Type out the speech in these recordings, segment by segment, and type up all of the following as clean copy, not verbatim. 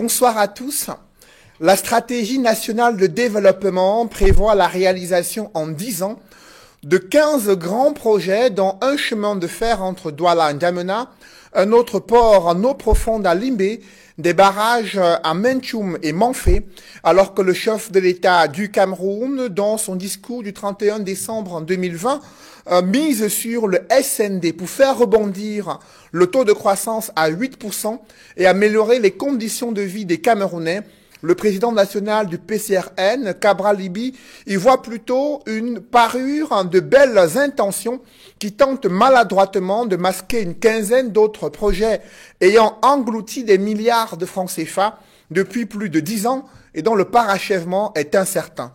Bonsoir à tous. La stratégie nationale de développement prévoit la réalisation en 10 ans de 15 grands projets, dont un chemin de fer entre Douala et N'Djamena, un autre port en eau profonde à Limbé, des barrages à Mentchoum et Manfé, alors que le chef de l'État du Cameroun, dans son discours du 31 décembre 2020, mise sur le SND pour faire rebondir le taux de croissance à 8% et améliorer les conditions de vie des Camerounais. Le président national du PCRN, Cabral Libi, y voit plutôt une parure de belles intentions qui tentent maladroitement de masquer une quinzaine d'autres projets ayant englouti des milliards de francs CFA depuis plus de 10 ans et dont le parachèvement est incertain.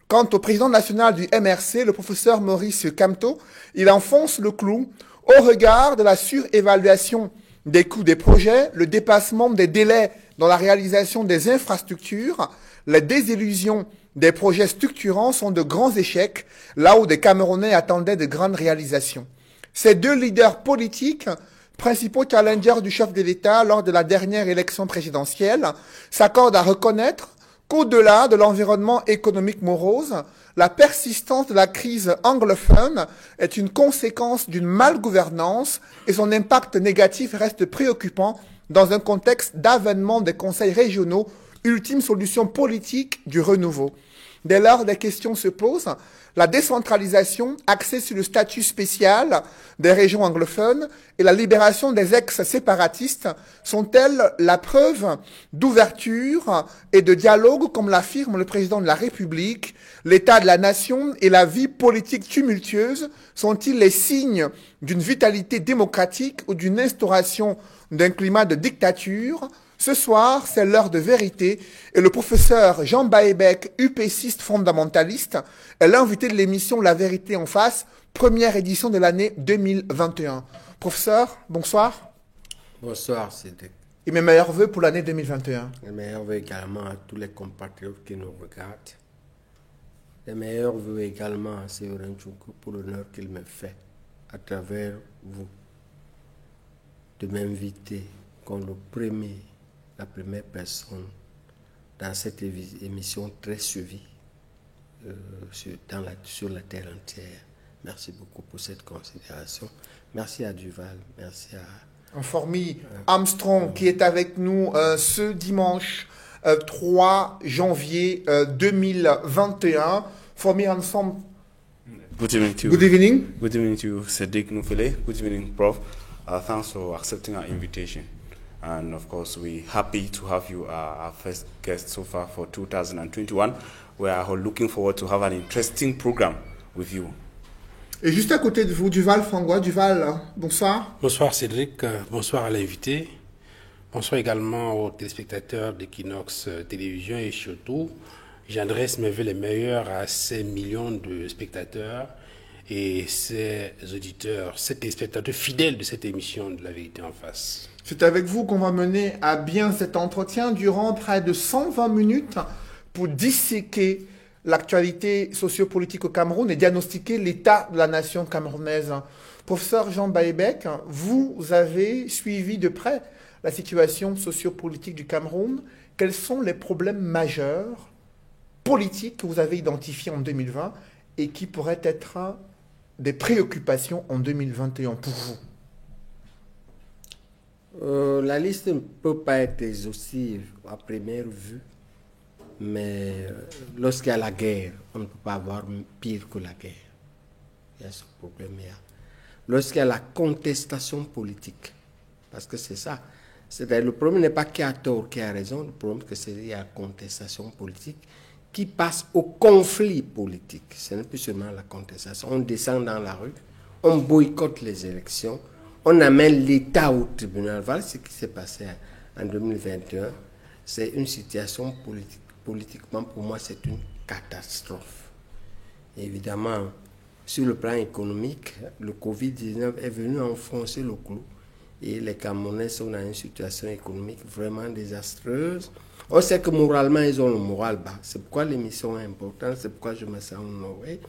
Quant au président national du MRC, le professeur Maurice Kamto, il enfonce le clou au regard de la surévaluation des coûts des projets, le dépassement des délais dans la réalisation des infrastructures, les désillusions des projets structurants sont de grands échecs, là où des Camerounais attendaient de grandes réalisations. Ces deux leaders politiques, principaux challengers du chef de l'État lors de la dernière élection présidentielle, s'accordent à reconnaître qu'au-delà de l'environnement économique morose, la persistance de la crise anglophone est une conséquence d'une malgouvernance et son impact négatif reste préoccupant dans un contexte d'avènement des conseils régionaux, ultime solution politique du renouveau. Dès lors, des questions se posent. La décentralisation axée sur le statut spécial des régions anglophones et la libération des ex-séparatistes sont-elles la preuve d'ouverture et de dialogue, comme l'affirme le président de la République? L'état de la nation et la vie politique tumultueuse sont-ils les signes d'une vitalité démocratique ou d'une instauration d'un climat de dictature? Ce soir, c'est l'heure de vérité et le professeur Jean Baebek, UPCiste fondamentaliste, est l'invité de l'émission La Vérité en face, première édition de l'année 2021. Professeur, bonsoir. Bonsoir, Cédric. Et mes meilleurs voeux pour l'année 2021. Les meilleurs voeux également à tous les compatriotes qui nous regardent. Les meilleurs voeux également à Séverin Tchoukou pour l'honneur qu'il me fait à travers vous de m'inviter comme la première personne dans cette émission très suivie sur la terre entière. Merci beaucoup pour cette considération. Merci à Duval, merci à... Informi Armstrong qui est avec nous ce dimanche 3 janvier 2021. Formé ensemble. Good evening to you. Good evening. Good evening to you, Cedric Nufele. Good evening, Prof. Thanks for accepting our invitation. And of course, we're happy to have you our first guest so far for 2021. We are looking forward to have an interesting program with you. Et juste à côté de vous, Duval Frangois. Duval, bonsoir. Bonsoir Cédric, bonsoir à l'invité. Bonsoir également aux téléspectateurs d'Equinox Télévision et surtout, j'adresse mes vœux les meilleurs à ces millions de spectateurs et ces auditeurs, ces téléspectateurs fidèles de cette émission de La Vérité en face. C'est avec vous qu'on va mener à bien cet entretien durant près de 120 minutes pour disséquer l'actualité sociopolitique au Cameroun et diagnostiquer l'état de la nation camerounaise. Professeur Jean Baebek, vous avez suivi de près la situation sociopolitique du Cameroun. Quels sont les problèmes majeurs politiques que vous avez identifiés en 2020 et qui pourraient être des préoccupations en 2021 pour vous? La liste ne peut pas être exhaustive à première vue, mais lorsqu'il y a la guerre, on ne peut pas avoir pire que la guerre. Il y a ce problème-là. Lorsqu'il y a la contestation politique, parce que c'est ça, c'est-à-dire le problème n'est pas qui a tort, qui a raison, le problème c'est qu'il y a la contestation politique qui passe au conflit politique. Ce n'est plus seulement la contestation. On descend dans la rue, on boycotte les élections, on amène l'État au tribunal. Voilà ce qui s'est passé en 2021. C'est une situation politique. Politiquement, pour moi, c'est une catastrophe. Et évidemment, sur le plan économique, le Covid-19 est venu enfoncer le clou. Et les Camerounais sont dans une situation économique vraiment désastreuse. On sait que moralement, ils ont le moral bas. C'est pourquoi l'émission est importante, c'est pourquoi je me sens honoré.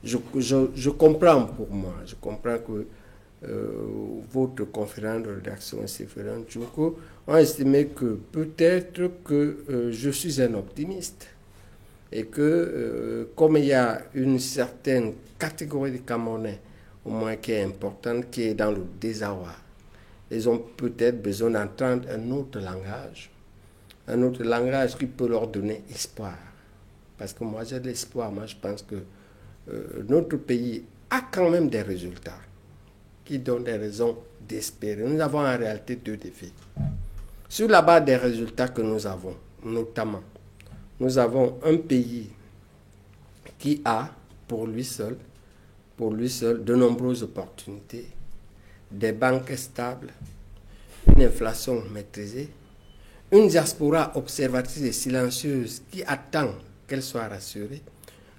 Je comprends pour moi, je comprends que votre conférent de rédaction, Séphérien Tchouko, ont estimé que peut-être que je suis un optimiste et que comme il y a une certaine catégorie de Camerounais, au moins qui est importante, qui est dans le désarroi, ils ont peut-être besoin d'entendre un autre langage qui peut leur donner espoir. Parce que moi j'ai de l'espoir, moi je pense que notre pays a quand même des résultats qui donnent des raisons d'espérer. Nous avons en réalité deux défis. Sur la base des résultats que nous avons, notamment, nous avons un pays qui a, pour lui seul, de nombreuses opportunités, des banques stables, une inflation maîtrisée, une diaspora observatrice et silencieuse qui attend qu'elle soit rassurée,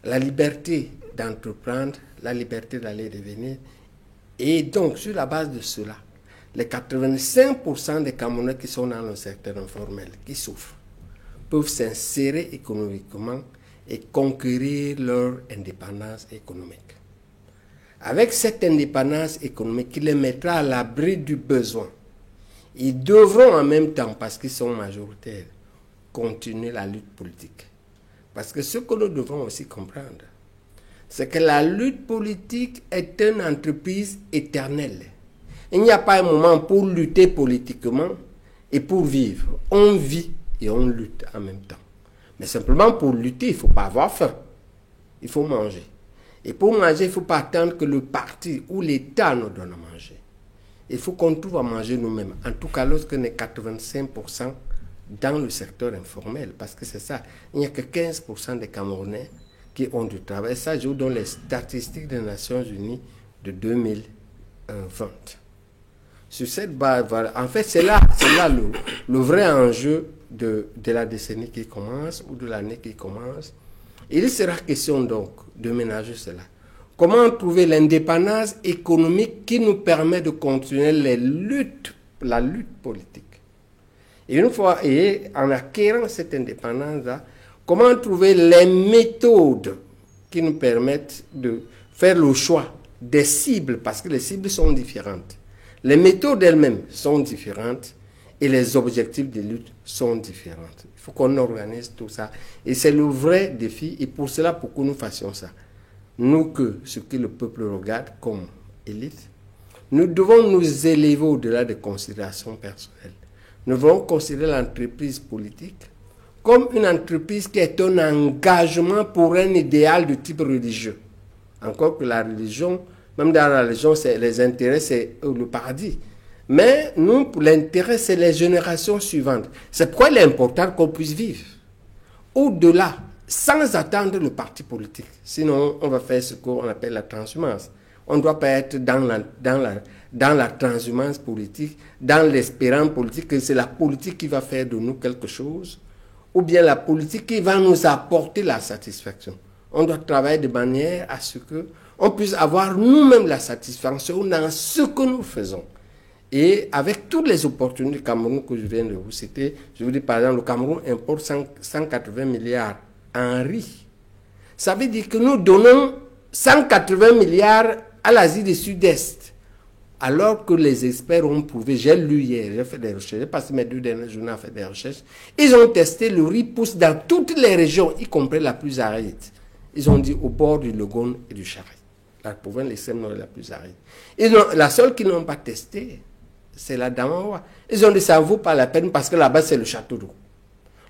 la liberté d'entreprendre, la liberté d'aller et de venir. Et donc, sur la base de cela, les 85% des Camerounais qui sont dans le secteur informel, qui souffrent, peuvent s'insérer économiquement et conquérir leur indépendance économique. Avec cette indépendance économique qui les mettra à l'abri du besoin, ils devront en même temps, parce qu'ils sont majoritaires, continuer la lutte politique. Parce que ce que nous devons aussi comprendre, c'est que la lutte politique est une entreprise éternelle. Il n'y a pas un moment pour lutter politiquement et pour vivre. On vit et on lutte en même temps. Mais simplement pour lutter, il ne faut pas avoir faim. Il faut manger. Et pour manger, il ne faut pas attendre que le parti ou l'État nous donne à manger. Il faut qu'on trouve à manger nous-mêmes. En tout cas, lorsqu'on est 85% dans le secteur informel, parce que c'est ça. Il n'y a que 15% des Camerounais qui ont du travail. Ça, je vous donne les statistiques des Nations Unies de 2020. Sur cette base, voilà. En fait, c'est là le vrai enjeu de la décennie qui commence ou de l'année qui commence. Il sera question donc de ménager cela. Comment trouver l'indépendance économique qui nous permet de continuer la lutte politique. Et une fois, en acquérant cette indépendance-là, comment trouver les méthodes qui nous permettent de faire le choix des cibles, parce que les cibles sont différentes. Les méthodes elles-mêmes sont différentes et les objectifs de lutte sont différents. Il faut qu'on organise tout ça. Et c'est le vrai défi. Et pour cela, pour que nous fassions ça, nous, ce que le peuple regarde comme élite, nous devons nous élever au-delà des considérations personnelles. Nous devons considérer l'entreprise politique comme une entreprise qui est un engagement pour un idéal de type religieux. Encore que la religion, même dans la religion, les intérêts, c'est le paradis. Mais nous, pour l'intérêt, c'est les générations suivantes. C'est pourquoi il est important qu'on puisse vivre au-delà, sans attendre le parti politique. Sinon, on va faire ce qu'on appelle la transhumance. On ne doit pas être dans la transhumance politique, dans l'espérance politique, que c'est la politique qui va faire de nous quelque chose, ou bien la politique qui va nous apporter la satisfaction. On doit travailler de manière à ce qu'on puisse avoir nous-mêmes la satisfaction dans ce que nous faisons. Et avec toutes les opportunités du Cameroun que je viens de vous citer, je vous dis par exemple, le Cameroun importe 180 milliards en riz. Ça veut dire que nous donnons 180 milliards à l'Asie du Sud-Est. Alors que les experts ont prouvé, j'ai lu hier, j'ai fait des recherches, j'ai passé mes 2 dernières journées à faire des recherches, ils ont testé, le riz pousse dans toutes les régions, y compris la plus aride. Ils ont dit au bord du Logone et du Chari. La province l'extrême nord est la plus aride. La seule qu'ils n'ont pas testée, c'est la Damawa. Ils ont dit ça ne vaut pas la peine parce que là-bas c'est le château d'eau.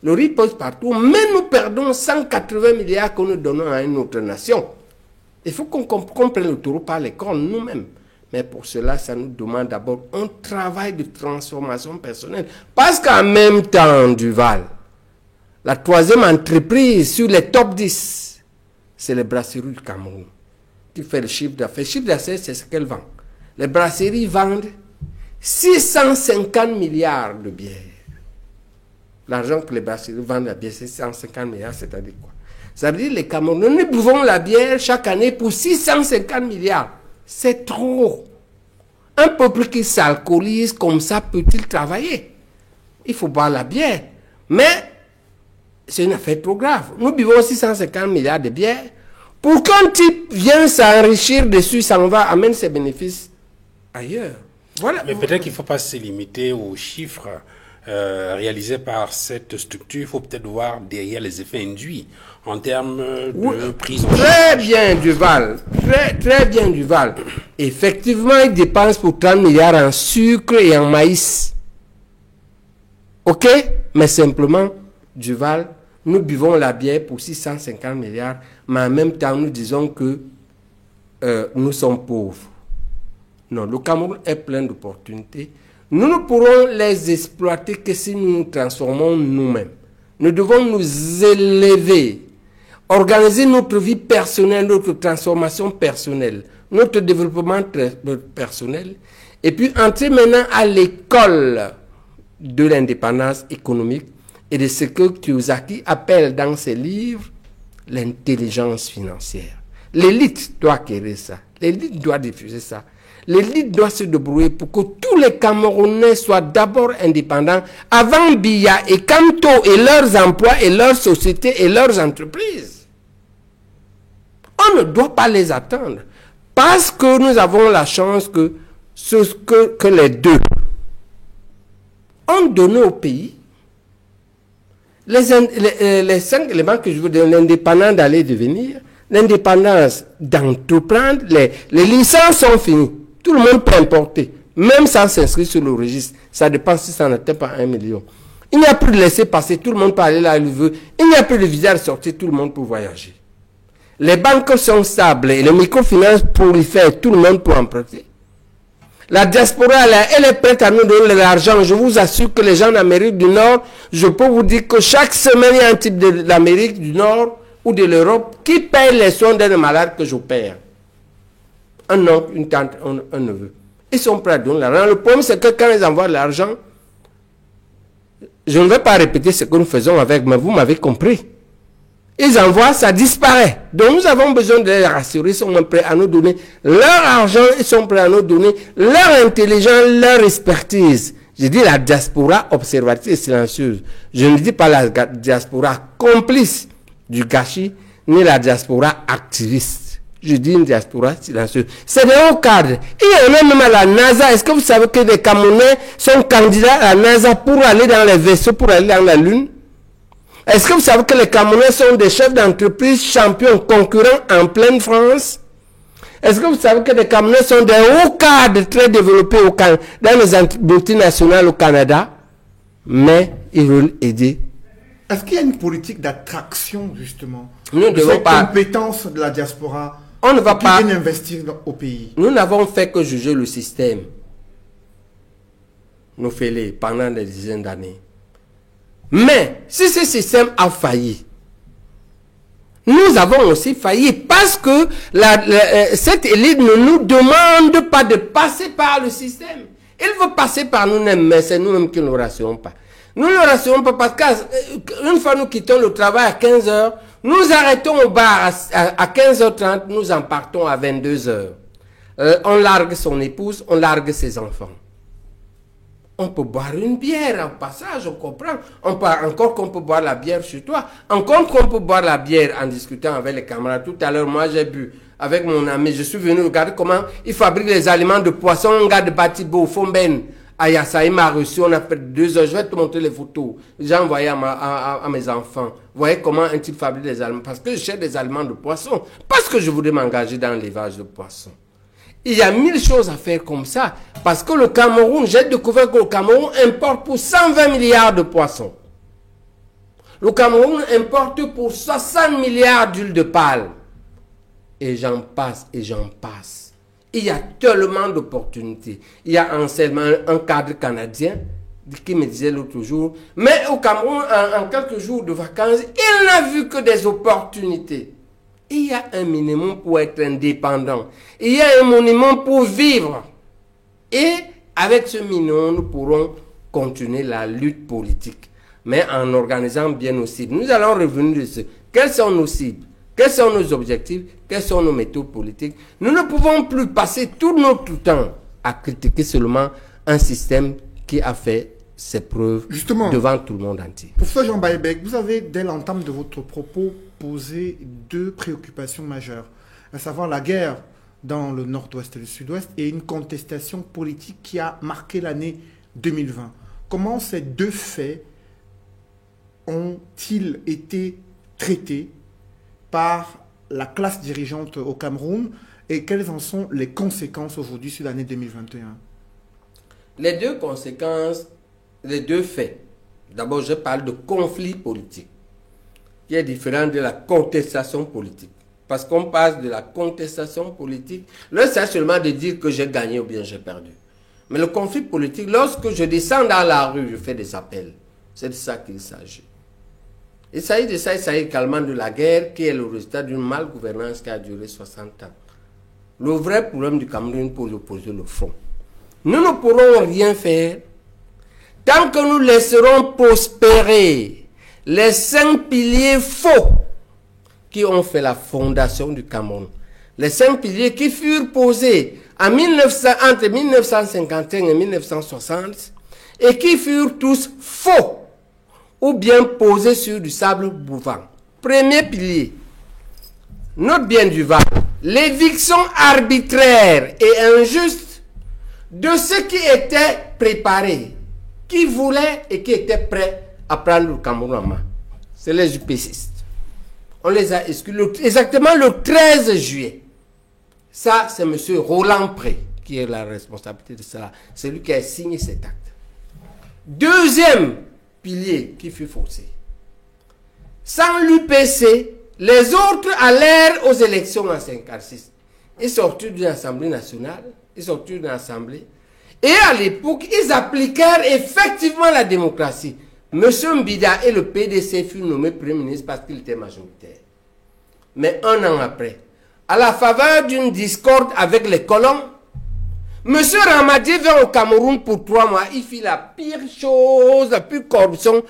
Le riz pousse partout, mais nous perdons 180 milliards que nous donnons à une autre nation. Il faut qu'on prenne le taureau par les cornes nous-mêmes. Mais pour cela, ça nous demande d'abord un travail de transformation personnelle. Parce qu'en même temps, Duval, la 3e entreprise sur les top 10, c'est les brasseries du Cameroun qui fait le chiffre d'affaires. Le chiffre d'affaires, c'est ce qu'elles vendent. Les brasseries vendent 650 milliards de bières. L'argent que les brasseries vendent la bière, c'est 650 milliards, c'est-à-dire quoi? Ça veut dire que les Camerounais, nous buvons la bière chaque année pour 650 milliards. C'est trop. Un peuple qui s'alcoolise comme ça peut-il travailler? Il faut boire la bière. Mais c'est une affaire trop grave. Nous buvons 650 milliards de bière. Pour qu'un type vienne s'enrichir dessus, ça en va, amène ses bénéfices ailleurs. Voilà. Mais peut-être qu'il ne faut pas se limiter aux chiffres réalisés par cette structure. Il faut peut-être voir derrière les effets induits en termes de prise en charge. Très bien, Duval. Très bien, Duval. Effectivement, ils dépensent pour 30 milliards en sucre et en maïs. OK? Mais simplement, Duval, nous buvons la bière pour 650 milliards, mais en même temps, nous disons que nous sommes pauvres. Non, le Cameroun est plein d'opportunités. Nous ne pourrons les exploiter que si nous nous transformons nous-mêmes. Nous devons nous élever, organiser notre vie personnelle, notre transformation personnelle, notre développement personnel, et puis entrer maintenant à l'école de l'indépendance économique et de ce que Kiyosaki appelle dans ses livres l'intelligence financière. L'élite doit acquérir ça. L'élite doit diffuser ça. L'élite doit se débrouiller pour que tous les Camerounais soient d'abord indépendants avant Biya et Kamto et leurs emplois et leurs sociétés et leurs entreprises. On ne doit pas les attendre parce que nous avons la chance que les deux ont donné au pays les 5 éléments que je vous donne, l'indépendance d'aller et de venir, l'indépendance d'entreprendre, les licences sont finies. Tout le monde peut importer, même sans s'inscrire sur le registre. Ça dépend si ça n'atteint pas 1 million. Il n'y a plus de laisser passer, tout le monde peut aller là où il veut. Il n'y a plus de visa de sortie, tout le monde peut voyager. Les banques sont stables et les microfinances prolifèrent, tout le monde peut emprunter. La diaspora, elle est prête à nous donner de l'argent. Je vous assure que les gens d'Amérique du Nord, je peux vous dire que chaque semaine, il y a un type de l'Amérique du Nord ou de l'Europe qui paye les soins d'un malade que j'opère. Un oncle, une tante, un neveu. Ils sont prêts à donner l'argent. Le problème, c'est que quand ils envoient l'argent, je ne vais pas répéter ce que nous faisons avec, mais vous m'avez compris. Ils envoient, ça disparaît. Donc nous avons besoin de les rassurer. Ils sont prêts à nous donner leur argent, ils sont prêts à nous donner leur intelligence, leur expertise. Je dis la diaspora observatrice et silencieuse. Je ne dis pas la diaspora complice du gâchis, ni la diaspora activiste. Je dis une diaspora silencieuse. C'est des hauts cadres. Il y en a même à la NASA. Est-ce que vous savez que les Camerounais sont candidats à la NASA pour aller dans les vaisseaux, pour aller dans la Lune? Est-ce que vous savez que les Camerounais sont des chefs d'entreprise champions concurrents en pleine France? Est-ce que vous savez que les Camerounais sont des hauts cadres très développés dans les multinationales au Canada? Mais ils veulent aider. Est-ce qu'il y a une politique d'attraction, justement, Nous ne de devons cette pas. compétence de la diaspora On ne va qui pas. viennent investir au pays? Nous n'avons fait que juger le système. Nous faisons pendant des dizaines d'années. Mais si ce système a failli, nous avons aussi failli parce que cette élite ne nous demande pas de passer par le système. Il veut passer par nous-mêmes, mais c'est nous-mêmes qui ne le rassurons pas. Nous ne le rassurons pas parce qu'une fois nous quittons le travail à 15 h, nous arrêtons au bar à 15h30, nous en partons à 22 h. On largue son épouse, on largue ses enfants. On peut boire une bière en passage, on comprend. Encore qu'on peut boire la bière chez toi. Encore qu'on peut boire la bière en discutant avec les camarades. Tout à l'heure, moi, j'ai bu avec mon ami. Je suis venu regarder comment ils fabriquent les aliments de poisson. Un gars de Batibo, Fomben, à Yassaï m'a reçu. On a fait 2 heures. Je vais te montrer les photos. J'ai envoyé à mes enfants. Vous voyez comment un type fabrique des aliments. Parce que je cherche des aliments de poisson. Parce que je voudrais m'engager dans l'élevage de poissons. Il y a 1000 choses à faire comme ça. Parce que le Cameroun, j'ai découvert que le Cameroun importe pour 120 milliards de poissons. Le Cameroun importe pour 60 milliards d'huile de palme. Et j'en passe, et j'en passe. Il y a tellement d'opportunités. Il y a un cadre canadien qui me disait l'autre jour, mais au Cameroun, en quelques jours de vacances, il n'a vu que des opportunités. Il y a un minimum pour être indépendant. Il y a un minimum pour vivre. Et avec ce minimum, nous pourrons continuer la lutte politique. Mais en organisant bien nos cibles. Nous allons revenir de ce. Quelles sont nos cibles? Quels sont nos objectifs? Quelles sont nos méthodes politiques? Nous ne pouvons plus passer tout notre temps à critiquer seulement un système qui a fait ses preuves devant tout le monde entier. Professeur Jean Baïbek, vous avez, dès l'entame de votre propos, posé 2 préoccupations majeures, à savoir la guerre dans le nord-ouest et le sud-ouest et une contestation politique qui a marqué l'année 2020. Comment ces deux faits ont-ils été traités par la classe dirigeante au Cameroun et quelles en sont les conséquences aujourd'hui sur l'année 2021? Les deux conséquences, les deux faits. D'abord, je parle de conflit politique, qui est différent de la contestation politique. Parce qu'on passe de la contestation politique, là, c'est seulement de dire que j'ai gagné ou bien j'ai perdu. Mais le conflit politique, lorsque je descends dans la rue, je fais des appels. C'est de ça qu'il s'agit. Il s'agit de ça, il s'agit également de la guerre qui est le résultat d'une malgouvernance qui a duré 60 ans. Le vrai problème du Cameroun pour opposer le front. Nous ne pourrons rien faire tant que nous laisserons prospérer les 5 piliers faux qui ont fait la fondation du Cameroun. Les 5 piliers qui furent posés entre 1951 et 1960 et qui furent tous faux ou bien posés sur du sable mouvant. Premier pilier, note bien Duval, l'éviction arbitraire et injuste de ceux qui étaient préparés, qui voulaient et qui étaient prêts à prendre le Cameroun en main. C'est les UPCistes. On les a exclus exactement le 13 juillet. Ça, c'est M. Roland Pré qui est la responsabilité de cela. C'est lui qui a signé cet acte. Deuxième pilier qui fut faussé. Sans l'UPC, les autres allèrent aux élections en 1956. Ils sortirent d'une assemblée nationale, ils sortirent d'une assemblée, et à l'époque, ils appliquèrent effectivement la démocratie. M. Mbida et le PDC furent nommés Premier ministre parce qu'il était majoritaire. Mais un an après, à la faveur d'une discorde avec les colons, M. Ramadi vint au Cameroun pour 3 mois. Il fit la pire chose, la pire corruption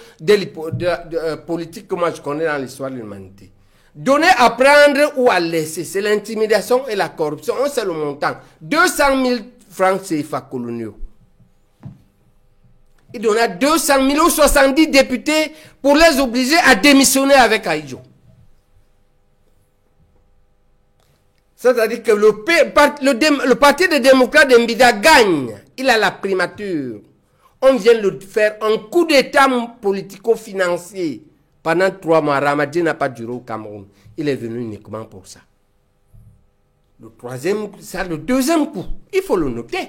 politique que moi je connais dans l'histoire de l'humanité. Donner à prendre ou à laisser, c'est l'intimidation et la corruption. On sait le montant. 200 000 francs CFA coloniaux. Il donna 200 000 aux 70 députés pour les obliger à démissionner avec Aïdjo. C'est-à-dire que le parti des démocrates de Mbida gagne. Il a la primature. On vient de faire un coup d'état politico-financier. Pendant 3 mois, Ramadi n'a pas duré au Cameroun. Il est venu uniquement pour ça. Le deuxième coup, il faut le noter.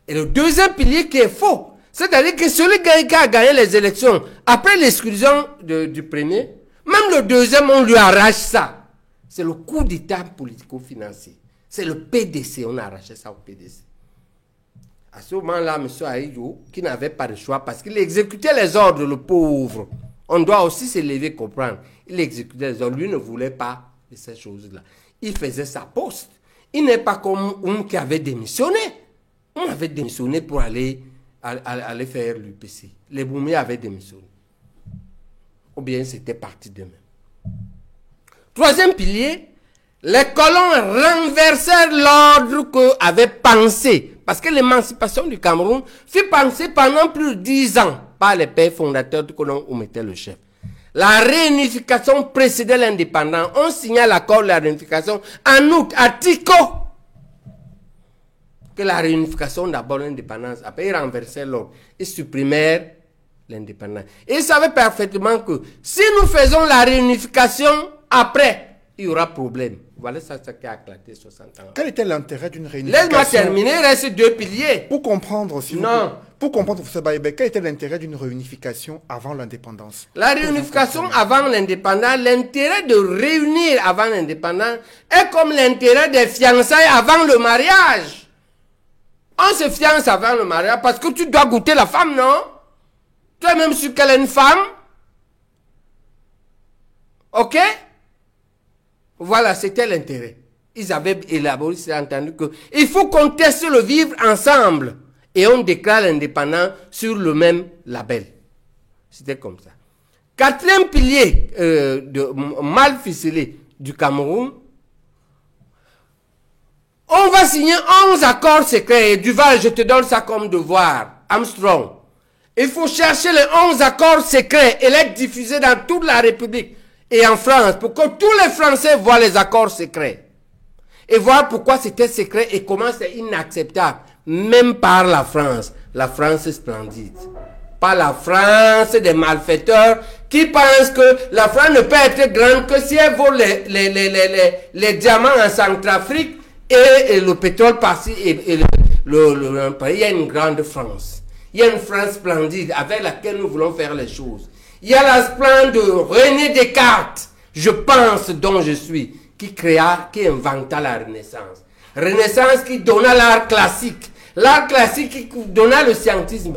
Et le deuxième pilier qui est faux, c'est-à-dire que celui qui a gagné les élections, après l'exclusion du premier, même le deuxième, on lui arrache ça. C'est le coup d'état politico-financier. C'est le PDC, on a arraché ça au PDC. À ce moment-là, M. Aïdjo, qui n'avait pas de choix, parce qu'il exécutait les ordres, le pauvre, on doit aussi se lever, comprendre. Il exécutait les ordres, lui ne voulait pas de ces choses-là. Il faisait sa poste. Il n'est pas comme un qui avait démissionné. On avait démissionné pour aller faire l'UPC. Les Boumé avaient démissionné. Ou bien c'était parti d'eux-mêmes. Troisième pilier, les colons renversèrent l'ordre qu'avaient pensé. Parce que l'émancipation du Cameroun fut pensée pendant plus de 10 ans par les pères fondateurs du colon où mettait le chef. La réunification précédait l'indépendance. On signa l'accord de la réunification en août à Tico. Que la réunification d'abord l'indépendance. Après, ils renversaient l'ordre. Ils supprimèrent l'indépendance. Et ils savaient parfaitement que si nous faisons la réunification, après, il y aura problème. Voilà ça qui a éclaté 60 ans. Quel était l'intérêt d'une réunification? Laisse-moi terminer, il reste 2 piliers. Pour comprendre, si non. Pour comprendre, professeur Baïbek, quel était l'intérêt d'une réunification avant l'indépendance? La réunification avant l'indépendance, l'intérêt de réunir avant l'indépendance est comme l'intérêt des fiançailles avant le mariage. On se fiance avant le mariage parce que tu dois goûter la femme, non? Tu es même sûr qu'elle est une femme? Ok? Voilà, c'était l'intérêt. Ils avaient élaboré, ils avaient entendu qu'il faut qu'on teste le vivre ensemble. Et on déclare l'indépendance sur le même label. C'était comme ça. 4e pilier mal ficelé du Cameroun. On va signer 11 accords secrets. Et Duval, je te donne ça comme devoir. Armstrong. Il faut chercher les 11 accords secrets et les diffuser dans toute la République. Et en France, pour que tous les Français voient les accords secrets. et voir pourquoi c'était secret et comment c'est inacceptable, même par la France splendide. Pas la France des malfaiteurs qui pensent que la France ne peut être grande que si elle vole les diamants en Centrafrique et le pétrole par-ci et il y a une grande France. Il y a une France splendide avec laquelle nous voulons faire les choses. Il y a la splendide de René Descartes, je pense dont je suis, qui inventa la Renaissance. Renaissance qui donna l'art classique. L'art classique qui donna le scientisme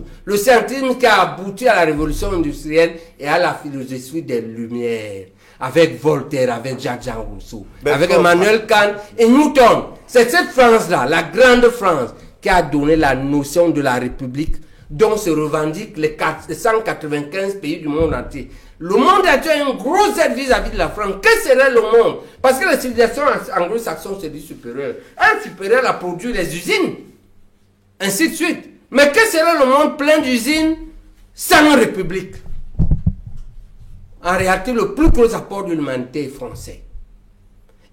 qui a abouti à la révolution industrielle et à la philosophie des Lumières, avec Voltaire, avec Jacques-Jean Rousseau, avec Emmanuel Kant et Newton. C'est cette France-là, la grande France, qui a donné la notion de la République dont se revendiquent les 195 pays du monde entier. Le monde entier a une grosse aide vis-à-vis de la France. Que serait le monde? Parce que la civilisation anglo-saxonne se dit supérieure. Elle est supérieure à produire les usines. Ainsi de suite. Mais que serait le monde plein d'usines sans république? En réalité, le plus gros apport de l'humanité est français.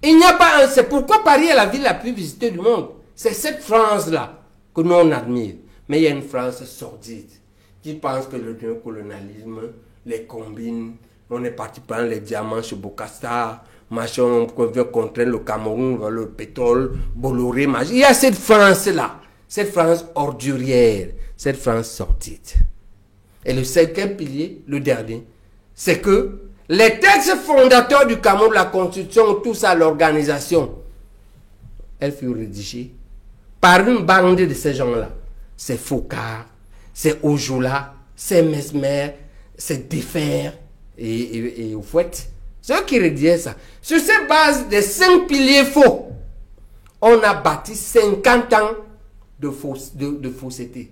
Il n'y a pas un... C'est pourquoi Paris est la ville la plus visitée du monde. C'est cette France-là que nous on admire. Mais il y a une France sordide qui pense que le néocolonialisme les combine. On est parti prendre les diamants chez Bokassa, machin, on veut contraindre le Cameroun, le pétrole, Bolloré, machin. Il y a cette France-là. Cette France ordurière, cette France sordide. Et le cinquième pilier, le dernier, c'est que les textes fondateurs du Cameroun, la Constitution, tout ça, l'organisation, elle fut rédigée par une bande de ces gens-là. C'est Foucault, c'est Ojoula, c'est Mesmer, c'est Defer et Oufouet. C'est eux qui rédigeaient ça. Sur cette base des 5 piliers faux, on a bâti 50 ans de fausseté.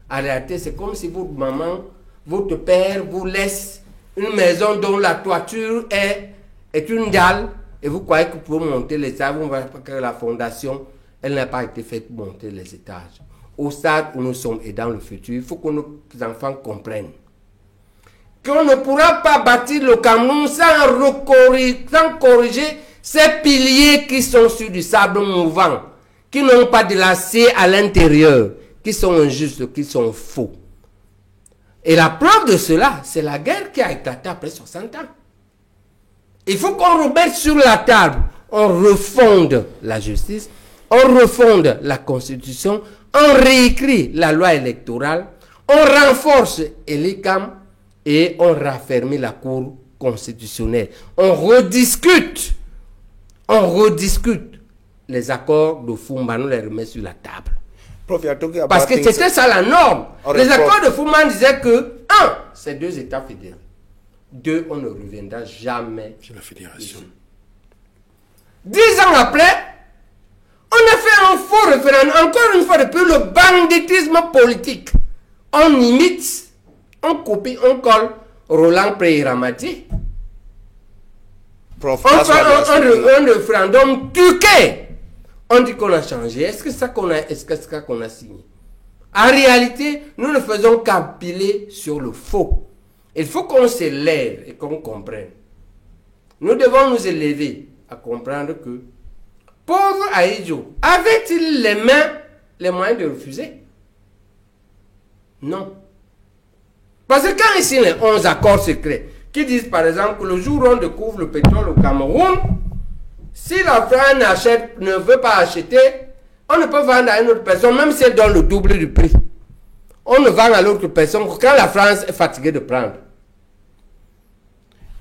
En réalité, c'est comme si votre maman, votre père vous laisse une maison dont la toiture est une dalle et vous croyez que pour monter les étages, vous voyez que la fondation, elle n'a pas été faite pour monter les étages. Au stade où nous sommes et dans le futur, il faut que nos enfants comprennent qu'on ne pourra pas bâtir le Cameroun sans corriger ces piliers qui sont sur du sable mouvant, qui n'ont pas de l'acier à l'intérieur, qui sont injustes, qui sont faux. Et la preuve de cela, c'est la guerre qui a éclaté après 60 ans. Il faut qu'on remette sur la table, on refonde la justice, on refonde la constitution, on réécrit la loi électorale, on renforce l'ICAM et on raffermit la Cour constitutionnelle. On rediscute les accords de Fumba, on les remet sur la table. Prof, parce que c'était ça la norme. Les accords de Fumba disaient que 1, c'est 2 États fédérés. 2, on ne reviendra jamais sur la fédération. 10 ans après, on a fait un faux référendum. Encore une fois, depuis le banditisme politique. On imite, on copie, on colle Roland Préramati. On fait un référendum truqué. On dit qu'on a changé. Est-ce que c'est ça qu'on a signé? En réalité, nous ne faisons qu'empiler sur le faux. Il faut qu'on s'élève et qu'on comprenne. Nous devons nous élever à comprendre que pauvre Ahidjo, avait-il les moyens de refuser? Non. Parce que quand ici les 11 accords secrets qui disent par exemple que le jour où on découvre le pétrole au Cameroun, si la France ne veut pas acheter, on ne peut vendre à une autre personne, même si elle donne le double du prix. On ne vend à l'autre personne que quand la France est fatiguée de prendre.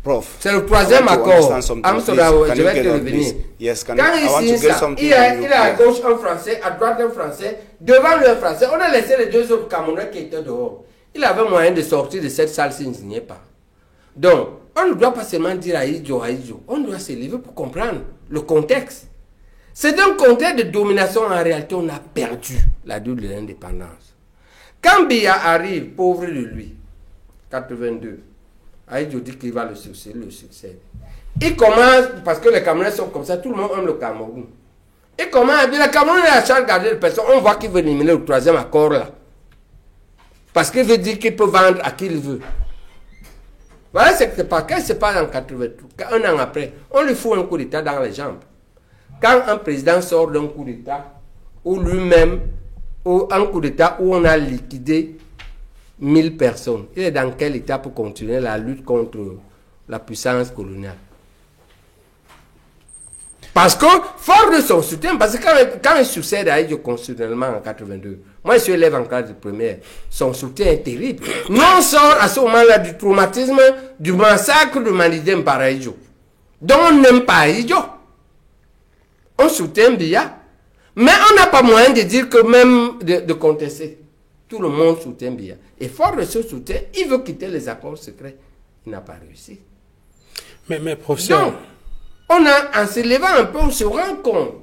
Prof, c'est le troisième accord. Je vais te revenir. Yes, quand il signe ça, il est à gauche un Français, à droite un Français, devant lui un Français. On a laissé les 2 autres Camerounais qui étaient dehors. Il avait moyen de sortir de cette salle s'il ne signait pas. Donc, on ne doit pas seulement dire Ahidjo. On doit se lever pour comprendre le contexte. C'est un contexte de domination. En réalité, on a perdu la lutte de l'indépendance. Quand Biya arrive, pauvre de lui, 82, Ahidjo dit qu'il va le succéder. Il commence, parce que les Camerounais sont comme ça, tout le monde aime le Cameroun. Il commence à dire, le Cameroun est à charge de garder les personnes. On voit qu'il veut éliminer le 3e accord là. Parce qu'il veut dire qu'il peut vendre à qui il veut. Voilà ce qui se passe. Qu'est-ce qui se passe en 83? Un an après, on lui fout un coup d'état dans les jambes. Quand un président sort d'un coup d'État, ou lui-même, ou un coup d'État où on a liquidé 1000 personnes, il est dans quel état pour continuer la lutte contre la puissance coloniale? Parce que, fort de son soutien, parce que quand il succède à Aïdjo constitutionnellement en 82, moi je suis élève en classe de première, son soutien est terrible. Nous on sort à ce moment-là du traumatisme du massacre de Manidem par Aïdjo. Donc on n'aime pas Aïdjo. On soutient Biya. Mais on n'a pas moyen de dire que même de contester. Tout le monde soutient Biya. Et fort de ce soutien, il veut quitter les accords secrets. Il n'a pas réussi. Mais professeur... Donc, en se levant un peu, on se rend compte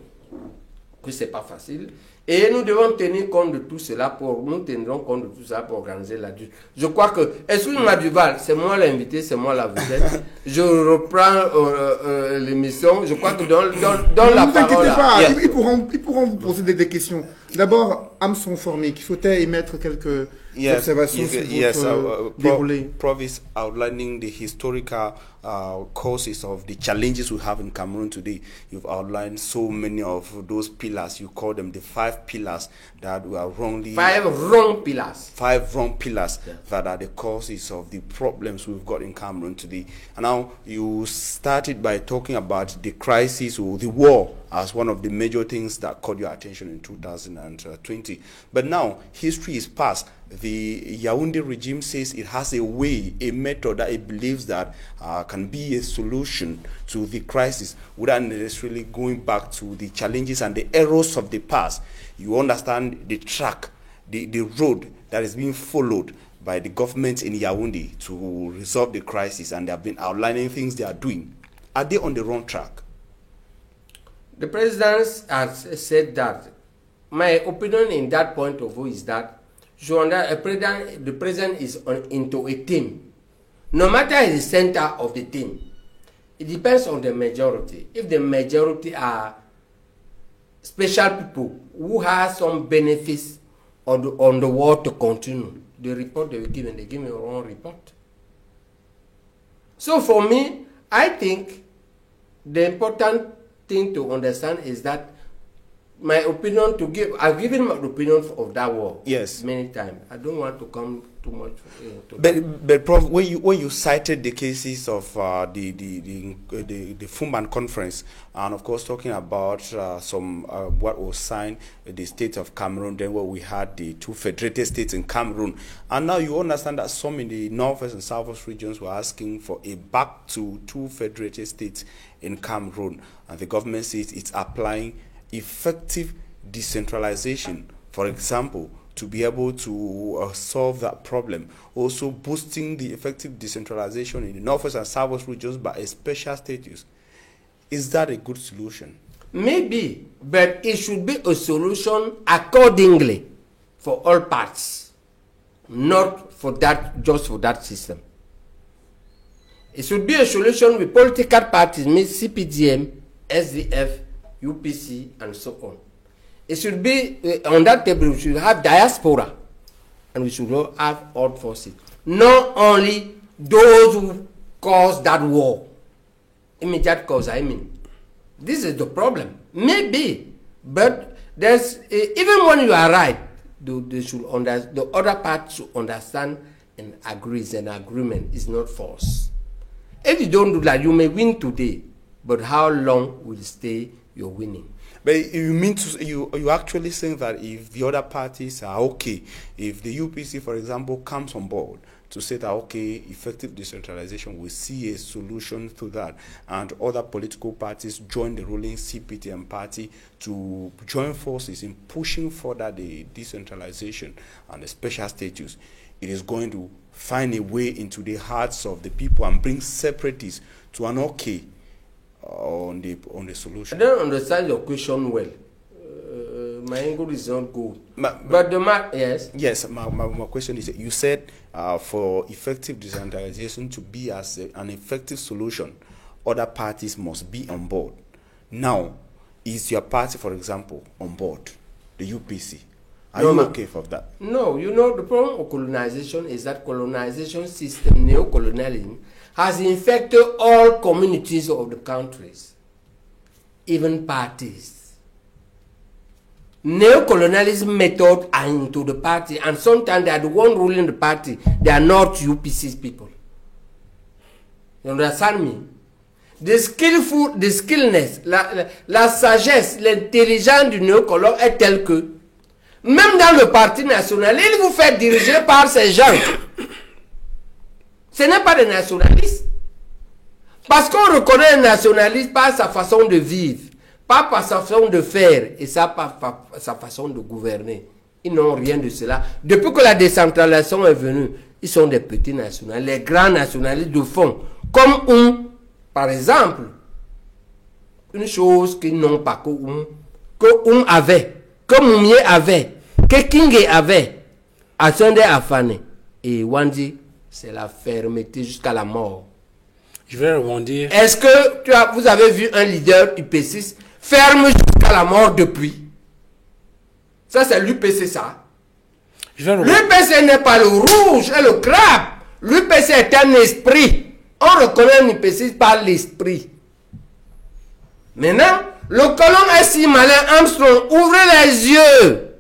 que ce n'est pas facile. Et nous devons tenir compte de tout cela nous tiendrons compte de tout ça pour organiser la lutte. Je crois que, excuse-moi Duval, c'est moi l'invité, c'est moi la vedette. Je reprends l'émission. Je crois que dans la parole... Pas, ils pourront vous poser des questions. D'abord, Amson Formé, qu'il faut émettre quelques observations sur votre déroulé. Prof is outlining the historical causes of the challenges we have in Cameroon today. You've outlined so many of those pillars. You call them the 5 pillars that were wrongly... 5 wrong pillars. 5 wrong pillars that are the causes of the problems we've got in Cameroon today. And now you started by talking about the crisis or the war as one of the major things that caught your attention in 2020. But now history is past. The Yaoundé regime says it has a way, a method that it believes that can be a solution to the crisis without necessarily going back to the challenges and the errors of the past. You understand the track, the road that is being followed by the government in Yaoundé to resolve the crisis, and they have been outlining things they are doing. Are they on the wrong track? The president has said that. My opinion in that point of view is that the president is into a team. No matter the center of the team, it depends on the majority. If the majority are special people who have some benefits on the war to continue, the report they will give, and they give me a wrong report. So for me, I think the important thing to understand is that my opinion I've given my opinion of that war. Yes, many times. I don't want to come too much to but Prof, when you cited the cases of the Fumban conference, and of course talking about some what was signed, the state of Cameroon, then where we had the 2 federated states in Cameroon, and now you understand that some in the northwest and southwest regions were asking for a back to 2 federated states in Cameroon, and the government says it's applying effective decentralization, for example, to be able to solve that problem. Also boosting the effective decentralization in the northwest and southwest regions by a special status. Is that a good solution? Maybe, but it should be a solution accordingly for all parts, not for that, just for that system. It should be a solution with political parties, means CPDM, SDF, UPC, and so on. It should be, on that table, we should have diaspora, and we should have all forces. Not only those who caused that war, immediate cause, I mean. This is the problem. Maybe, but there's, even when you are right, the other part should understand and agree. An agreement is not force. If you don't do that, you may win today, but how long will stay your winning? But you mean you actually saying that if the other parties are okay, if the UPC, for example, comes on board to say that, okay, effective decentralization, we see a solution to that, and other political parties join the ruling CPTM party to join forces in pushing further the decentralization and the special status, it is going to find a way into the hearts of the people and bring separatists to an okay on the solution. I don't understand your question well. My English is not good. But the yes. Yes, my question is: you said for effective decentralization to be as an effective solution, other parties must be on board. Now, is your party, for example, on board? The UPC. Are you okay for that? No, you know the problem of colonization is that colonization system, neocolonialism, has infected all communities of the countries. even parties. Neocolonialism method are into the party, and sometimes they are the one ruling the party. They are not UPC's people. You understand me? The skillful, the skillness, la sagesse, l'intelligence du néocolon est telle que, même dans le parti national, il vous fait diriger par ces gens. Ce n'est pas des nationalistes. Parce qu'on reconnaît un nationaliste par sa façon de vivre, pas par sa façon de faire, et ça par sa façon de gouverner. Ils n'ont rien de cela. Depuis que la décentralisation est venue, ils sont des petits nationalistes, les grands nationalistes de fond. Comme par exemple, une chose qu'ils n'ont pas que avait, que Moumié avait, que Kingé avait, Asende Afane et Wandi, c'est la fermeté jusqu'à la mort. Je vais rebondir. Est-ce que vous avez vu un leader UP6 ferme jusqu'à la mort depuis? Ça, c'est l'UPC, ça. L'UPC n'est pas le rouge et le crabe. L'UPC est un esprit. On reconnaît un UP6 par l'esprit. Maintenant, le colon est si malin, Armstrong, ouvrez les yeux.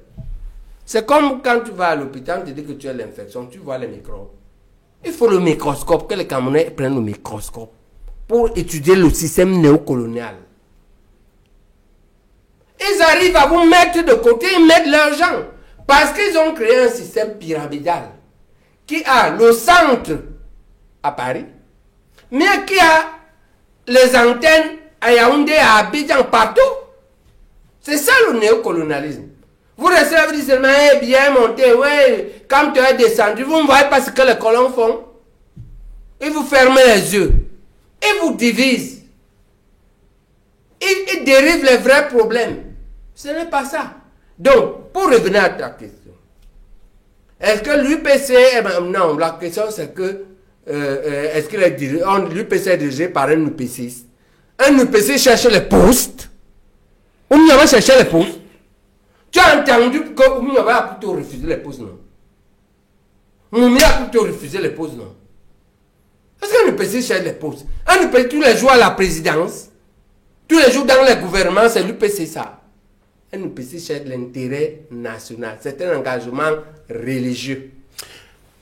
C'est comme quand tu vas à l'hôpital, tu dis que tu as l'infection, tu vois les microbes. Il faut le microscope, que les Camerounais prennent le microscope pour étudier le système néocolonial. Ils arrivent à vous mettre de côté, ils mettent l'argent. Parce qu'ils ont créé un système pyramidal qui a le centre à Paris, mais qui a les antennes à Yaoundé, à Abidjan, partout. C'est ça le néocolonialisme. Vous restez là, vous dites seulement, bien monté, ouais, quand tu es descendu, vous ne voyez pas ce que les colons font. Ils vous ferment les yeux. Ils vous divisent. Ils dérivent les vrais problèmes. Ce n'est pas ça. Donc, pour revenir à ta question, est-ce que l'UPC, non, la question c'est que, est-ce que l'UPC est dirigé par un UPC? Un UPC cherche les postes. Ou il va chercher les postes. Tu as entendu que Oumia a plutôt refusé les postes, non? Oumia a plutôt refusé les postes, non? Est-ce qu'un UPC cherche les postes? Un UPC, tous les jours à la présidence, tous les jours dans le gouvernement, c'est l'UPC ça. Un UPC cherche l'intérêt national. C'est un engagement religieux.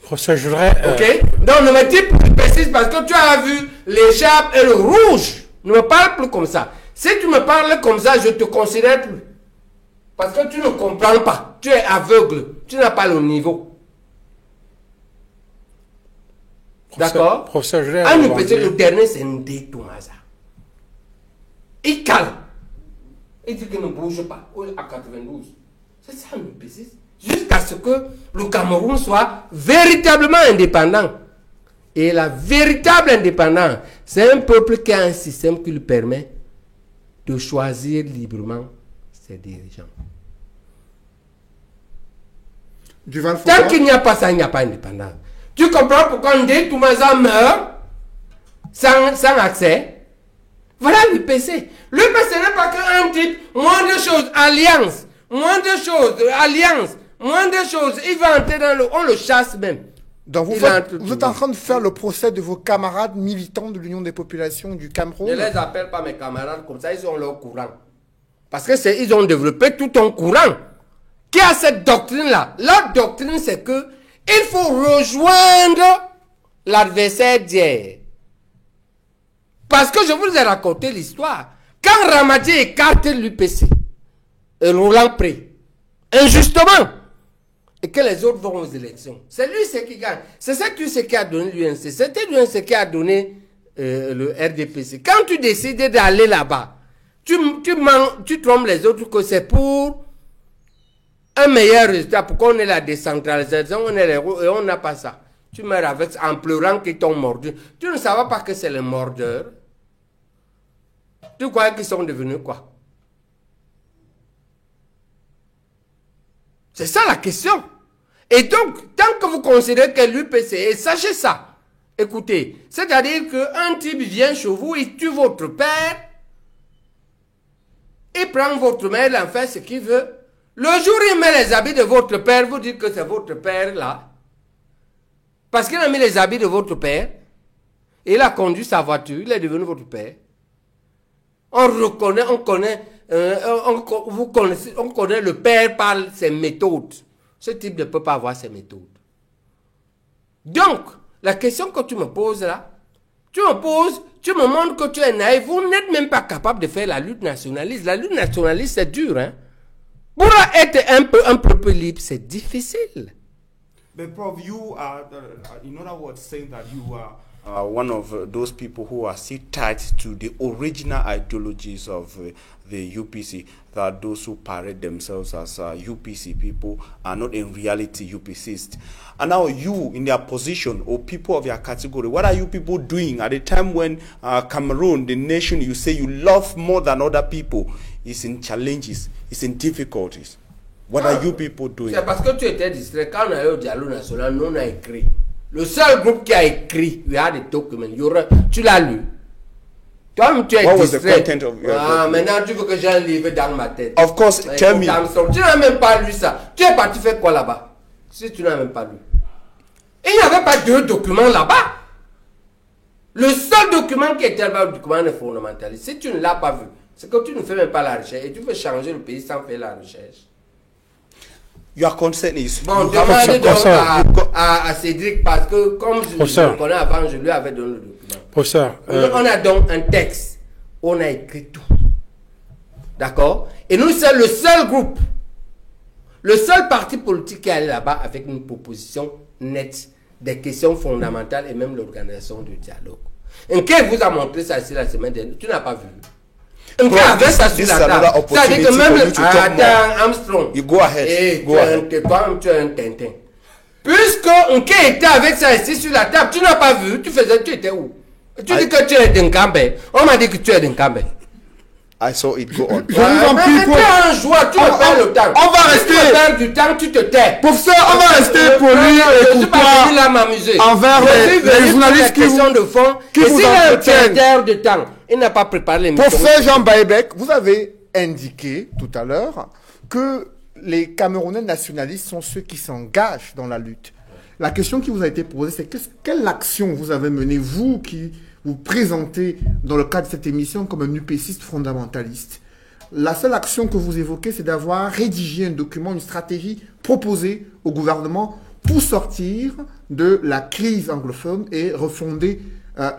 Professeur, je voudrais... Ok? Donc, ne me dis plus précis parce que tu as vu l'écharpe et le rouge. Ne me parle plus comme ça. Si tu me parles comme ça, je te considère plus. Parce que tu ne comprends pas. Tu es aveugle. Tu n'as pas le niveau. D'accord? Professeur, je voudrais... Un UPC, le dernier, c'est Ndé Toumaza. Il cale. Il dit qu'il ne bouge pas. À 92. C'est ça un UPC. Jusqu'à ce que le Cameroun soit véritablement indépendant. Et la véritable indépendance, c'est un peuple qui a un système qui lui permet de choisir librement ses dirigeants. Tant qu'il n'y a pas ça, il n'y a pas d'indépendance. Tu comprends pourquoi Ndé Toumaza meurt sans accès? Voilà l'UPC. L'UPC n'est pas qu'un type, moins de choses, alliance, moins de choses, alliance, moins de choses. Il va entrer dans le... On le chasse même. Donc vous êtes en train de faire le procès de vos camarades militants de l'Union des populations du Cameroun. Je ne les appelle pas mes camarades comme ça, ils ont leur courant. Parce que ils ont développé tout un courant qui a cette doctrine-là. Leur doctrine, c'est que il faut rejoindre l'adversaire d'hier. Parce que je vous ai raconté l'histoire. Quand Ramadi écarte l'UPC, et Roland Pré, injustement, et que les autres vont aux élections, c'est lui ce qui gagne. C'est ça qui a donné l'UNC. C'était l'UNC qui a donné le RDPC. Quand tu décides d'aller là-bas, tu trompes les autres que c'est pour un meilleur résultat, pour qu'on ait la décentralisation, on est les héros, et on n'a pas ça. Tu meurs avec, en pleurant qu'ils t'ont mordu. Tu ne savais pas que c'est les mordeurs. Tu crois qu'ils sont devenus quoi? C'est ça la question. Et donc, tant que vous considérez que l'UPC, et sachez ça, écoutez, c'est-à-dire qu'un type vient chez vous, il tue votre père, il prend votre mère, il en fait ce qu'il veut. Le jour où il met les habits de votre père, vous dites que c'est votre père là. Parce qu'il a mis les habits de votre père, et il a conduit sa voiture, il est devenu votre père. On reconnaît, on connaît le père par ses méthodes. Ce type ne peut pas avoir ses méthodes. Donc, la question que tu me poses là, tu me montres que tu es naïf. Vous n'êtes même pas capable de faire la lutte nationaliste. La lutte nationaliste, c'est dur, hein. Pour être un peuple libre, c'est difficile. But Prof, you are, in other words, saying that you are one of those people who are still tied to the original ideologies of the UPC, that those who parade themselves as UPC people are not in reality UPCists. And now you, in their position, or people of your category, what are you people doing at a time when Cameroon, the nation you say you love more than other people, is in challenges, is in difficulties? What are you people doing? C'est parce que tu étais distrait. Quand on a eu au dialogue national, nous on a écrit. Le seul groupe qui a écrit, il y a des documents. Tu l'as lu. Toi-même, tu es What distrait. was the content of your document? Maintenant, tu veux que j'ai un livre dans ma tête. Of course, tell me. Tu n'as même pas lu ça. Tu es parti faire quoi là-bas? Si tu n'as même pas lu. Et il n'y avait pas deux documents là-bas. Le seul document qui était là-bas, le document fondamentaliste, si tu ne l'as pas vu, c'est que tu ne fais même pas la recherche et tu veux changer le pays sans faire la recherche. Your concern is... Bon, demandez donc à Cédric, parce que comme je le connais avant, je lui avais donné le document. Professeur, on a donc un texte, on a écrit tout. D'accord? Et nous, c'est le seul groupe, le seul parti politique qui est allé là-bas avec une proposition nette des questions fondamentales et même l'organisation du dialogue. Et qui vous a montré ça ici la semaine dernière? Tu n'as pas vu? Avec ça sur la table. C'est-à-dire que même attends, Armstrong, you go ahead. Toi-même, tu es un tintin. Puisque Nké était avec ça ici sur la table, tu n'as pas vu, tu étais où? Tu dis que tu es d'Nkambe. On m'a dit que tu es d'Nkambe. I saw it go on. Je vous en prie, tu es un joueur, tu me perds le temps. On va rester. Tu me perds du temps, tu te tais. Professeur, on va rester poli et Je suis pas venu là m'amuser. envers les journalistes qui vous, de fond. qui Et vous s'il a un entretiennent. perdeur de temps, il n'a pas préparé l'émission. Professeur Jean Baïbek, vous avez indiqué tout à l'heure que les Camerounais nationalistes sont ceux qui s'engagent dans la lutte. La question qui vous a été posée, c'est quelle action vous avez menée, vous qui vous présentez dans le cadre de cette émission comme un UPCiste fondamentaliste? La seule action que vous évoquez, c'est d'avoir rédigé un document, une stratégie proposée au gouvernement pour sortir de la crise anglophone et refonder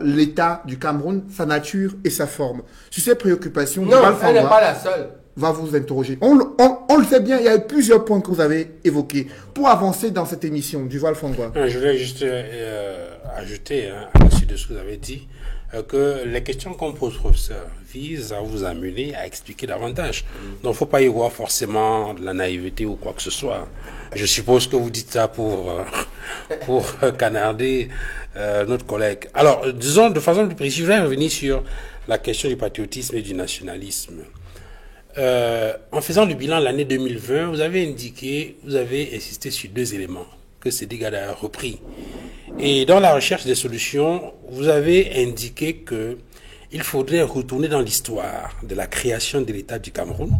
l'État du Cameroun, sa nature et sa forme. Sur ces préoccupations, Non, elle n'est pas la seule. Va vous interroger. On le sait bien, il y a eu plusieurs points que vous avez évoqués pour avancer dans cette émission du Val Fangwa. Je voulais juste ajouter à la suite de ce que vous avez dit que les questions qu'on pose, professeur, visent à vous amener à expliquer davantage. Donc, il ne faut pas y voir forcément de la naïveté ou quoi que ce soit. Je suppose que vous dites ça pour canarder notre collègue. Alors, disons de façon plus précise, je vais revenir sur la question du patriotisme et du nationalisme. En faisant le bilan de l'année 2020, vous avez insisté sur deux éléments que Cédric a repris. Et dans la recherche des solutions, vous avez indiqué que il faudrait retourner dans l'histoire de la création de l'État du Cameroun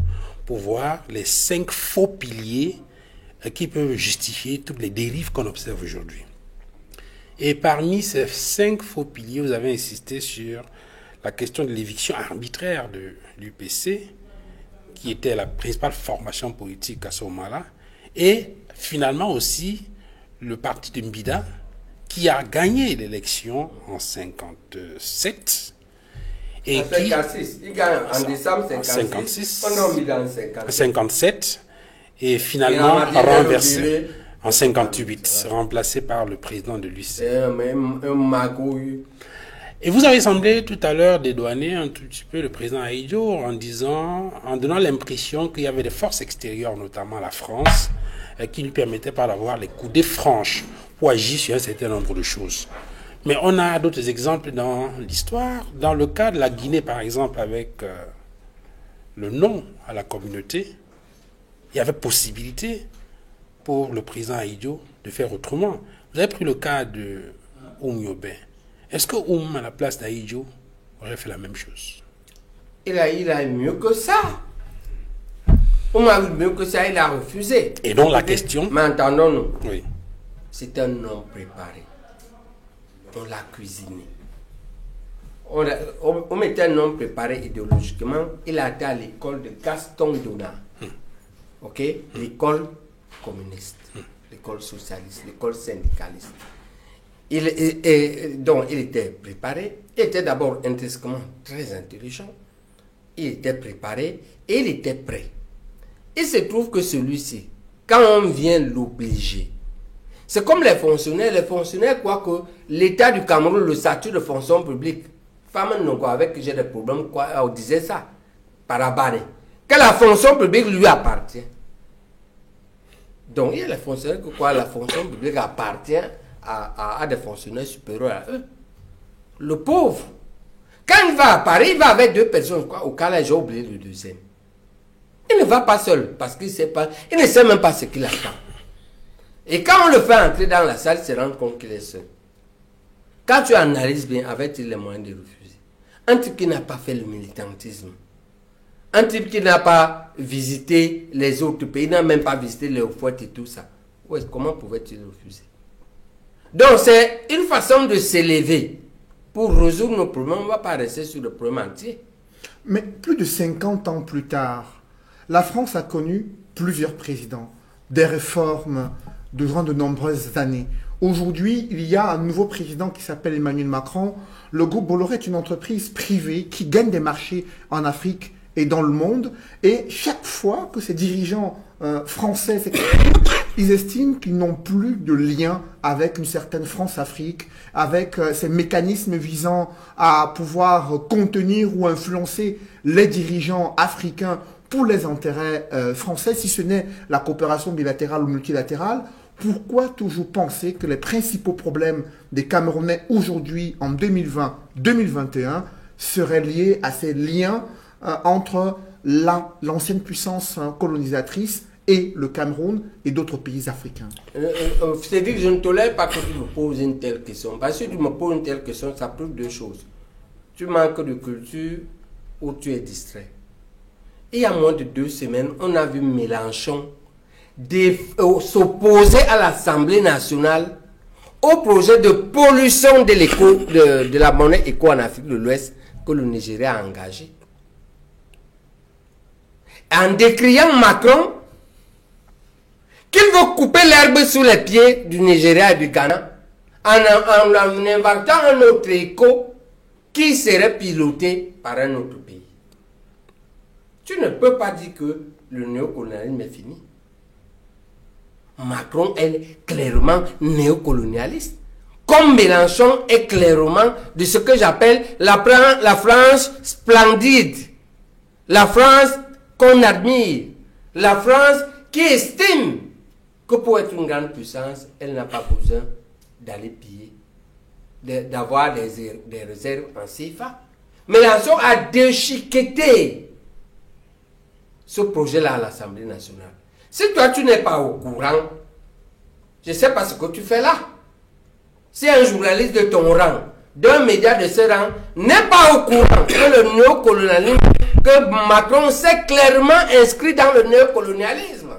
pour voir les 5 faux piliers qui peuvent justifier toutes les dérives qu'on observe aujourd'hui. Et parmi ces 5 faux piliers, vous avez insisté sur la question de l'éviction arbitraire de l'UPC, qui était la principale formation politique à ce moment-là, et finalement aussi le parti de Mbida, qui a gagné l'élection en 57. Et en 56, il gagne en décembre 56, pendant Mbida en 57, et finalement renversé en 58, remplacé par le président de l'UC. Un magouille. Et vous avez semblé tout à l'heure dédouaner un tout petit peu le président Ahidjo en donnant l'impression qu'il y avait des forces extérieures, notamment la France, qui lui permettaient pas d'avoir les coudées franches pour agir sur un certain nombre de choses. Mais on a d'autres exemples dans l'histoire. Dans le cas de la Guinée, par exemple, avec le non à la communauté, il y avait possibilité pour le président Ahidjo de faire autrement. Vous avez pris le cas de Oum. Est-ce que Oum, à la place d'Ahidjo, aurait fait la même chose? Il a mieux que ça. Oum a eu mieux que ça, il a refusé. Et donc la question... Mais entendons-nous. Oui. C'est un homme préparé. On l'a cuisiné. on mettait un homme préparé idéologiquement. Il a été à l'école de Gaston Donat. Ok? L'école communiste, l'école socialiste, l'école syndicaliste. Donc, il était préparé. Il était d'abord intrinsèquement très intelligent. Il était préparé et il était prêt. Il se trouve que celui-ci, quand on vient l'obliger, c'est comme les fonctionnaires croient que l'État du Cameroun, le statut de fonction publique, femme non quoi, avec j'ai des problèmes, quoi, on disait ça, par Abane, que la fonction publique lui appartient. Donc il y a les fonctionnaires qui croient que la fonction publique appartient à des fonctionnaires supérieurs à eux. Le pauvre, quand il va à Paris, il va avec 2 personnes, quoi, au cas là, j'ai oublié le deuxième. Il ne va pas seul, parce qu'il ne sait même pas ce qu'il attend. Et quand on le fait entrer dans la salle, il se rend compte qu'il est seul. Quand tu analyses bien, avait-il les moyens de refuser? Un type qui n'a pas fait le militantisme, un type qui n'a pas visité les autres pays, n'a même pas visité les Hauts-Fouettes et tout ça, comment pouvait-il refuser? Donc c'est une façon de s'élever. Pour résoudre nos problèmes, on ne va pas rester sur le problème entier. Mais plus de 50 ans plus tard, la France a connu plusieurs présidents, des réformes durant de nombreuses années. Aujourd'hui, il y a un nouveau président qui s'appelle Emmanuel Macron. Le groupe Bolloré est une entreprise privée qui gagne des marchés en Afrique et dans le monde. Et chaque fois que ces dirigeants français s'expriment, ils estiment qu'ils n'ont plus de lien avec une certaine France-Afrique, avec ces mécanismes visant à pouvoir contenir ou influencer les dirigeants africains pour les intérêts français, si ce n'est la coopération bilatérale ou multilatérale. Pourquoi toujours penser que les principaux problèmes des Camerounais aujourd'hui, en 2020-2021, seraient liés à ces liens entre l'ancienne puissance colonisatrice et le Cameroun et d'autres pays africains? C'est-à-dire que je ne tolère pas que tu me poses une telle question. Parce que si tu me poses une telle question, ça prouve 2 choses. Tu manques de culture ou tu es distrait. Il y a moins de 2 semaines, on a vu Mélenchon s'opposer à l'Assemblée nationale au projet de pollution de la monnaie éco en Afrique de l'Ouest que le Nigeria a engagé. En décriant Macron, qu'il veut couper l'herbe sous les pieds du Nigeria et du Ghana, en inventant un autre éco qui serait piloté par un autre pays. Tu ne peux pas dire que le néocolonialisme est fini. Macron est clairement néocolonialiste. Comme Mélenchon est clairement de ce que j'appelle la France splendide. La France qu'on admire. La France qui estime que pour être une grande puissance, elle n'a pas besoin d'aller piller, d'avoir des réserves en CFA. Mélenchon a déchiqueté ce projet-là à l'Assemblée nationale. Si toi, tu n'es pas au courant, je ne sais pas ce que tu fais là. Si un journaliste de ton rang, d'un média de ce rang, n'est pas au courant que le néocolonialisme, que Macron s'est clairement inscrit dans le néocolonialisme.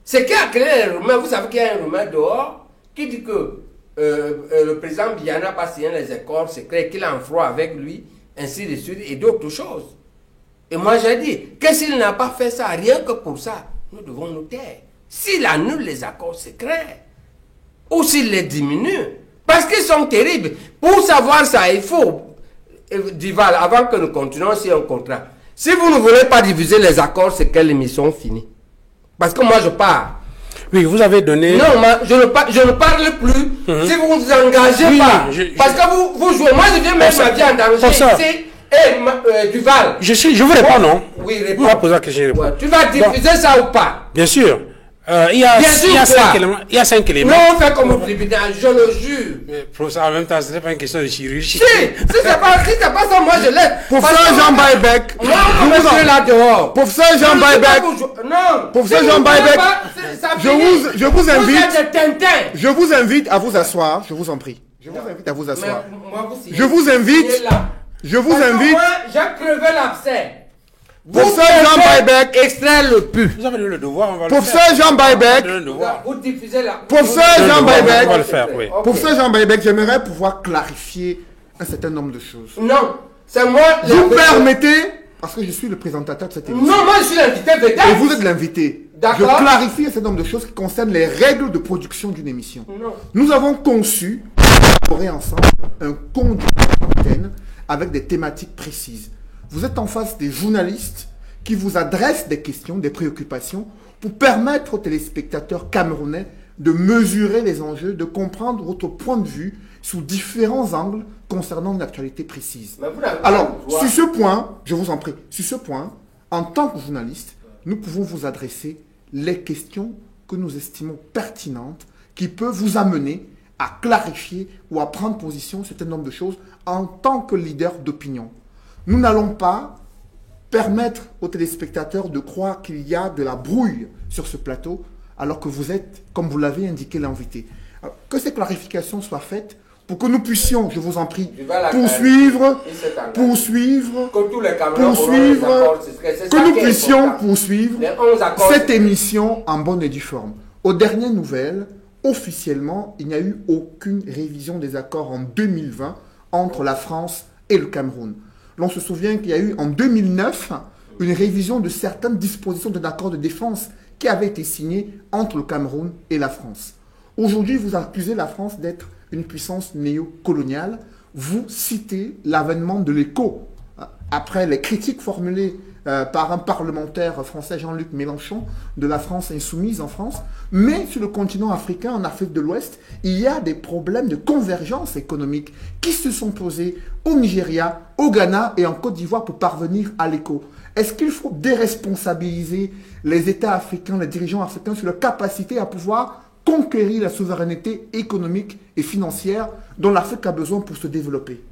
Ce qui a créé les rumeurs, vous savez qu'il y a un rumeur dehors qui dit que le président Biya n'a pas signé les accords secrets, qu'il a un froid avec lui, ainsi de suite, et d'autres choses. Et moi j'ai dit, que s'il n'a pas fait ça, rien que pour ça, nous devons nous taire. S'il annule les accords secrets, ou s'il les diminue, parce qu'ils sont terribles. Pour savoir ça, il faut, Duval, avant que nous continuions sur un contrat, si vous ne voulez pas diviser les accords, c'est que l'émission finit. Parce que moi je pars. Oui, vous avez donné... Non, je ne parle plus si vous ne vous engagez pas. Parce que vous jouez. Moi je viens mettre ma vie en danger ici. Duval. Je vous réponds, non? Oui, réponds. On va poser la question. Ouais, tu vas diffuser ça ou pas? Bien sûr. Il y a 5 éléments. Non, on fait comme au tribunal, je le jure. Mais professeur, en même temps, ce n'est pas une question de chirurgie. Si c'est pas ça, moi je l'aide. Professeur Jean Baïbek, moi, on me là dehors. Professeur Jean Baïbek, non. Professeur Jean Baïbek, je vous invite à vous asseoir, je vous en prie. Je vous invite à vous asseoir. Je vous invite. Moi, j'ai crevé l'abcès. Professeur Jean Baïbek, extraire le pu. Vous avez le devoir, on va le Professeur faire. Jean Baïbek, Vous diffusez la... Professeur Jean Baïbek, on va le faire, oui. Professeur Jean Baïbek, j'aimerais pouvoir clarifier un certain nombre de choses. Non, c'est moi... Vous permettez, parce que je suis le présentateur de cette émission. Non, moi je suis l'invité vedette. Et vous êtes l'invité. Je D'accord. clarifie un certain nombre de choses qui concernent les règles de production d'une émission. Non. Nous avons conçu, élaboré ensemble, un conduit d'antenne avec des thématiques précises. Vous êtes en face des journalistes qui vous adressent des questions, des préoccupations, pour permettre aux téléspectateurs camerounais de mesurer les enjeux, de comprendre votre point de vue sous différents angles concernant une actualité précise. Mais vous n'avez pas Alors, le droit. sur ce point, je vous en prie, sur ce point, en tant que journaliste, nous pouvons vous adresser les questions que nous estimons pertinentes, qui peuvent vous amener à clarifier ou à prendre position sur un certain nombre de choses en tant que leader d'opinion. Nous n'allons pas permettre aux téléspectateurs de croire qu'il y a de la brouille sur ce plateau, alors que vous êtes, comme vous l'avez indiqué, l'invité. Alors, que ces clarifications soient faites pour que nous puissions, je vous en prie, poursuivre, Que tous les Camerounais auront les accords, c'est ça que nous qui est puissions important. poursuivre Les 11 accords, cette émission en bonne et due forme. Aux dernières nouvelles, officiellement, il n'y a eu aucune révision des accords en 2020 entre la France et le Cameroun. L'on se souvient qu'il y a eu en 2009 une révision de certaines dispositions d'un accord de défense qui avait été signé entre le Cameroun et la France. Aujourd'hui, vous accusez la France d'être une puissance néocoloniale. Vous citez l'avènement de l'écho après les critiques formulées par un parlementaire français, Jean-Luc Mélenchon, de la France insoumise en France. Mais sur le continent africain, en Afrique de l'Ouest, il y a des problèmes de convergence économique qui se sont posés au Nigeria, au Ghana et en Côte d'Ivoire pour parvenir à l'écho. Est-ce qu'il faut déresponsabiliser les États africains, les dirigeants africains sur leur capacité à pouvoir conquérir la souveraineté économique et financière dont l'Afrique a besoin pour se développer?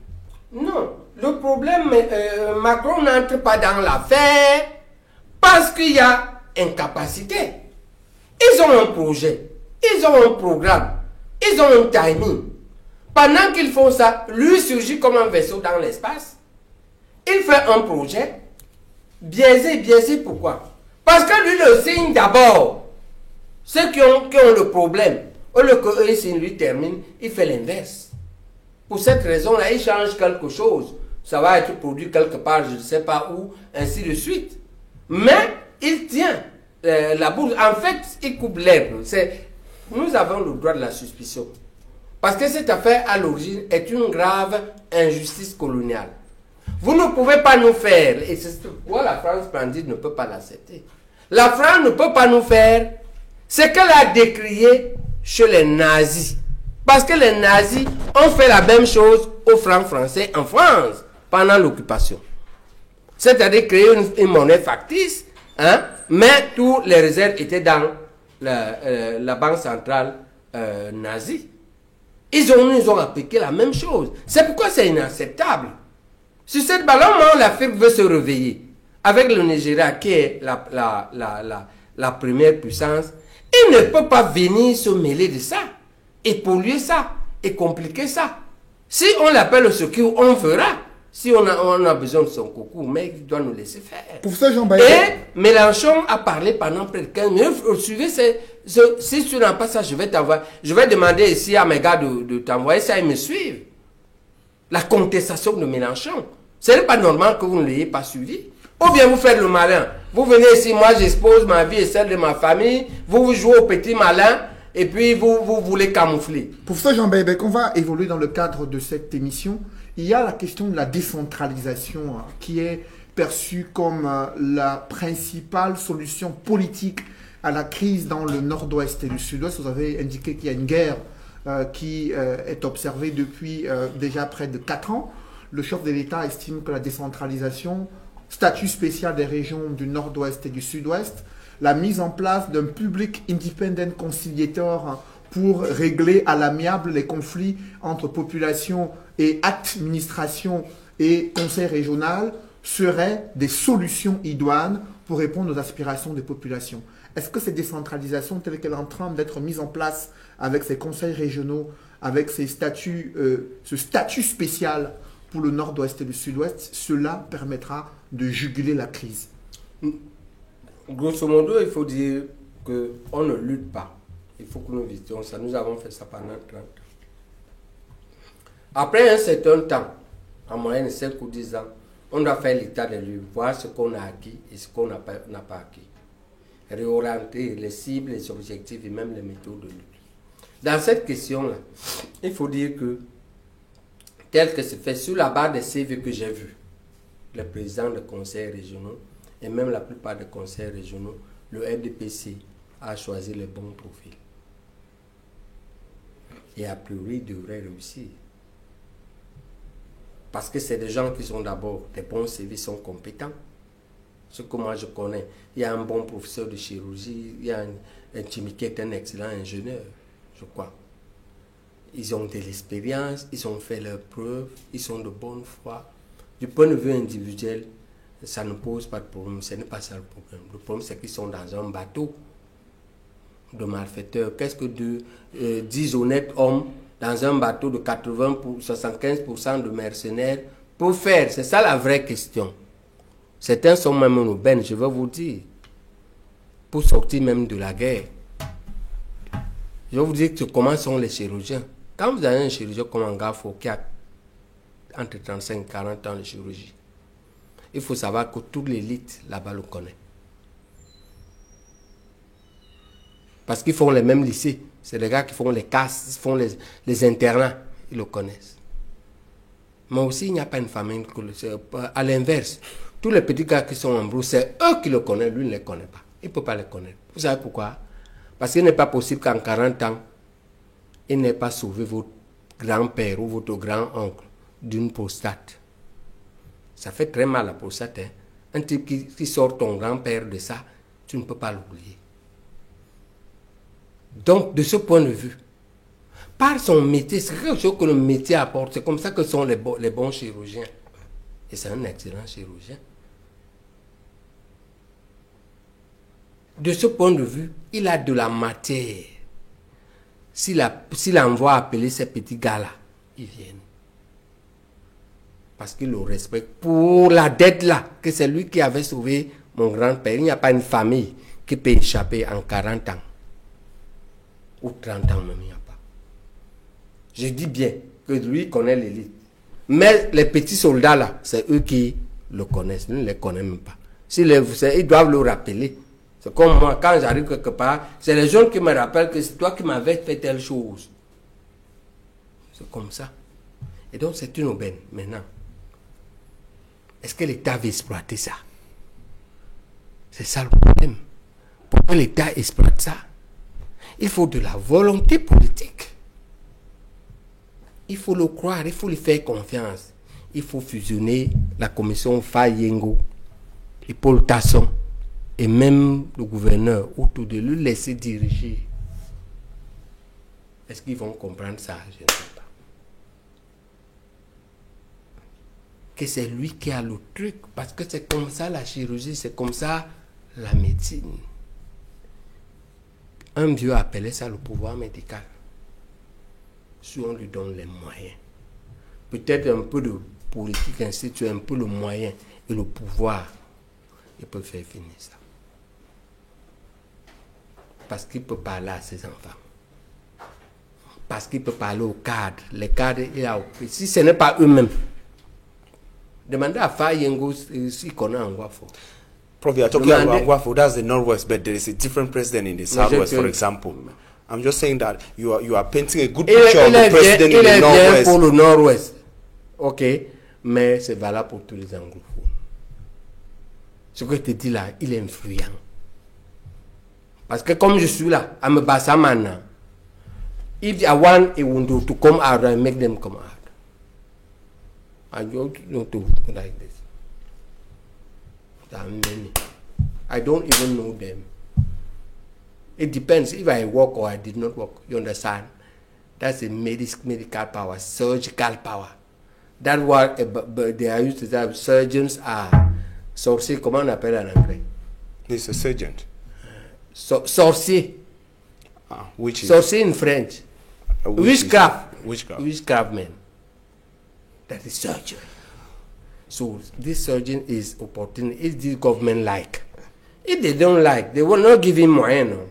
Non, le problème, Macron n'entre pas dans l'affaire parce qu'il y a incapacité. Ils ont un projet, ils ont un programme, ils ont un timing. Pendant qu'ils font ça, lui surgit comme un vaisseau dans l'espace. Il fait un projet, biaisé pourquoi? Parce que lui le signe d'abord. Ceux qui ont le problème, au lieu qu'eux, s'ils lui terminent, il fait l'inverse. Pour cette raison-là, il change quelque chose. Ça va être produit quelque part, je ne sais pas où, ainsi de suite. Mais il tient la bourse. En fait, il coupe l'herbe. Nous avons le droit de la suspicion. Parce que cette affaire, à l'origine, est une grave injustice coloniale. Vous ne pouvez pas nous faire, et c'est pourquoi la France splendide ne peut pas l'accepter. La France ne peut pas nous faire ce qu'elle a décrié chez les nazis. Parce que les nazis ont fait la même chose aux francs français en France pendant l'occupation. C'est-à-dire créer une monnaie factice, hein, mais tous les réserves étaient dans la banque centrale nazie. Ils ont appliqué la même chose. C'est pourquoi c'est inacceptable. Sur cette ballon, l'Afrique veut se réveiller. Avec le Nigeria qui est la première puissance, il ne peut pas venir se mêler de ça, et polluer ça, et compliquer ça. Si on l'appelle au secours, on fera. Si on a besoin de son coucou, mais il doit nous laisser faire. Pour ça, Jean Et Mélenchon a parlé pendant près de 15 minutes. Suivez, si tu n'as pas ça, je vais t'envoyer. Je vais demander ici à mes gars de t'envoyer ça et me suivre. La contestation de Mélenchon. Ce n'est pas normal que vous ne l'ayez pas suivi. Ou bien vous faites le malin. Vous venez ici, moi j'expose ma vie et celle de ma famille. Vous jouez au petit malin et puis vous voulez camoufler. Pour ça, Jean Baïbek, on va évoluer dans le cadre de cette émission. Il y a la question de la décentralisation qui est perçue comme la principale solution politique à la crise dans le nord-ouest et le sud-ouest. Vous avez indiqué qu'il y a une guerre qui est observée depuis déjà près de 4 ans. Le chef de l'État estime que la décentralisation, statut spécial des régions du nord-ouest et du sud-ouest, la mise en place d'un Public Independent Conciliator pour régler à l'amiable les conflits entre population et administration et conseil régional seraient des solutions idoines pour répondre aux aspirations des populations. Est-ce que cette décentralisation telle qu'elle est en train d'être mise en place avec ces conseils régionaux, avec ces statuts, ce statut spécial pour le nord-ouest et le sud-ouest, cela permettra de juguler la crise? Grosso modo, il faut dire qu'on ne lutte pas. Il faut que nous visions ça. Nous avons fait ça pendant 30 ans. Après un certain temps, en moyenne de 5 ou 10 ans, on doit faire l'état de lieu, voir ce qu'on a acquis et ce qu'on n'a pas acquis. Réorienter les cibles, les objectifs et même les méthodes de lutte. Dans cette question-là, il faut dire que, tel que c'est fait sur la base des CV que j'ai vus, les présidents des conseils régionaux et même la plupart des conseils régionaux, le RDPC a choisi les bons profils. Et a priori, il devrait réussir. Parce que c'est des gens qui sont d'abord des bons CV, sont compétents. Ce que moi je connais, il y a un bon professeur de chirurgie, il y a un Timi qui est un excellent ingénieur, je crois. Ils ont de l'expérience, ils ont fait leurs preuves, ils sont de bonne foi. Du point de vue individuel, ça ne pose pas de problème, ce n'est pas ça le problème. Le problème, c'est qu'ils sont dans un bateau de malfaiteurs. Qu'est-ce que 10 honnêtes hommes dans un bateau de 75% de mercenaires pour faire? C'est ça la vraie question. Certains sont même en aubaine, je vais vous dire, pour sortir même de la guerre. Je vais vous dire comment sont les chirurgiens. Quand vous avez un chirurgien comme Angafo qui a entre 35 et 40 ans de chirurgie, il faut savoir que toute l'élite là-bas le connaît. Parce qu'ils font les mêmes lycées. C'est les gars qui font les classes, ils font les internats, ils le connaissent. Mais aussi, il n'y a pas une famille. À l'inverse, tous les petits gars qui sont en brousse, c'est eux qui le connaissent, lui ne les connaît pas. Il ne peut pas les connaître. Vous savez pourquoi? Parce qu'il n'est pas possible qu'en 40 ans, il n'ait pas sauvé votre grand-père ou votre grand-oncle d'une prostate. Ça fait très mal la prostate. Hein? Un type qui sort ton grand-père de ça, tu ne peux pas l'oublier. Donc, de ce point de vue, par son métier, c'est quelque chose que le métier apporte. C'est comme ça que sont les bons chirurgiens. Et c'est un excellent chirurgien. De ce point de vue, il a de la matière. S'il envoie appeler ces petits gars-là, ils viennent. Parce qu'il le respecte pour la dette là, que c'est lui qui avait sauvé mon grand-père. Il n'y a pas une famille qui peut échapper en 40 ans. Ou 30 ans même, il n'y a pas. Je dis bien que lui connaît l'élite. Mais les petits soldats là, c'est eux qui le connaissent. Lui ne les connaît même pas. Ils doivent le rappeler. C'est comme moi, quand j'arrive quelque part, c'est les gens qui me rappellent que c'est toi qui m'avais fait telle chose. C'est comme ça. Et donc c'est une aubaine. Maintenant, est-ce que l'État veut exploiter ça? C'est ça le problème. Pourquoi l'État exploite ça? Il faut de la volonté politique. Il faut le croire, il faut lui faire confiance. Il faut fusionner la commission Fayengo et Paul Tasson et même le gouverneur autour de lui, laisser diriger. Est-ce qu'ils vont comprendre ça? Je ne sais pas. Que c'est lui qui a le truc, parce que c'est comme ça la chirurgie, c'est comme ça la médecine. Un vieux appelait ça le pouvoir médical. Si on lui donne les moyens, peut-être un peu de politique, institue un peu le moyen et le pouvoir, il peut faire finir ça. Parce qu'il peut parler à ses enfants. Parce qu'il peut parler aux cadres. Les cadres, si ce n'est pas eux-mêmes, demandez à Fayengo s'il connaît Angwafo. Prof, you are talking about Angwafo, that's the Northwest, but there is a different president in the Southwest, for example. I'm just saying that you are painting a good picture of the president in the Northwest. Il est bien pour le Nord-Ouest. Ok, mais c'est valable pour tous les anglophones. Ce que je te dis là, il est influent. Parce que comme je suis là, I'm a Bassamana. If I want a window to come out, I make them come out. I don't know to like this. There are many. I don't even know them. It depends if I work or I did not work. You understand? That's a medical power, surgical power. That's what they are used to say. Surgeons are sorciers. Comment on appelle en anglais? He's a surgeon. Sorcier. Which is? Sorcier in French. Witchcraft. Witchcraft man. That is surgery. So this surgeon is opportune. Is this government like? If they don't like, they will not give him moyen. No?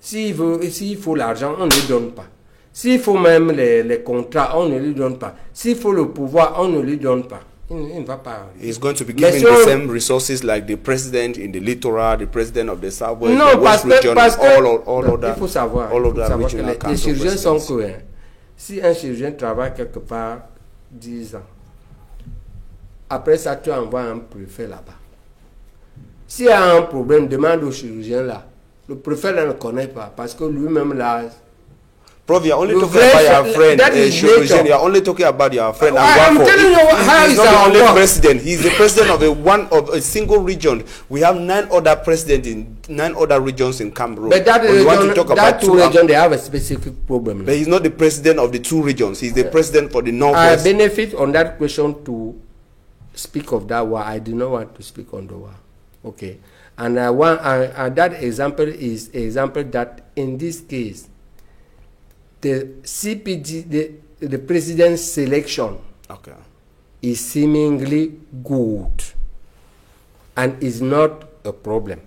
S'il faut l'argent, on ne le donne pas. S'il faut même les contrats, on ne lui donne pas. S'il faut le pouvoir, on ne lui donne pas. Il ne va pas. He's going to be given the same resources like the president in the littoral, the president of the southwest, non, the west region, il faut savoir, que les chirurgiens sont que, si un chirurgien travaille quelque part 10 ans, après ça, tu envoies un préfet là-bas. S'il y a un problème, demande au chirurgien là. Le préfet là ne connaît pas parce que lui-même là. Prof, you're only talking about your friend, chirurgien. You're only talking about your friend. I'm telling you how he's not the only president. He's the president of a single region. We have 9 other presidents in 9 other regions in Cameroon. But that two regions, they have a specific problem. But he's not the president of the 2 regions. He's the president for the I northwest. benefit on that question to speak of that war. I do not want to speak on the war. Okay. And that example is an example that in this case, the CPG, the president's selection is seemingly good and is not a problem.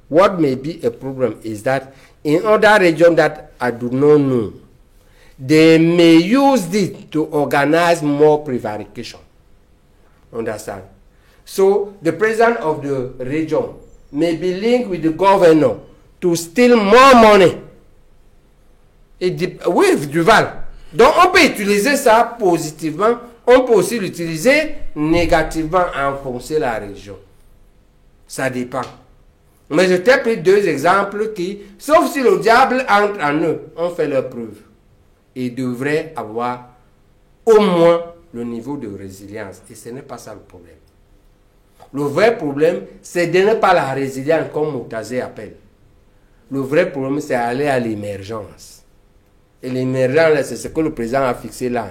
What may be a problem is that in other regions that I do not know, they may use it to organize more prevarication. Understand? So the president of the region may be linked with the governor to steal more money. Oui, Duval. Donc on peut utiliser ça positivement, on peut aussi l'utiliser négativement, enfoncer la région. Ça dépend. Mais je t'ai pris 2 exemples qui, sauf si le diable entre en eux, ont fait leur preuve. Ils devraient avoir au moins le niveau de résilience. Et ce n'est pas ça le problème. Le vrai problème, c'est de ne pas la résilience comme Moutazé appelle. Le vrai problème, c'est aller à l'émergence. Et l'émergence, c'est ce que le président a fixé là.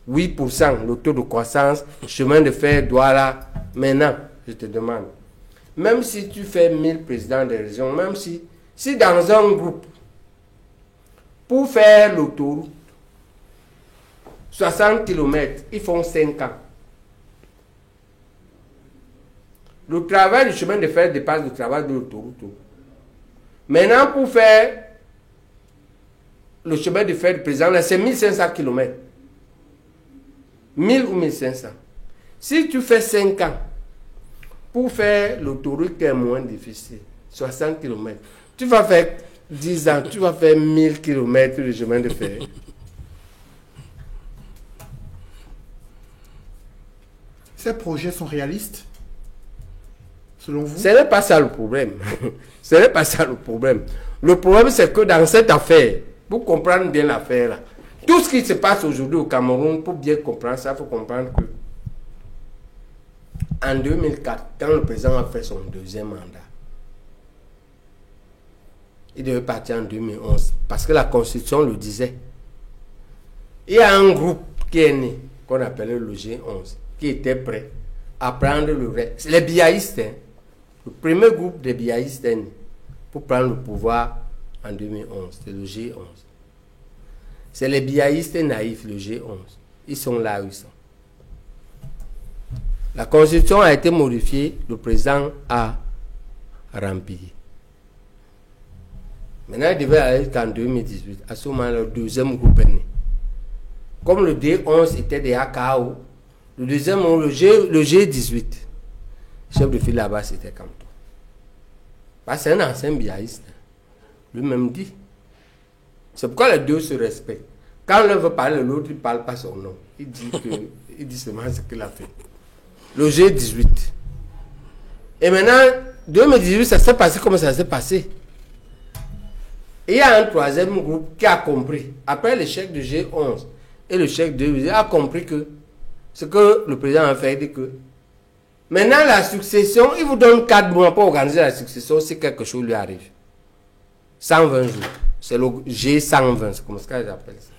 8%, le taux de croissance, chemin de fer, Douala. Maintenant, je te demande, même si tu fais 1000 présidents de région, même si dans un groupe, pour faire l'autoroute, 60 km, ils font 5 ans. Le travail du chemin de fer dépasse le travail de l'autoroute. Maintenant, pour faire le chemin de fer du président, c'est 1500 km. 1000 ou 1500. Si tu fais 5 ans, pour faire l'autoroute qui est moins difficile, 60 km, tu vas faire 10 ans, tu vas faire 1000 km de chemin de fer. Ces projets sont réalistes, selon vous? Ce n'est pas ça le problème. Ce n'est pas ça le problème. Le problème, c'est que dans cette affaire, pour comprendre bien l'affaire, là, tout ce qui se passe aujourd'hui au Cameroun, pour bien comprendre ça, il faut comprendre que en 2004, quand le président a fait son 2e mandat, il devait partir en 2011, parce que la Constitution le disait. Il y a un groupe qui est né, qu'on appelait le G11, qui était prêt à prendre le reste. C'est les biaïstes, hein. Le premier groupe des biaïstes est né pour prendre le pouvoir en 2011, c'est le G11. C'est les biaïstes naïfs, le G11. Ils sont là où ils sont. La Constitution a été modifiée, le président a rempli. Maintenant, il devait aller jusqu'en 2018. À ce moment, le 2e groupe est né. Comme le D11 était des AKO, le 2e, le G18, chef de file là-bas, c'était Canton. C'est un ancien biaïste. Lui-même dit. C'est pourquoi les 2 se respectent. Quand l'un veut parler, l'autre ne parle pas son nom. Il dit seulement ce qu'il a fait. Le G18. Et maintenant, 2018, ça s'est passé comme ça s'est passé. Et il y a un 3e groupe qui a compris. Après l'échec du G11 et l'échec de 2018, a compris que ce que le président a fait, il dit que maintenant la succession, il vous donne 4 mois pour organiser la succession si quelque chose lui arrive. 120 jours. C'est le G120, c'est comme ça qu'ils appellent ça.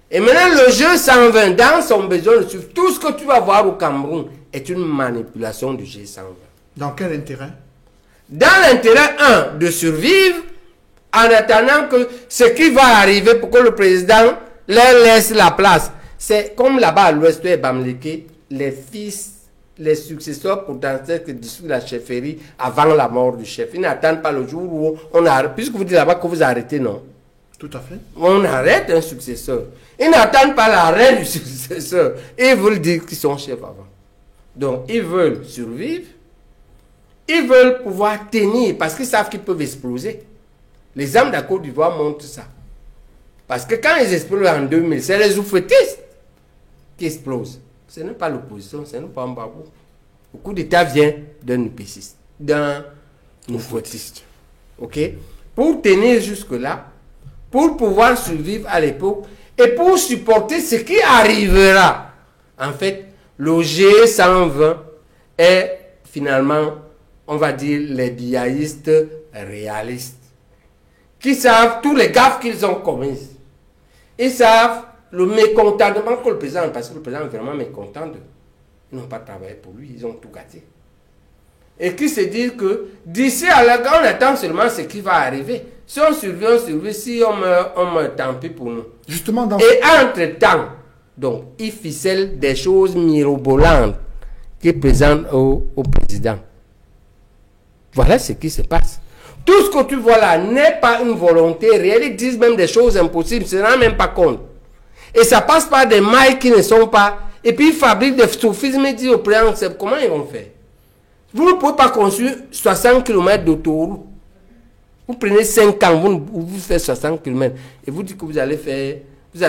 Et maintenant, le G120, dans son besoin de suivre, tout ce que tu vas voir au Cameroun est une manipulation du G120. Dans quel intérêt? Dans l'intérêt, 1, de survivre, en attendant que ce qui va arriver pour que le président leur laisse la place. C'est comme là-bas à l'ouest de Bamileke, les fils, les successeurs potentiels qui discutent la chefferie avant la mort du chef. Ils n'attendent pas le jour où on arrête. Puisque vous dites là-bas que vous arrêtez, non? Tout à fait. On arrête un successeur. Ils n'attendent pas l'arrêt du successeur. Ils veulent dire qu'ils sont chefs avant. Donc, ils veulent survivre. Ils veulent pouvoir tenir parce qu'ils savent qu'ils peuvent exploser. Les armes de la Côte d'Ivoire montrent ça. Parce que quand ils explosent en 2000, c'est les oufetistes qui explosent. Ce n'est pas l'opposition, ce n'est pas un babou. Le coup d'État vient d'un upéciste, d'un oufetiste. OK? Pour tenir jusque-là, pour pouvoir survivre à l'époque et pour supporter ce qui arrivera. En fait, le G120 est finalement, on va dire, les biaïstes réalistes qui savent tous les gaffes qu'ils ont commises. Ils savent le mécontentement que le président, parce que le président est vraiment mécontent d'eux. Ils n'ont pas travaillé pour lui, ils ont tout gâté. Et qui se disent que d'ici à là, on attend seulement ce qui va arriver. Si on survit, si on meurt, tant pis pour nous. Justement, dans... Et entre-temps, donc, ils ficellent des choses mirobolantes qu'ils présentent au président. Voilà ce qui se passe. Tout ce que tu vois là n'est pas une volonté réelle. Ils disent même des choses impossibles, ils ne se rendent même pas compte. Et ça passe par des mailles qui ne sont pas. Et puis ils fabriquent des sophismes et disent au président, comment ils vont faire? Vous ne pouvez pas construire 60 km d'autoroute. Vous prenez 5 ans, vous faites 60 km. Et vous dites que vous allez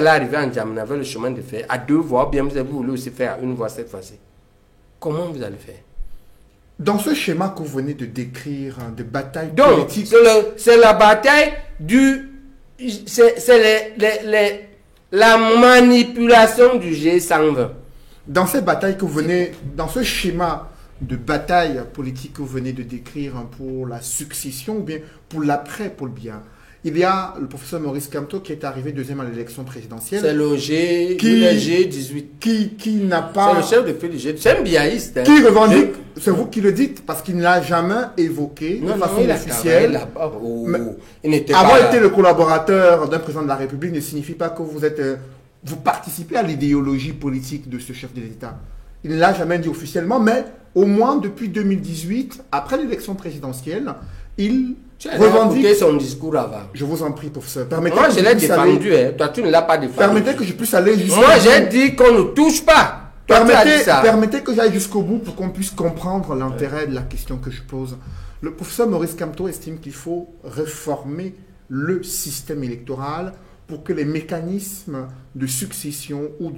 arriver en Djamena avec le chemin de fer à 2 voies, ou bien vous voulez aussi faire à 1 voie cette fois-ci. Comment vous allez faire? Dans ce schéma que vous venez de décrire, de bataille donc, politique... c'est la bataille la manipulation du G120. Dans ces batailles que vous venez... Dans ce schéma de bataille politique que vous venez de décrire pour la succession ou bien pour l'après Paul Biya, il y a le professeur Maurice Kamto qui est arrivé deuxième à l'élection présidentielle. C'est le G18. Qui n'a pas... C'est le chef de file du G. C'est un biaïste. Hein. Qui revendique, c'est vous qui le dites, parce qu'il ne l'a jamais évoqué de façon officielle. Avoir été le collaborateur d'un président de la République ne signifie pas que vous participez à l'idéologie politique de ce chef de l'État. Il ne l'a jamais dit officiellement, mais au moins depuis 2018, après l'élection présidentielle, il revendique son discours avant. Je vous en prie, professeur. Moi, je l'ai défendu. Toi, tu ne l'as pas défendu. Permettez que je puisse aller jusqu'au bout. Moi, j'ai dit qu'on ne touche pas. Permettez que j'aille jusqu'au bout pour qu'on puisse comprendre l'intérêt de la question que je pose. Le professeur Maurice Kamto estime qu'il faut réformer le système électoral pour que les mécanismes de succession ou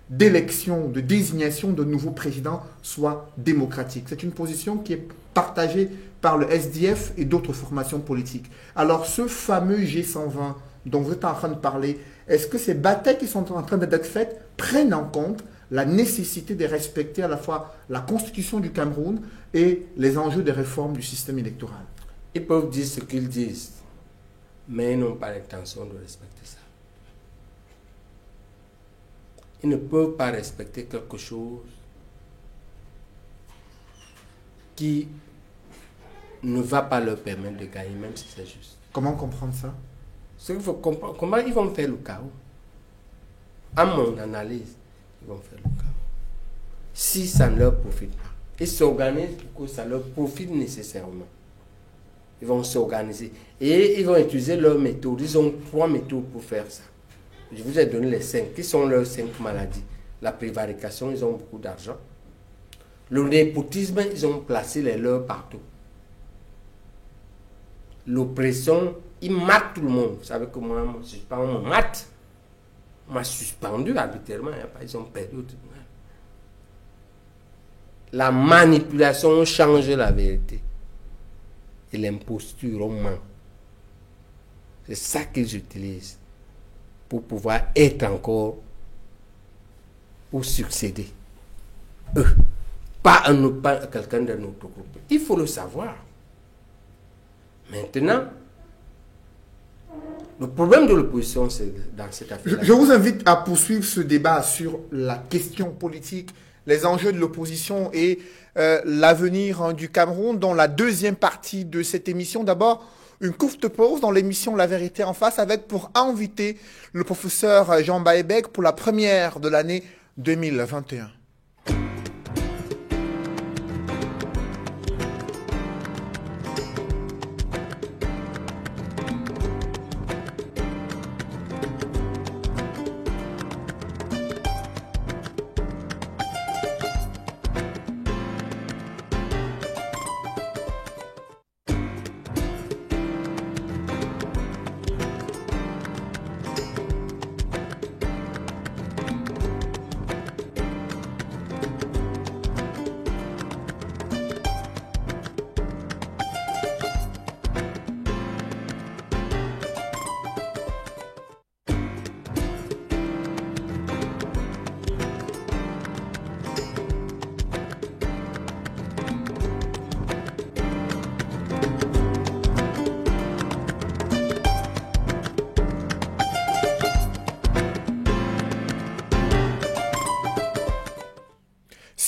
d'élection, de désignation de nouveaux présidents soient démocratiques. C'est une position qui est partagée par le SDF et d'autres formations politiques. Alors ce fameux G120 dont vous êtes en train de parler, est-ce que ces batailles qui sont en train d'être faites prennent en compte la nécessité de respecter à la fois la constitution du Cameroun et les enjeux des réformes du système électoral? Ils peuvent dire ce qu'ils disent, mais ils n'ont pas l'intention de respecter ça. Ils ne peuvent pas respecter quelque chose qui ne va pas leur permettre de gagner, même si c'est juste. Comment comprendre ça? Ce qu'il faut comprendre, comment ils vont faire le chaos? À mon analyse, ils vont faire le chaos. Si ça ne leur profite pas, ils s'organisent pour que ça leur profite nécessairement. Ils vont s'organiser et ils vont utiliser leurs méthodes. Ils ont 3 méthodes pour faire ça. Je vous ai donné les 5. Qui sont leurs 5 maladies? La prévarication, ils ont beaucoup d'argent. Le népotisme, ils ont placé les leurs partout. L'oppression, ils matent tout le monde. Vous savez que moi, on me mate. On m'a suspendu arbitrairement. Ils ont perdu au tribunal. La manipulation, on change la vérité. Et l'imposture, on ment. C'est ça qu'ils utilisent pour pouvoir être encore, pour succéder. Eux. Pas quelqu'un de notre groupe. Il faut le savoir. Maintenant, le problème de l'opposition, c'est dans cette affaire. Je vous invite à poursuivre ce débat sur la question politique, les enjeux de l'opposition et l'avenir du Cameroun dans la deuxième partie de cette émission. D'abord, une courte pause dans l'émission La Vérité en face avec pour inviter le professeur Jean Baebek pour la première de l'année 2021.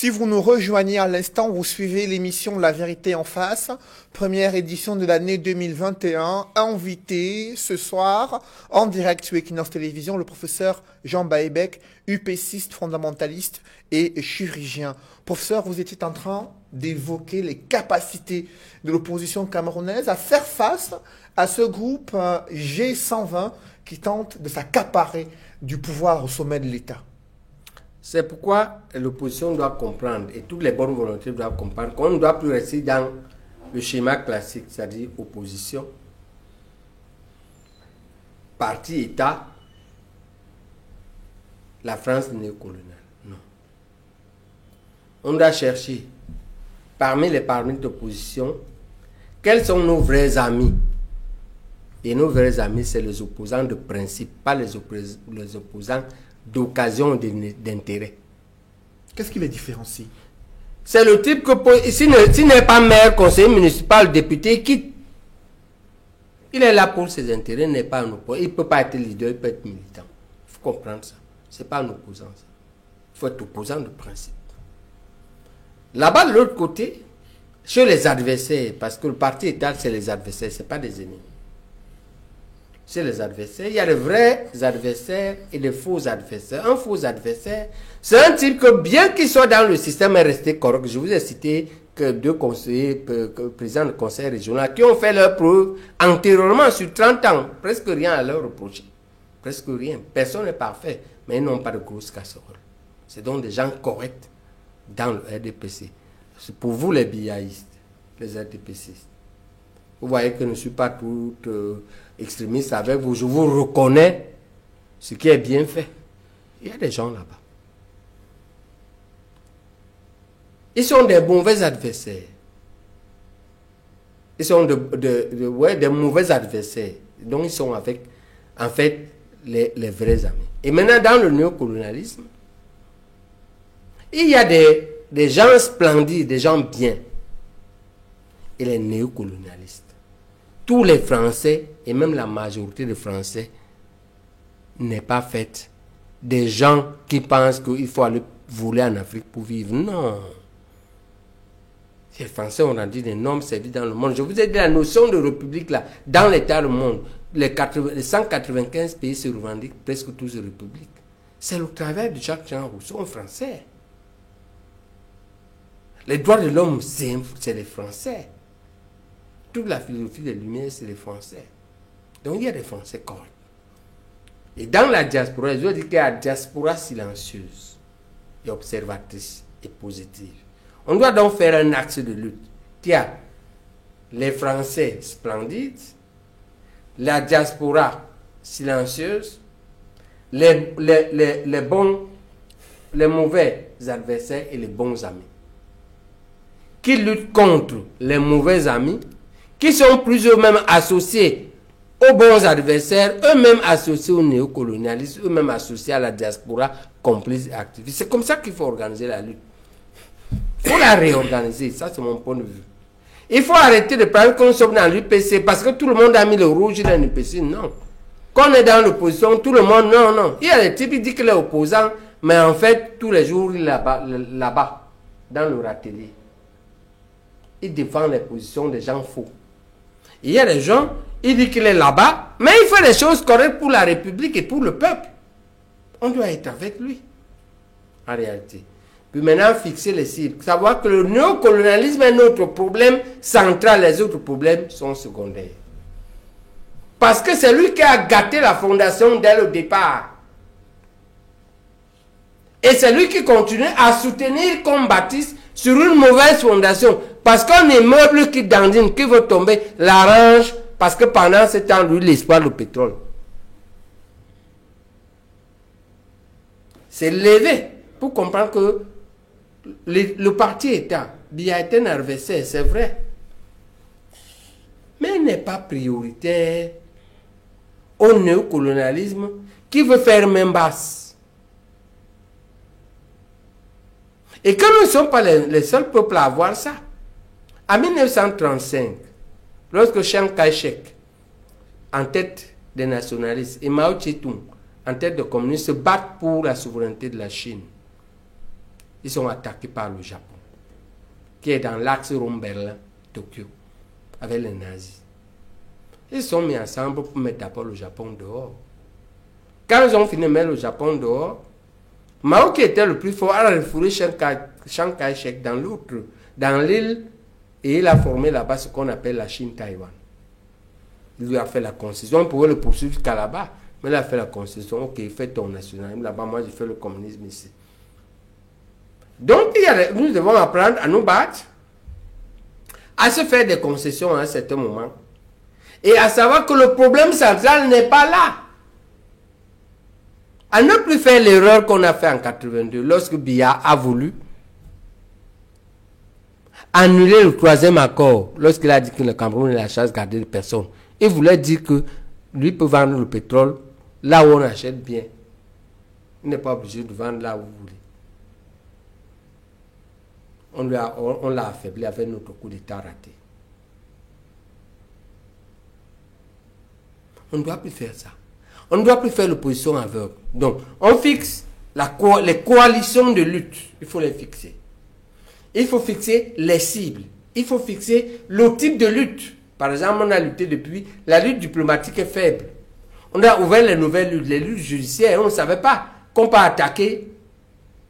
Si vous nous rejoignez à l'instant, vous suivez l'émission La Vérité en face, première édition de l'année 2021. Invité ce soir, en direct sur Equinox Télévision, le professeur Jean Baebec, UPCiste, fondamentaliste et chirurgien. Professeur, vous étiez en train d'évoquer les capacités de l'opposition camerounaise à faire face à ce groupe G120 qui tente de s'accaparer du pouvoir au sommet de l'État. C'est pourquoi l'opposition doit comprendre, et toutes les bonnes volontés doivent comprendre, qu'on ne doit plus rester dans le schéma classique, c'est-à-dire opposition, parti, État, la France néocoloniale. Non. On doit chercher, parmi les partis d'opposition, quels sont nos vrais amis. Et nos vrais amis, c'est les opposants de principe, pas les opposants d'occasion d'intérêt. Qu'est-ce qui les différencie? C'est le type que, s'il n'est pas maire, conseiller municipal, député, quitte. Il est là pour ses intérêts, il n'est pas un opposant. Il ne peut pas être leader, il peut être militant. Il faut comprendre ça. Ce n'est pas un opposant. Ça. Il faut être opposant de principe. Là-bas, de l'autre côté, chez les adversaires, parce que le parti État, c'est les adversaires, ce n'est pas des ennemis. Chez les adversaires, il y a de vrais adversaires et de faux adversaires. Un faux adversaire, c'est un type que bien qu'il soit dans le système est resté correct. Je vous ai cité que 2 conseillers, présidents de conseil régional, qui ont fait leur preuve antérieurement sur 30 ans. Presque rien à leur reprocher. Presque rien. Personne n'est parfait, mais ils n'ont pas de grosses casseroles. C'est donc des gens corrects dans le RDPC. C'est pour vous les biaïstes, les RDPCistes. Vous voyez que je ne suis pas tout extrémiste avec vous. Je vous reconnais ce qui est bien fait. Il y a des gens là-bas. Ils sont des mauvais adversaires. Ils sont des mauvais adversaires. Donc ils sont avec, en fait, les vrais amis. Et maintenant, dans le néocolonialisme, il y a des gens splendides, des gens bien. Et les néocolonialistes. Tous les Français, et même la majorité des Français, n'est pas faite des gens qui pensent qu'il faut aller voler en Afrique pour vivre. Non. Les Français ont rendu d'énormes services dans le monde. Je vous ai dit la notion de république là, dans l'état du monde, les 195 pays se revendiquent presque tous de république. C'est le travail de Jacques-Jean Rousseau, un Français. Les droits de l'homme, c'est les Français. Toute la philosophie des Lumières, c'est les Français. Donc il y a des Français corrects. Et dans la diaspora, je veux dire qu'il y a la diaspora silencieuse et observatrice et positive. On doit donc faire un axe de lutte. Tiens, les Français splendides, la diaspora silencieuse, les mauvais adversaires et les bons amis. Qui luttent contre les mauvais amis, qui sont plus eux-mêmes associés aux bons adversaires, eux-mêmes associés au néocolonialisme, eux-mêmes associés à la diaspora complice et activiste. C'est comme ça qu'il faut organiser la lutte. Il faut la réorganiser, ça c'est mon point de vue. Il faut arrêter de prendre qu'on sommes dans l'UPC parce que tout le monde a mis le rouge dans l'UPC, non. Quand on est dans l'opposition, tout le monde, non. Il y a des types qui disent qu'il est opposant, mais en fait, tous les jours, il est là-bas, dans leur atelier. Il défend les positions des gens faux. Il y a des gens, il dit qu'il est là-bas, mais il fait les choses correctes pour la République et pour le peuple. On doit être avec lui, en réalité. Puis maintenant, fixer les cibles. Savoir que le néocolonialisme est notre problème central, les autres problèmes sont secondaires. Parce que c'est lui qui a gâté la fondation dès le départ. Et c'est lui qui continue à soutenir comme Baptiste sur une mauvaise fondation. Parce qu'un immeuble qui dandine, qui veut tomber, l'arrange parce que pendant ce temps, lui, l'espoir du pétrole. C'est levé pour comprendre que le parti État, il a été un adversaire, c'est vrai. Mais il n'est pas prioritaire au néocolonialisme qui veut faire main basse. Et que nous ne sommes pas les seuls peuples à avoir ça. En 1935, lorsque Chiang Kai-shek, en tête des nationalistes, et Mao Tse-tung, en tête des communistes, se battent pour la souveraineté de la Chine, ils sont attaqués par le Japon, qui est dans l'axe Rome-Berlin-Tokyo, avec les nazis. Ils sont mis ensemble pour mettre d'abord le Japon dehors. Quand ils ont fini de mettre le Japon dehors, Mao, qui était le plus fort, a refoulé Chiang Kai-shek dans l'île, et il a formé là-bas ce qu'on appelle la Chine-Taïwan. Il lui a fait la concession. On pouvait le poursuivre jusqu'à là-bas, mais il a fait la concession. Ok, fais ton nationalisme là-bas, moi je fais le communisme ici. Donc, nous devons apprendre à nous battre, à se faire des concessions à un certain moment, et à savoir que le problème central n'est pas là. À ne plus faire l'erreur qu'on a fait en 82, lorsque Biya a voulu annuler le 3e accord, lorsqu'il a dit que le Cameroun est la chasse gardée de personnes. Il voulait dire que lui peut vendre le pétrole là où on achète bien. Il n'est pas obligé de vendre là où vous voulez. On l'a affaibli avec notre coup d'État raté. On ne doit plus faire ça. On ne doit plus faire l'opposition aveugle. Donc, on fixe les coalitions de lutte. Il faut les fixer. Il faut fixer les cibles. Il faut fixer le type de lutte. Par exemple, on a lutté depuis. La lutte diplomatique est faible. On a ouvert les nouvelles luttes, les luttes judiciaires. On ne savait pas qu'on peut attaquer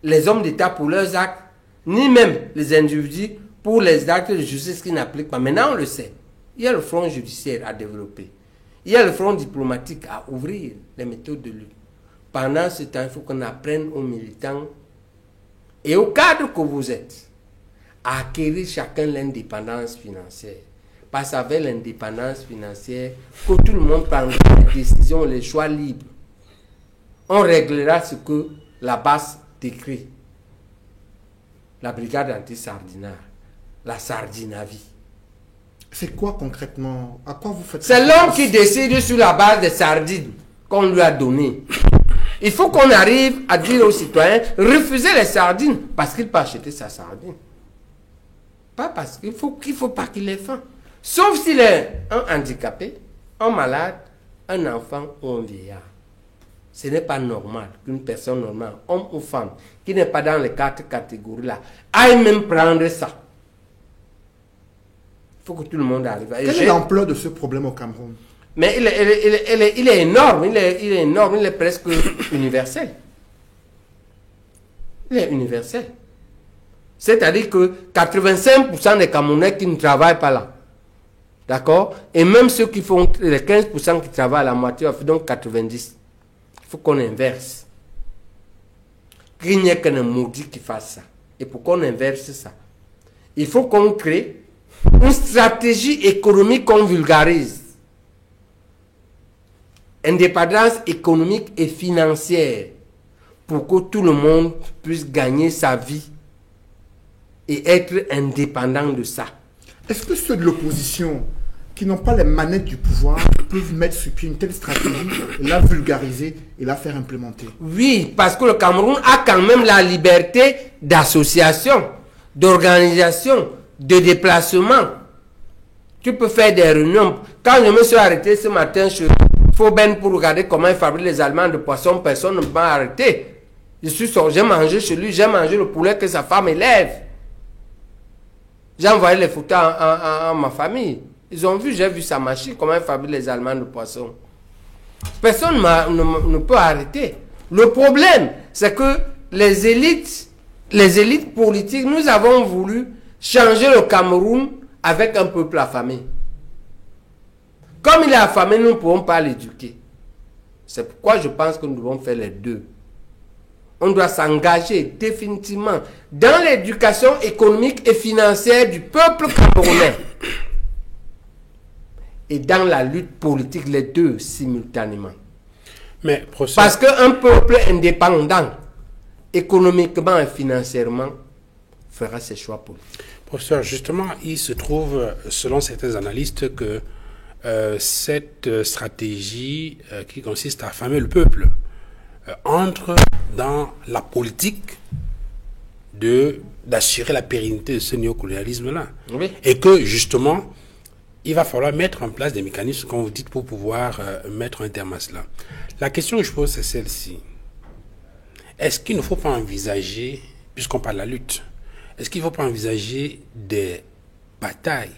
les hommes d'État pour leurs actes, ni même les individus pour les actes de justice qui n'appliquent pas. Maintenant, on le sait. Il y a le front judiciaire à développer. Il y a le front diplomatique à ouvrir les méthodes de lutte. Pendant ce temps, il faut qu'on apprenne aux militants et aux cadres que vous êtes à acquérir chacun l'indépendance financière. Parce qu'avec l'indépendance financière, que tout le monde prendra les décisions, les choix libres. On réglera ce que la base décrit. La brigade anti-sardinage, la sardinavie. C'est quoi concrètement? À quoi vous faites? C'est l'homme qui décide sur la base des sardines qu'on lui a données. Il faut qu'on arrive à dire aux citoyens, refusez les sardines parce qu'il peut acheter sa sardine. Pas parce qu'il faut pas qu'il ait faim. Sauf s'il est un handicapé, un malade, un enfant ou un vieillard. Ce n'est pas normal qu'une personne normale, homme ou femme, qui n'est pas dans les 4 catégories-là, aille même prendre ça. Il faut que tout le monde arrive. Quelle est l'ampleur de ce problème au Cameroun? Mais il est énorme, il est énorme, il est presque universel. Il est universel. C'est-à-dire que 85% des Camerounais qui ne travaillent pas là. D'accord? Et même ceux qui font les 15% qui travaillent à la moitié, donc 90%. Il faut qu'on inverse. Qu'il n'y ait qu'un maudit qui fasse ça. Et pour qu'on inverse ça, il faut qu'on crée une stratégie économique qu'on vulgarise. Indépendance économique et financière pour que tout le monde puisse gagner sa vie et être indépendant de ça. Est-ce que ceux de l'opposition qui n'ont pas les manettes du pouvoir peuvent mettre sur pied une telle stratégie, la vulgariser et la faire implémenter? Oui, parce que le Cameroun a quand même la liberté d'association, d'organisation, de déplacement. Tu peux faire des réunions. Quand je me suis arrêté ce matin chez Fauben pour regarder comment ils fabriquent les aliments de poisson, personne ne m'a arrêté. J'ai mangé chez lui, j'ai mangé le poulet que sa femme élève. J'ai envoyé les photos à ma famille. Ils ont vu, j'ai vu sa machine, comment elle fabrique les aliments de poisson. Personne ne peut arrêter. Le problème, c'est que les élites politiques, nous avons voulu changer le Cameroun avec un peuple affamé. Comme il est affamé, nous ne pouvons pas l'éduquer. C'est pourquoi je pense que nous devons faire les deux. On doit s'engager définitivement dans l'éducation économique et financière du peuple camerounais. Et dans la lutte politique, les deux simultanément. Mais, professeur, parce qu'un peuple indépendant, économiquement et financièrement, fera ses choix politiques. Professeur, justement, il se trouve, selon certains analystes, que cette stratégie qui consiste à affamer le peuple entre dans la politique d'assurer la pérennité de ce néocolonialisme-là. Oui. Et que, justement, il va falloir mettre en place des mécanismes, comme vous dites, pour pouvoir mettre un terme à cela. La question que je pose, c'est celle-ci. Est-ce qu'il ne faut pas envisager puisqu'on parle de la lutte, est-ce qu'il ne faut pas envisager des batailles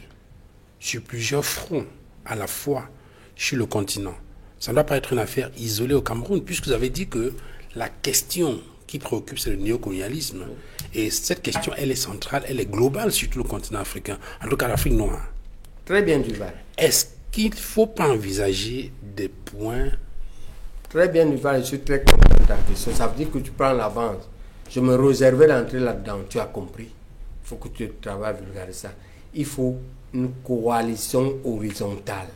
sur plusieurs fronts à la fois sur le continent? Ça ne doit pas être une affaire isolée au Cameroun, puisque vous avez dit que la question qui préoccupe, c'est le néocolonialisme. Et cette question, elle est centrale, elle est globale sur tout le continent africain, en tout cas l'Afrique noire. Très bien, Duval. Est-ce qu'il ne faut pas envisager des points? Très bien, Duval, je suis très content de ta question. Ça veut dire que tu prends l'avance. Je me réservais d'entrer là-dedans, tu as compris. Il faut que tu travailles à vulgariser ça. Il faut une coalition horizontale.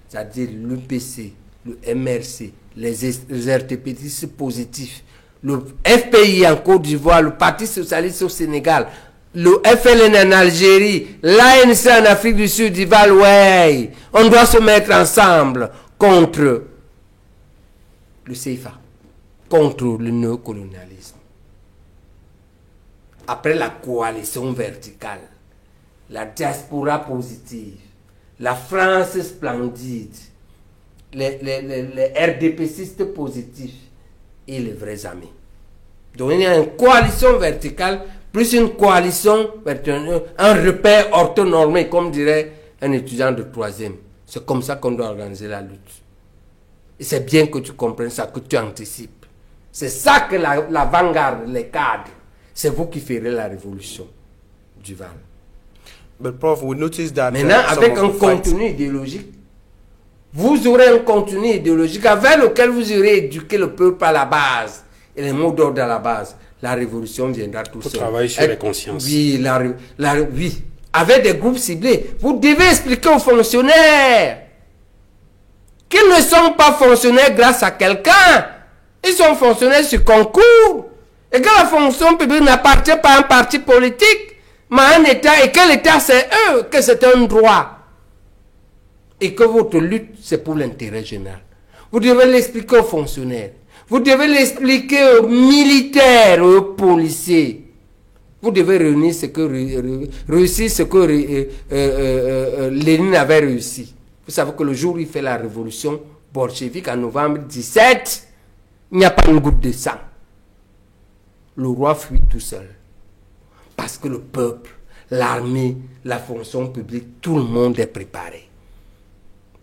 C'est-à-dire l'UPC, le MRC, les RTPistes positifs, le FPI en Côte d'Ivoire, le Parti Socialiste au Sénégal, le FLN en Algérie, l'ANC en Afrique du Sud, Duval, ouais, on doit se mettre ensemble contre le CFA, contre le néocolonialisme. Après la coalition verticale, la diaspora positive, la France splendide, les RDPistes positifs et les vrais amis. Donc il y a une coalition verticale plus une coalition, un repère orthonormé, comme dirait un étudiant de 3e. C'est comme ça qu'on doit organiser la lutte. Et c'est bien que tu comprennes ça, que tu anticipes. C'est ça que l'avant-garde, les cadres, c'est vous qui ferez la révolution, Duval. But Prof, we noticed that maintenant, avec un contenu idéologique, vous aurez un contenu idéologique avec lequel vous aurez éduqué le peuple à la base et les mots d'ordre à la base. La révolution viendra tout seul. Pour travailler sur les consciences. Oui, oui, avec des groupes ciblés. Vous devez expliquer aux fonctionnaires qu'ils ne sont pas fonctionnaires grâce à quelqu'un. Ils sont fonctionnaires sur concours. Et que la fonction publique n'appartient pas à un parti politique, mais à un État. Et que l'État, c'est eux, que c'est un droit. Et que votre lutte, c'est pour l'intérêt général. Vous devez l'expliquer aux fonctionnaires. Vous devez l'expliquer aux militaires, aux policiers. Vous devez réussir ce que Lénine avait réussi. Vous savez que le jour où il fait la révolution bolchevique en novembre 17, il n'y a pas une goutte de sang. Le roi fuit tout seul. Parce que le peuple, l'armée, la fonction publique, tout le monde est préparé.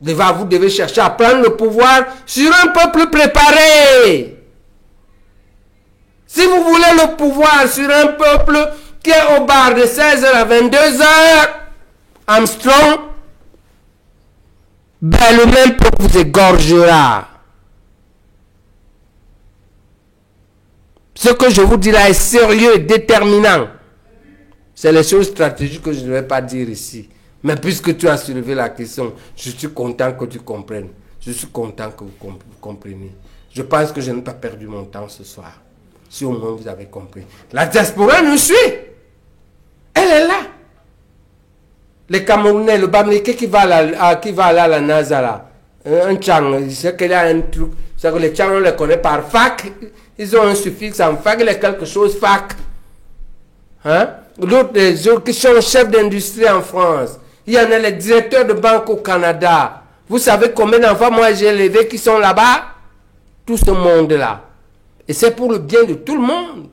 Vous devez chercher à prendre le pouvoir sur un peuple préparé. Si vous voulez le pouvoir sur un peuple qui est au bar de 16h à 22h, Armstrong, ben le même peuple vous égorgera. Ce que je vous dis là est sérieux et déterminant. C'est les choses stratégiques que je ne vais pas dire ici. Mais puisque tu as soulevé la question, je suis content que tu comprennes. Je suis content que vous compreniez. Je pense que je n'ai pas perdu mon temps ce soir. Si au moins vous avez compris. La diaspora nous suit. Elle est là. Les Camerounais, le Bamileke qui va aller à la NASA là. Un Tchang, c'est qu'il y a un truc. C'est que les Tchang, on les connaît par fac. Ils ont un suffixe en fac, il y a quelque chose fac. Hein? D'autres, les autres qui sont chefs d'industrie en France. Il y en a les directeurs de banque au Canada. Vous savez combien d'enfants moi j'ai élevés qui sont là-bas? Tout ce monde-là. Et c'est pour le bien de tout le monde.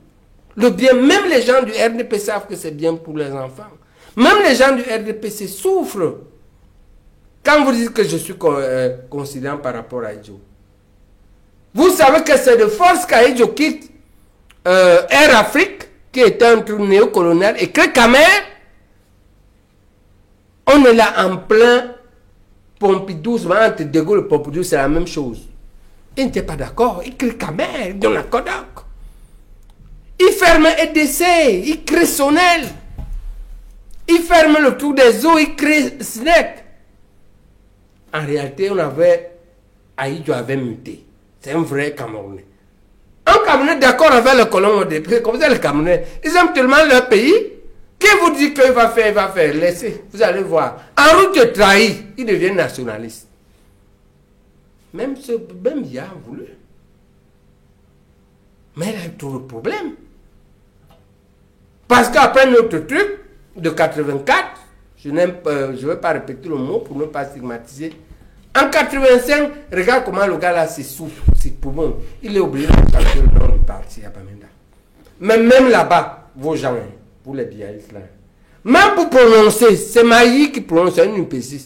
Le bien, même les gens du RDP savent que c'est bien pour les enfants. Même les gens du RDPC souffrent. Quand vous dites que je suis conciliant par rapport à Idjo. Vous savez que c'est de force qu'Idjo quitte Air Afrique, qui est un truc néocolonial, et que Khmer, on est là en plein Pompidou, entre De Gaulle et Pompidou, c'est la même chose. Il n'était pas d'accord, il crée Khmer, il donne la Kodak. Il ferme EDC, il crée Sonel. Il ferme le tour des eaux, il crée SNEC. En réalité, Aïdjo avait muté. C'est un vrai Camerounais. Un Camerounais d'accord avec le colon au comme ça les Camerounais, ils aiment tellement leur pays. Qui vous dit qu'il va faire, laissez. Vous allez voir. En route de trahir, il devient nationaliste. Même Bemia a voulu. Mais il a eu trop de problèmes. Parce qu'après notre truc de 84, je ne vais pas répéter le mot pour ne pas stigmatiser. En 85, regarde comment le gars là s'essouffle, c'est poumon. Il est obligé de changer le nom du parti à Bamenda. Mais même là-bas, vos gens, vous les biaïstes là, même pour prononcer, c'est Maï qui prononce un UPC.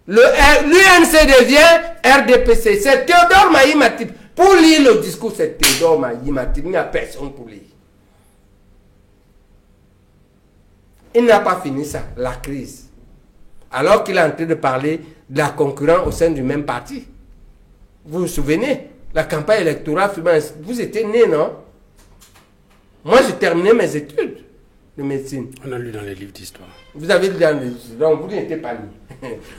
L'UNC devient RDPC. C'est Théodore Maï Matip. Pour lire le discours, c'est Théodore Maï Matip. Il n'y a personne pour lire. Il n'a pas fini ça, la crise. Alors qu'il est en train de parler de la concurrence au sein du même parti. Vous vous souvenez, la campagne électorale, vous étiez né, non? Moi, j'ai terminé mes études de médecine. On a lu dans les livres d'histoire. Vous avez lu dans les livres, donc vous n'étiez pas lu.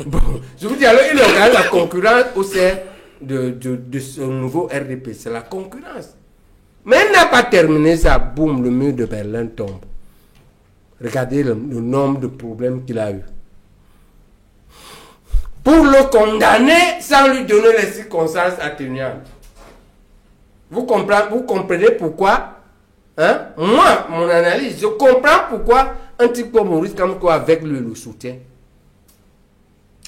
Bon, je vous dis alors, il regarde la concurrence au sein de ce nouveau RDP. C'est la concurrence. Mais il n'a pas terminé ça, boum, le mur de Berlin tombe. Regardez le nombre de problèmes qu'il a eu. Pour le condamner sans lui donner les circonstances atténuantes. Vous comprenez pourquoi, hein? Moi, mon analyse, je comprends pourquoi un type comme Maurice Kamto avec lui le soutien.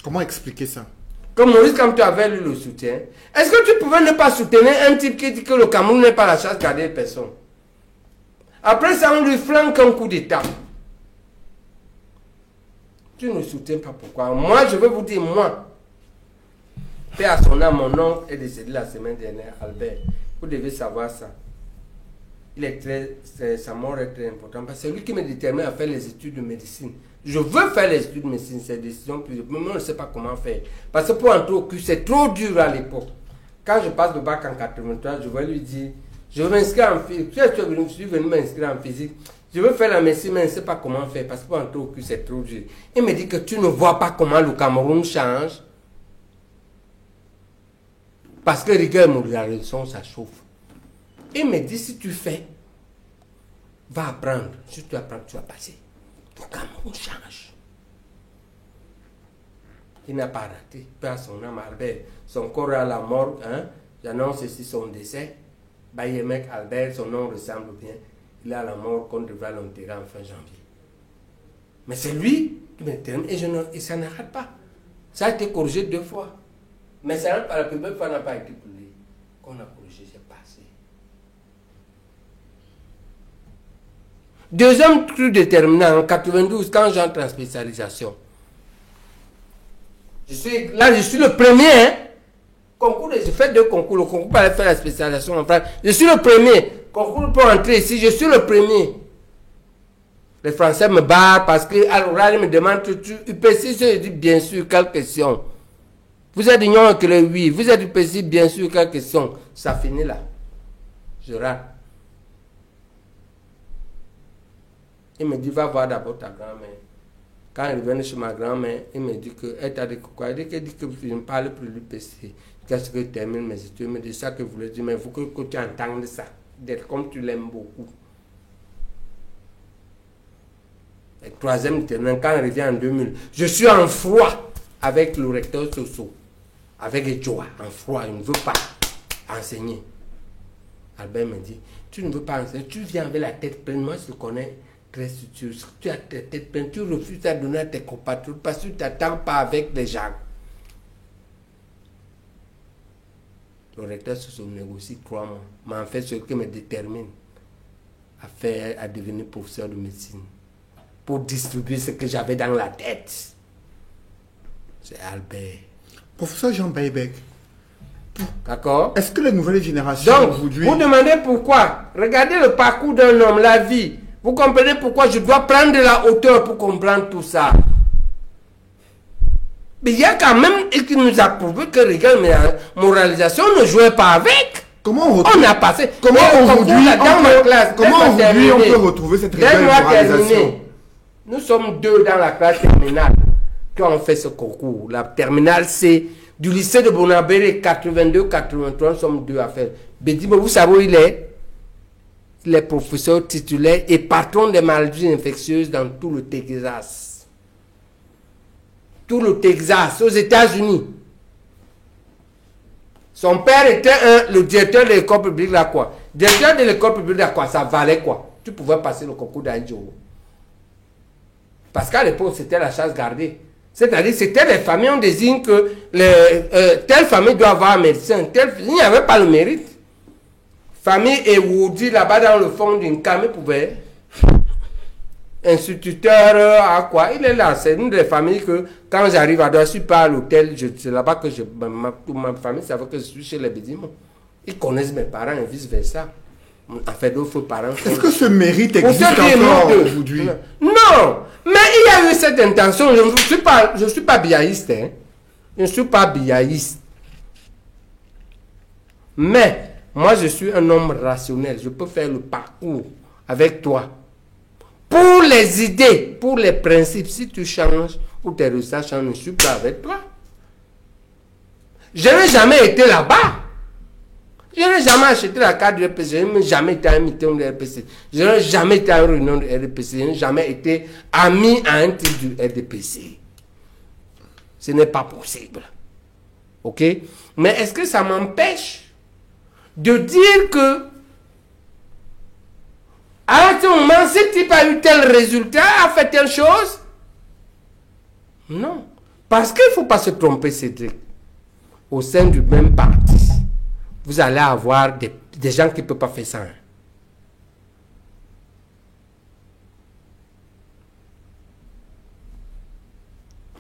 Comment expliquer ça? Comme Maurice Kamto avec lui le soutien. Est-ce que tu pouvais ne pas soutenir un type qui dit que le Cameroun n'est pas la chasse gardée des personnes? Après ça, on lui flanque un coup d'État. Tu ne soutiens pas pourquoi. Moi, je vais vous dire, moi, paix à son âme, mon oncle est décédé la semaine dernière, Albert. Vous devez savoir ça. Sa mort est très importante. Parce que c'est lui qui me détermine à faire les études de médecine. Je veux faire les études de médecine, c'est une décision plus. Mais moi, je ne sais pas comment faire. Parce que pour entrer au cul, c'est trop dur à l'époque. Quand je passe le bac en 83, je vais lui dire, je veux m'inscrire en physique. Je suis venu m'inscrire en physique. Je veux faire la médecine, mais je ne sais pas comment faire. Parce que pour entrer au cul, c'est trop dur. Il me dit que tu ne vois pas comment le Cameroun change. Parce que rigueur et modération, ça chauffe. Il me dit, si tu fais, va apprendre. Si tu apprends, tu vas passer. Le Cameroun change. Il n'a pas raté. Peu à son âme, Albert. Son corps est à la mort. Hein? J'annonce ici son décès. Bayemek Albert, son nom ressemble bien. Il est à la mort qu'on devrait l'enterrer en fin janvier. Mais c'est lui qui m'interme et ça n'arrête pas. Ça a été corrigé 2 fois. Mais ça n'arrête pas. La première fois n'a pas été pour lui. Qu'on a corrigé, c'est passé. Deuxième truc déterminant, en 92, quand j'entre en spécialisation, je suis le premier, hein? J'ai fait 2 concours. Le concours pour aller faire la spécialisation en France. Je suis le premier. Concours pour entrer ici, je suis le premier. Les Français me barrent parce qu'à l'oral, ils me demandent tu UPC, je dis bien sûr, quelle question. Vous êtes d'union que le oui. Vous êtes UPC, bien sûr, quelle question. Ça finit là. Je rate. Il me dit, va voir d'abord ta grand-mère. Quand il revenait chez ma grand-mère, il me dit que, elle t'a dit quoi? Elle dit que je ne parle plus de l'UPC. Qu'est-ce que je termine mes études? Il me dit ça que vous voulez dire, mais il faut que tu entendes ça. D'être comme tu l'aimes beaucoup. Et 3e terminant, quand il revient en 2000, je suis en froid avec le recteur Soso, avec Ejoa, en froid, il ne veut pas enseigner. Albert me dit, tu ne veux pas enseigner, tu viens avec la tête pleine, moi je te connais très sûr, tu as ta tête pleine, tu refuses à donner à tes compatriotes parce que tu ne t'attends pas avec les gens. Le recteur Soso négocie 3 mois, mais en fait ce qui me détermine à devenir professeur de médecine, pour distribuer ce que j'avais dans la tête. C'est Albert. Professeur Jean Baïbek. D'accord? Est-ce que les nouvelles générations Donc, aujourd'hui... vous demandez pourquoi. Regardez le parcours d'un homme, la vie. Vous comprenez pourquoi je dois prendre de la hauteur pour comprendre tout ça. Mais il y a quand même qui nous a prouvé que regarde, moralisation ne jouait pas avec. Comment on a passé. Comment aujourd'hui on peut retrouver cette moralisation? Nous sommes 2 dans la classe terminale qui ont fait ce concours. La terminale C du lycée de Bonabéré, 82-83, nous sommes 2 à faire. Bédi, vous savez où il est? Il est professeur titulaire et patron des maladies infectieuses dans tout le Texas. Tout le Texas, aux États-Unis. Son père était le directeur de l'école publique là quoi. Directeur de l'école publique là quoi, ça valait quoi? Tu pouvais passer le concours d'Aïdjo. Parce qu'à l'époque, c'était la chasse gardée. C'est-à-dire, c'était les familles, on désigne que telle famille doit avoir un médecin. Il n'y avait pas le mérite. Il famille éourdie là-bas dans le fond d'une came pouvait. Instituteur à quoi? Il est là. C'est une des familles que quand j'arrive à Douala, je suis pas à l'hôtel, c'est là-bas que ma famille savait que je suis chez les Bédimons. Ils connaissent mes parents et vice-versa. En fait, d'autres parents. Est-ce que ce mérite existe encore aujourd'hui? Non! Mais il y a eu cette intention. Je ne suis pas biaïste. Hein. Je ne suis pas biaïste. Mais, moi, je suis un homme rationnel. Je peux faire le parcours avec toi. Pour les idées, pour les principes, si tu changes ou tes résultats changent, je ne suis pas avec toi. Je n'ai jamais été là-bas. Je n'ai jamais acheté la carte du RPC. Je n'ai jamais été à un meeting du RPC. Je n'ai jamais été à une réunion du RPC. Je n'ai jamais été ami à un type du RDPC. Ce n'est pas possible. Ok? Mais est-ce que ça m'empêche de dire que à ce moment, ce type a eu tel résultat, a fait telle chose? Non. Parce qu'il ne faut pas se tromper, Cédric. Au sein du même parti, vous allez avoir des gens qui ne peuvent pas faire ça.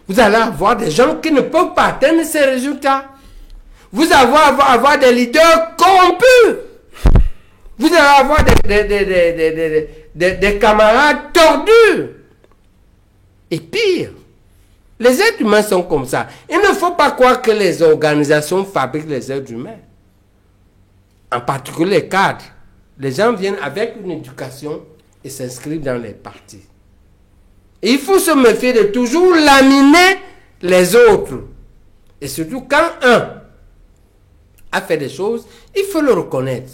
Vous allez avoir des gens qui ne peuvent pas atteindre ces résultats. Vous allez avoir des leaders corrompus. Vous allez avoir des camarades tordus. Et pire, les êtres humains sont comme ça. Il ne faut pas croire que les organisations fabriquent les êtres humains. En particulier les cadres. Les gens viennent avec une éducation et s'inscrivent dans les partis. Et il faut se méfier de toujours laminer les autres. Et surtout quand un a fait des choses, il faut le reconnaître.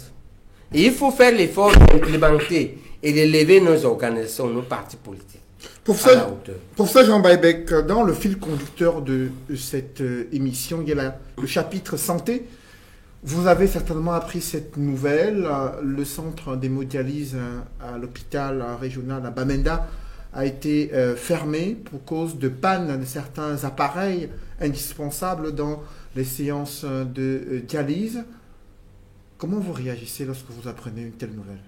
Et il faut faire l'effort d'implémenter et d'élever nos organisations, nos partis politiques. Professeur Jean Baïbek, dans le fil conducteur de cette émission, il y a le chapitre santé. Vous avez certainement appris cette nouvelle. Le centre d'hémodialyse à l'hôpital régional à Bamenda a été fermé pour cause de panne de certains appareils indispensables dans les séances de dialyse. Comment vous réagissez lorsque vous apprenez une telle nouvelle?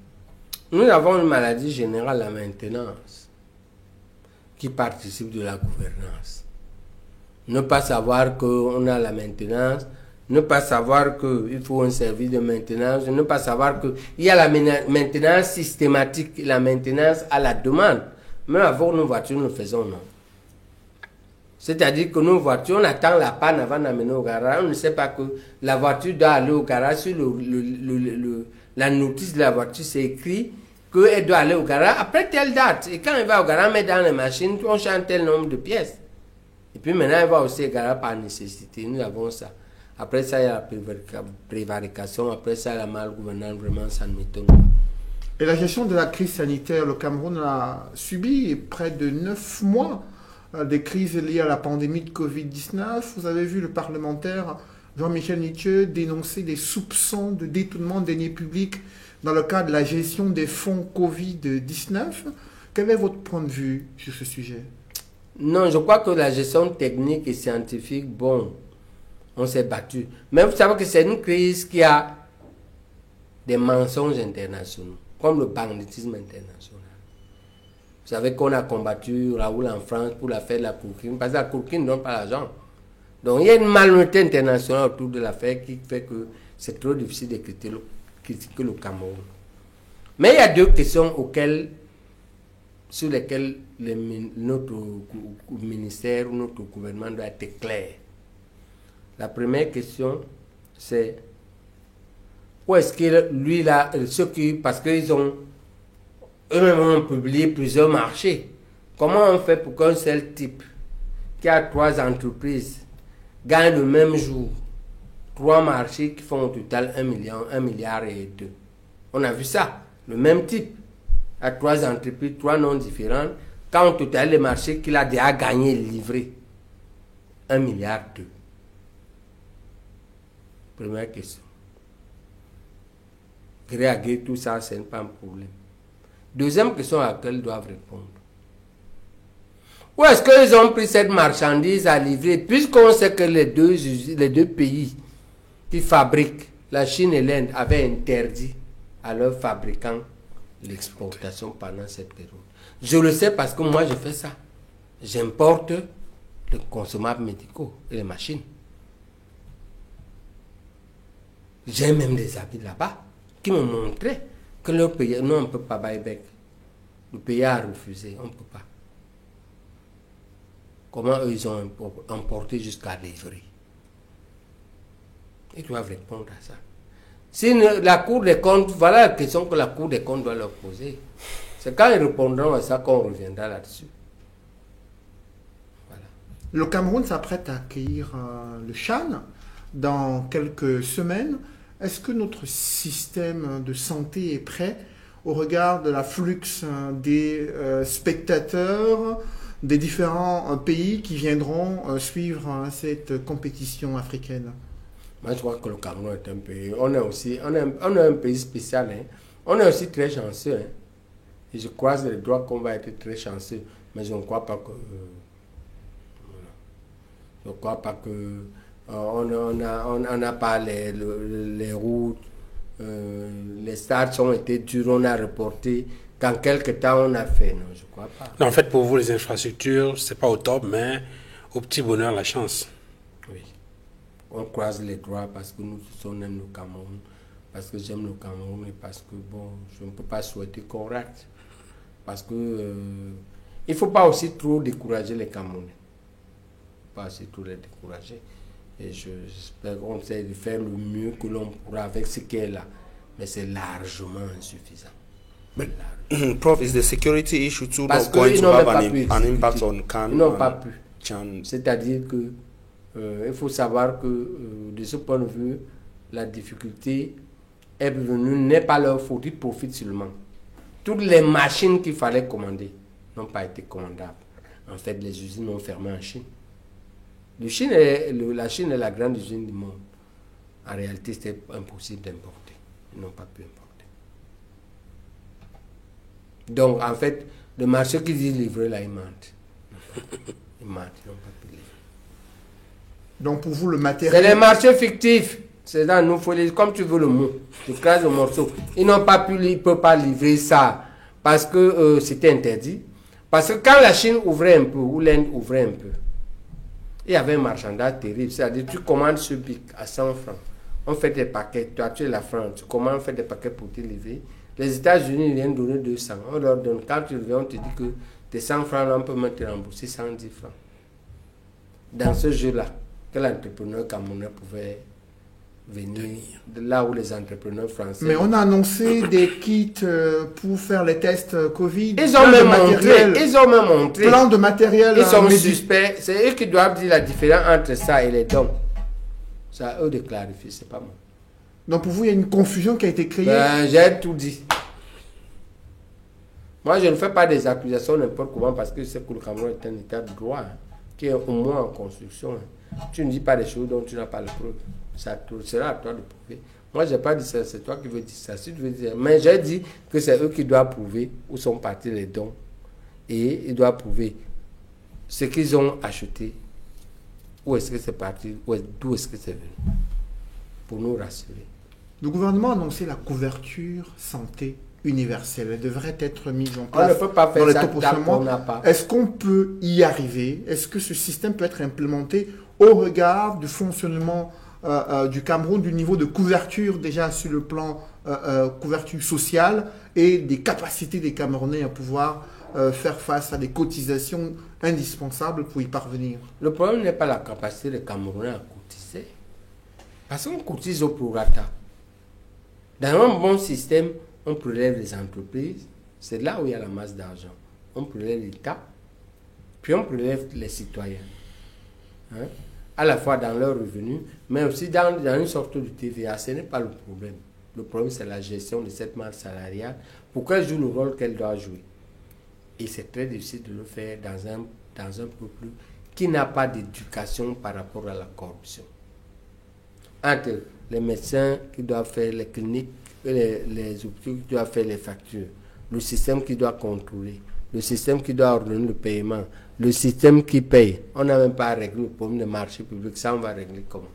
Nous avons une maladie générale, la maintenance, qui participe de la gouvernance. Ne pas savoir qu'on a la maintenance, ne pas savoir qu'il faut un service de maintenance, ne pas savoir qu'il y a la maintenance systématique, la maintenance à la demande. Même avec nos voitures, nous faisons non. C'est-à-dire que nos voitures, on attend la panne avant d'amener au garage. On ne sait pas que la voiture doit aller au garage. Sur la notice de la voiture, c'est écrit qu'elle doit aller au garage après telle date. Et quand elle va au garage, on met dans les machines, on change tel nombre de pièces. Et puis maintenant, elle va aussi au garage par nécessité. Nous avons ça. Après ça, il y a la prévarication. Après ça, la malgouvernance. Vraiment, ça ne m'étonne pas. Et la gestion de la crise sanitaire, le Cameroun a subi près de 9 mois des crises liées à la pandémie de Covid-19. Vous avez vu le parlementaire Jean-Michel Nithieu dénoncer des soupçons de détournement de deniers publics dans le cadre de la gestion des fonds Covid-19. Quel est votre point de vue sur ce sujet? Non, je crois que la gestion technique et scientifique, bon, on s'est battu. Mais vous savez que c'est une crise qui a des mensonges internationaux, comme le banditisme international. Vous savez qu'on a combattu Raoul en France pour l'affaire de la courquine, parce que la courquine ne donne pas l'argent. Donc il y a une malhonnêteté internationale autour de l'affaire qui fait que c'est trop difficile de critiquer le Cameroun. Mais il y a deux questions sur lesquelles notre ministère ou notre gouvernement doit être clair. La première question, c'est où est-ce que lui là, parce qu'ils ont eux-mêmes ont publié plusieurs marchés. Comment on fait pour qu'un seul type qui a 3 entreprises gagne le même jour 3 marchés qui font au total 1 milliard et 2? On a vu ça. Le même type a 3 entreprises, 3 noms différents. Quand au total les marchés qu'il a déjà gagné et livré 1 milliard 2. Première question. Gré à gré, tout ça, ce n'est pas un problème. Deuxième question à laquelle ils doivent répondre. Où est-ce qu'ils ont pris cette marchandise à livrer, puisqu'on sait que les deux pays qui fabriquent, la Chine et l'Inde, avaient interdit à leurs fabricants l'exportation pendant cette période. Je le sais parce que moi je fais ça. J'importe les consommables médicaux et les machines. J'ai même des amis là-bas qui me montraient que leur pays, non, on ne peut pas buy-back. Le pays a refusé, on ne peut pas. Comment eux, ils ont emporté jusqu'à livrer? Ils doivent répondre à ça. Si la Cour des comptes, voilà la question que la Cour des comptes doit leur poser. C'est quand ils répondront à ça qu'on reviendra là-dessus. Voilà. Le Cameroun s'apprête à accueillir le CHAN dans quelques semaines. Est-ce que notre système de santé est prêt au regard de l'afflux des spectateurs des différents pays qui viendront suivre cette compétition africaine? Moi, je crois que le Cameroun est un pays. On est un pays spécial. Hein. On est aussi très chanceux. Hein. Et je croise les droits qu'on va être très chanceux. Mais je ne crois pas que. Je ne crois pas que. On n'a pas les routes. Les stades ont été durs. On a reporté. Qu'en quelques temps, on a fait. Non, je ne crois pas. Non, en fait, pour vous, les infrastructures, ce n'est pas au top, mais au petit bonheur, la chance. Oui. On croise les droits parce que nous sommes le Cameroun, parce que j'aime le Cameroun et parce que bon, je ne peux pas souhaiter qu'on rate. Parce que il ne faut pas aussi trop décourager les Camerounais. Pas aussi trop les décourager. Et j'espère qu'on essaie de faire le mieux que l'on pourra avec ce qui est là. Mais c'est largement insuffisant. But, Prof, is the security issue too Parce going qu'ils to n'ont have même pas pu an impact on CAN? Ils n'ont pas pu. CHAN? C'est-à-dire que il faut savoir que de ce point de vue, la difficulté est venue, n'est pas leur faute, ils profitent seulement. Toutes les machines qu'il fallait commander n'ont pas été commandables. En fait, les usines ont fermé en Chine. La Chine est la grande usine du monde. En réalité, c'était impossible d'importer. Ils n'ont pas pu importer. Donc, en fait, le marché qui dit livrer, là, il mentent. Ils mentent, ils n'ont pas pu livrer. Donc pour vous, le C'est matériel... les marchés fictifs. C'est dans nous, comme tu veux le mot. Tu crases le morceau. Ils n'ont pas pu, ils ne peuvent pas livrer ça parce que c'était interdit. Parce que quand la Chine ouvrait un peu, ou l'Inde ouvrait un peu, il y avait un marchandage terrible. C'est-à-dire, tu commandes ce bic à 100 francs. On fait des paquets. Toi, tu es la France. Tu commandes, on fait des paquets pour te livrer. Les États-Unis viennent donner 200. On leur donne. Quand tu reviens, on te dit que tes 100 francs, là, on peut même te rembourser 110 francs. Dans ce jeu-là, quel entrepreneur camerounais pouvait venir de là où les entrepreneurs français... Mais on a annoncé des kits pour faire les tests Covid. Ils ont même montré. Plein de matériel. Ils sont suspects. C'est eux qui doivent dire la différence entre ça et les dons. C'est à eux de clarifier, c'est pas moi. Donc pour vous, il y a une confusion qui a été créée. Ben, j'ai tout dit. Moi, je ne fais pas des accusations n'importe comment parce que c'est que le Cameroun est un état de droit hein, qui est au moins en construction. Hein. Tu ne dis pas des choses dont tu n'as pas le preuve. Ça sera à toi de prouver. Moi, je n'ai pas dit ça, c'est toi qui veux dire ça. Si tu veux dire, mais j'ai dit que c'est eux qui doivent prouver où sont partis les dons. Et ils doivent prouver ce qu'ils ont acheté, où est-ce que c'est parti, d'où est-ce que c'est venu. Pour nous rassurer. Le gouvernement a annoncé la couverture santé universelle. Elle devrait être mise en place. On ne peut pas faire ça tant qu'on n'a pas. Est-ce qu'on peut y arriver? Est-ce que ce système peut être implémenté au regard du fonctionnement du Cameroun, du niveau de couverture déjà sur le plan couverture sociale et des capacités des Camerounais à pouvoir faire face à des cotisations indispensables pour y parvenir? Le problème n'est pas la capacité des Camerounais à cotiser. Parce qu'on cotise au prorata. Dans un bon système, on prélève les entreprises. C'est là où il y a la masse d'argent. On prélève l'État, puis on prélève les citoyens. Hein? À la fois dans leurs revenus, mais aussi dans une sorte de TVA. Ce n'est pas le problème. Le problème, c'est la gestion de cette masse salariale pour qu'elle joue le rôle qu'elle doit jouer. Et c'est très difficile de le faire dans un peuple qui n'a pas d'éducation par rapport à la corruption. Entre les médecins qui doivent faire les cliniques, les hôpitaux qui doivent faire les factures, le système qui doit contrôler, le système qui doit ordonner le paiement, le système qui paye. On n'a même pas réglé le problème des marchés publics. Ça, on va régler comment?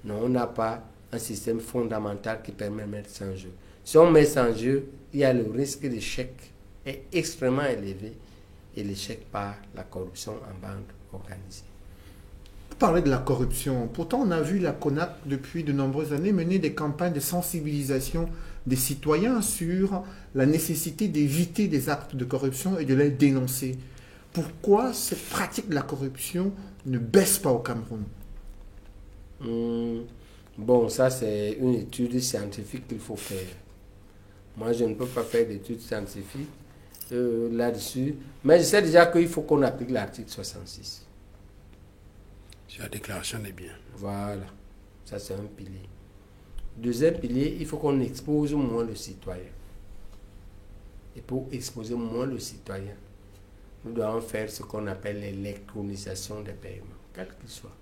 Non, on n'a pas un système fondamental qui permet de mettre ça en jeu. Si on met ça en jeu, il y a le risque d'échec est extrêmement élevé et l'échec par la corruption en bande organisée. Vous parlez de la corruption. Pourtant, on a vu la CONAC depuis de nombreuses années mener des campagnes de sensibilisation des citoyens sur la nécessité d'éviter des actes de corruption et de les dénoncer. Pourquoi cette pratique de la corruption ne baisse pas au Cameroun? Bon, ça c'est une étude scientifique qu'il faut faire. Moi, je ne peux pas faire d'études scientifiques là-dessus, mais je sais déjà qu'il faut qu'on applique l'article 66. C'est la déclaration des biens. Voilà, ça c'est un pilier. Deuxième pilier, il faut qu'on expose moins le citoyen. Et pour exposer moins le citoyen, nous devons faire ce qu'on appelle l'électronisation des paiements, quel qu'il soit.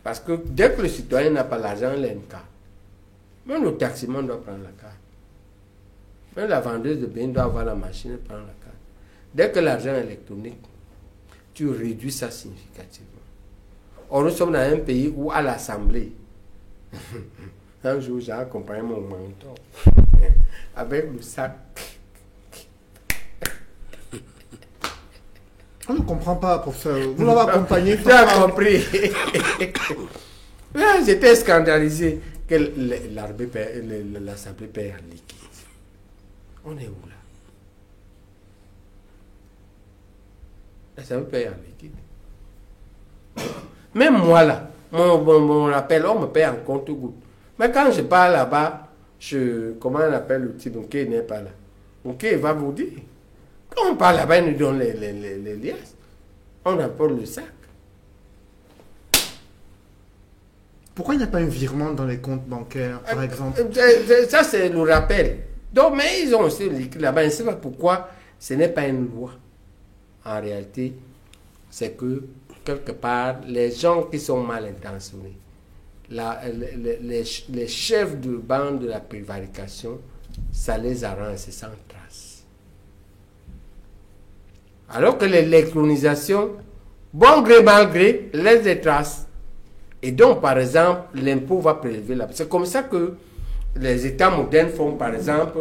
Parce que dès que le citoyen n'a pas l'argent, il a une carte. Même le taximan doit prendre la carte. Même la vendeuse de biens doit avoir la machine et prendre la carte. Dès que l'argent est électronique, tu réduis ça significativement. Or, nous sommes dans un pays où à l'Assemblée, un jour j'ai accompagné mon mentor avec le sac. On ne comprend pas, professeur. Vous l'avez accompagné. Tu as compris. J'étais scandalisé que l'Assemblée paie en liquide. On est où là? L'Assemblée paie en liquide. Même moi là, mon rappel, on me paie en compte-goutte. Mais quand je pars là-bas, comment on appelle le type? Ok, il n'est pas là. Ok, il va vous dire. Quand on parle là-bas, il nous donne les liasses. On apporte le sac. Pourquoi il n'y a pas un virement dans les comptes bancaires, par exemple? Ça, c'est le rappel. Donc, mais ils ont aussi le liquide là-bas. Je ne sais pas pourquoi ce n'est pas une loi. En réalité, c'est que, quelque part, les gens qui sont mal intentionnés, les chefs de bande de la prévarication, ça les arrange, c'est sans trace. Alors que l'électronisation, bon gré, mal gré, laisse des traces. Et donc, par exemple, l'impôt va prélever là. C'est comme ça que les États modernes font, par exemple,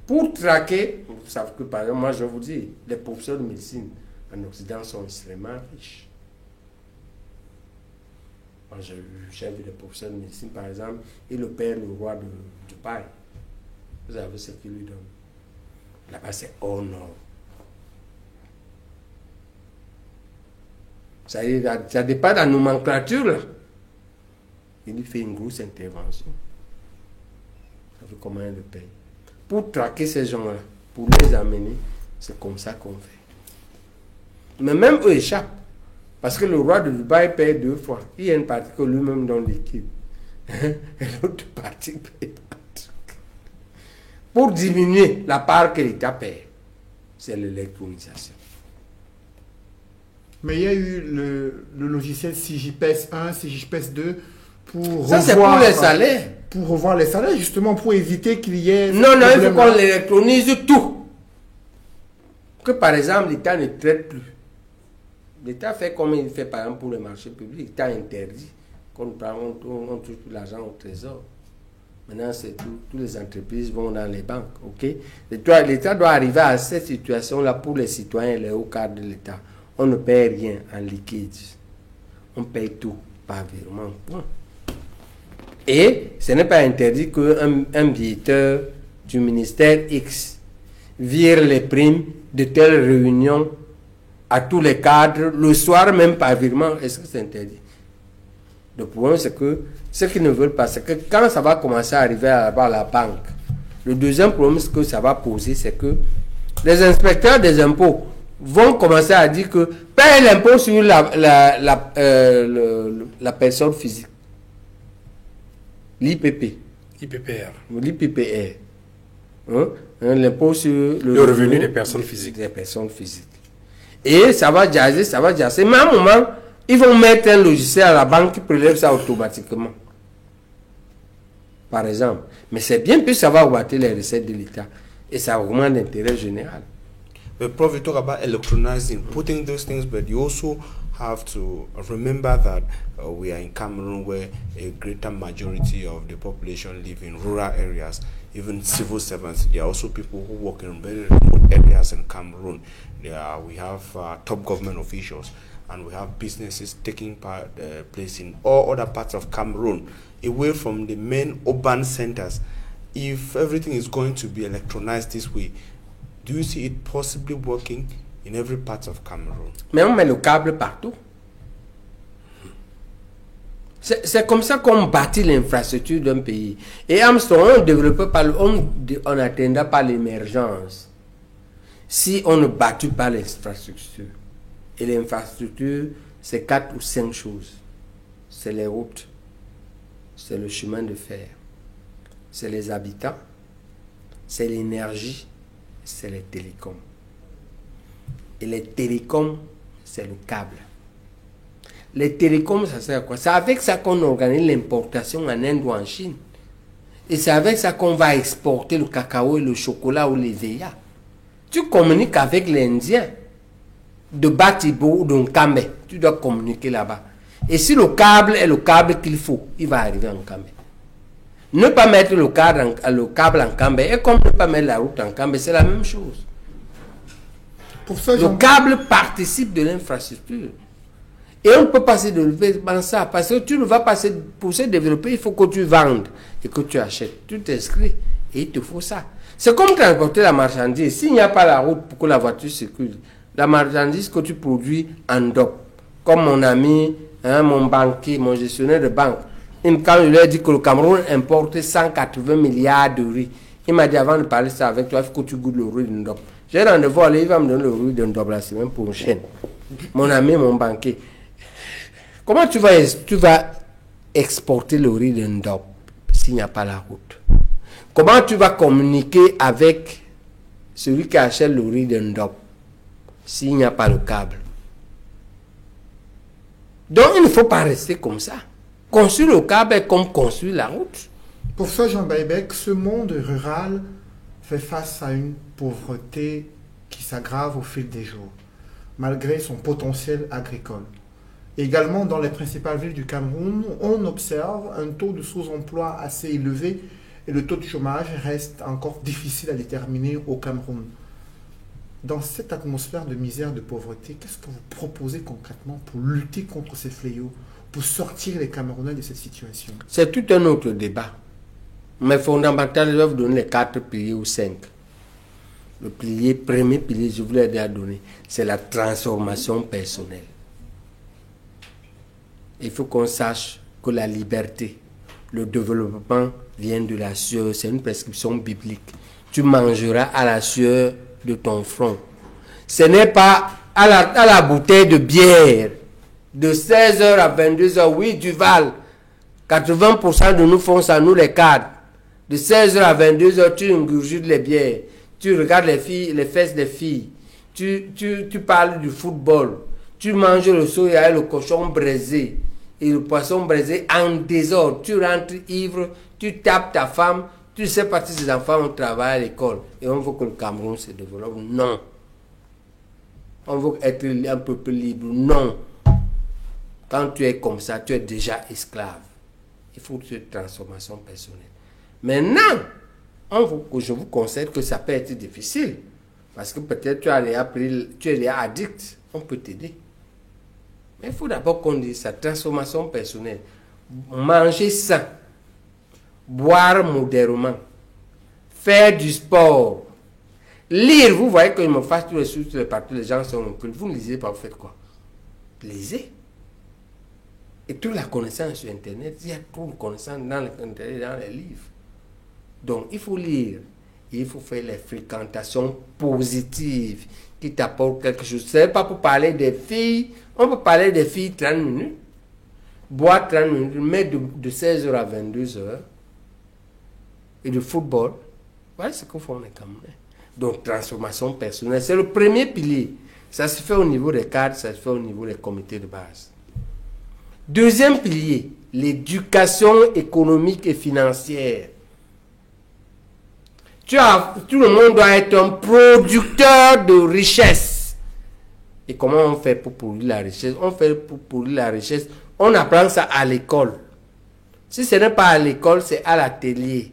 pour traquer. Vous savez que, par exemple, moi, je vous dis, les professeurs de médecine en Occident sont extrêmement riches. Moi, j'ai vu des professeurs de médecine, par exemple, et le père, le roi de Dubaï. Vous savez ce qu'il lui donne. Là-bas, c'est honneur. Ça dépend de la nomenclature, là. Il lui fait une grosse intervention. Ça fait combien de paye? Pour traquer ces gens-là, pour les amener, c'est comme ça qu'on fait. Mais même eux échappent. Parce que le roi de Dubaï paye 2 fois. Il y a une partie que lui-même donne l'équipe. Et l'autre partie paye pas. Pour diminuer la part que l'État paye, c'est l'électronisation. Mais il y a eu le logiciel CJPES 1, CJPES 2 pour ça, c'est pour les salaires. Pour revoir les salaires, justement, pour éviter qu'il y ait... Non, il faut qu'on l'électronise tout. Que par exemple, l'État ne traite plus. L'État fait comme il fait par exemple pour le marché public. L'État interdit qu'on on touche plus l'argent au trésor. Maintenant, c'est tout. Toutes les entreprises vont dans les banques. Okay? L'État doit arriver à cette situation-là pour les citoyens et les hauts cadres de l'État. On ne paye rien en liquide. On paye tout par virement. Et ce n'est pas interdit qu'un directeur du ministère X vire les primes de telle réunion à tous les cadres, le soir même par virement. Est-ce que c'est interdit? Le problème, c'est que ce qu'ils ne veulent pas, c'est que quand ça va commencer à arriver à la banque, le deuxième problème que ça va poser, c'est que les inspecteurs des impôts vont commencer à dire que paye l'impôt sur la personne physique. L'IPP. L'IPPR. L'impôt sur le revenu des personnes physiques. Et ça va jaser. Mais à un moment, ils vont mettre un logiciel à la banque qui prélève ça automatiquement. Par exemple. Mais c'est bien plus ça va augmenter les recettes de l'État. Et ça augmente l'intérêt général. But Prof, you talk about electronizing, putting those things, but you also have to remember that we are in Cameroon, where a greater majority of the population live in rural areas. Even civil servants, there are also people who work in very remote areas in Cameroon. We have top government officials, and we have businesses taking place in all other parts of Cameroon, away from the main urban centers. If everything is going to be electronized this way, do you see it possibly working in every part of Cameroon? Mais on met le câble partout. C'est comme ça qu'on bâtit l'infrastructure d'un pays. Et Armstrong, on ne développe pas, on n'atteindra pas l'émergence si on ne bâtit pas l'infrastructure. Et l'infrastructure, c'est 4 ou 5 choses. C'est les routes, c'est le chemin de fer, c'est les habitants, c'est l'énergie, c'est les télécoms. Et les télécoms, c'est le câble. Les télécoms, ça sert à quoi? C'est avec ça qu'on organise l'importation en Inde ou en Chine. Et c'est avec ça qu'on va exporter le cacao et le chocolat ou les veillas. Tu communiques avec l'Indien de Batibo ou de Nkambe. Tu dois communiquer là-bas. Et si le câble est le câble qu'il faut, il va arriver en Nkambe. Ne pas mettre le câble en Nkambe est comme ne pas mettre la route en Nkambe, c'est la même chose. Pour ça, le câble participe de l'infrastructure. Et on ne peut pas se développer dans ça. Parce que tu ne vas pas pour se développer, il faut que tu vendes et que tu achètes. Tu t'inscris et il te faut ça. C'est comme transporter la marchandise. S'il n'y a pas la route pour que la voiture circule, la marchandise que tu produis en DOP, comme mon ami, mon banquier, mon gestionnaire de banque, quand je lui ai dit que le Cameroun importait 180 milliards de riz, il m'a dit avant de parler ça avec toi, il faut que tu goûtes le riz d'un DOP. J'ai rendez-vous à aller, il va me donner le riz d'un DOP la semaine prochaine. Mon ami, mon banquier. Comment tu vas exporter le riz d'un DOP s'il n'y a pas la route? Comment tu vas communiquer avec celui qui achète le riz d'un DOP s'il n'y a pas le câble? Donc il ne faut pas rester comme ça. Construire le câble est comme construire la route. Pour ça, Jean Baïbek, ce monde rural fait face à une pauvreté qui s'aggrave au fil des jours, malgré son potentiel agricole. Également, dans les principales villes du Cameroun, on observe un taux de sous-emploi assez élevé et le taux de chômage reste encore difficile à déterminer au Cameroun. Dans cette atmosphère de misère, de pauvreté, qu'est-ce que vous proposez concrètement pour lutter contre ces fléaux, pour sortir les Camerounais de cette situation? C'est tout un autre débat. Mais fondamentalement, je vais vous donner les 4 piliers ou 5. Le premier pilier, je voulais déjà donner, c'est la transformation personnelle. Il faut qu'on sache que la liberté, le développement vient de la sueur. C'est une prescription biblique. Tu mangeras à la sueur de ton front. Ce n'est pas à la bouteille de bière de 16h à 22h. Oui, Duval, 80% de nous font ça, nous les cadres. De 16h à 22h, tu ingurgites les bières. Tu regardes les filles, les fesses des filles. Tu parles du football. Tu manges le soya et le cochon braisé. Et le poisson braisé en désordre. Tu rentres ivre, tu tapes ta femme, tu sais pas si tes enfants ont travaillé à l'école. Et on veut que le Cameroun se développe. Non. On veut être un peuple libre. Non. Quand tu es comme ça, tu es déjà esclave. Il faut une transformation personnelle. Maintenant, je vous conseille que ça peut être difficile. Parce que peut-être tu es addict. On peut t'aider. Mais il faut d'abord qu'on dise sa transformation personnelle. Manger sain. Boire modérément. Faire du sport. Lire. Vous voyez que je me fasse tous les sous, tous les partout, les gens sont un peu. Vous ne lisez pas, vous faites quoi? Lisez. Et toute la connaissance sur Internet, il y a trop de connaissances dans les livres. Donc, il faut lire. Il faut faire les fréquentations positives qui t'apportent quelque chose. Ce n'est pas pour parler des filles. On peut parler des filles 30 minutes. Boire 30 minutes, mais de 16h à 22h. Et de football. Voilà ce que font les Camerounais. Donc, transformation personnelle. C'est le premier pilier. Ça se fait au niveau des cadres, ça se fait au niveau des comités de base. Deuxième pilier, l'éducation économique et financière. Tout le monde doit être un producteur de richesse. Et comment on fait pour produire la richesse? On fait pour produire la richesse, on apprend ça à l'école. Si ce n'est pas à l'école, c'est à l'atelier.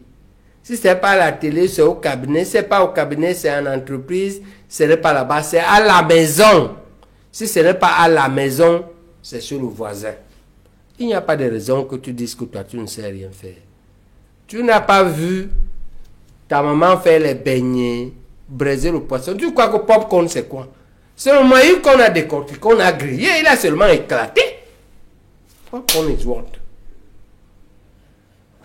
Si ce n'est pas à l'atelier, c'est au cabinet. Si ce n'est pas au cabinet, c'est en entreprise. Ce n'est pas là-bas, c'est à la maison. Si ce n'est pas à la maison, c'est chez le voisin. Il n'y a pas de raison que tu dises que toi, tu ne sais rien faire. Tu n'as pas vu ta maman faire les beignets, braiser le poisson. Tu crois que popcorn, c'est quoi? C'est le maïs qu'on a décortiqué, qu'on a grillé, il a seulement éclaté. Popcorn is what?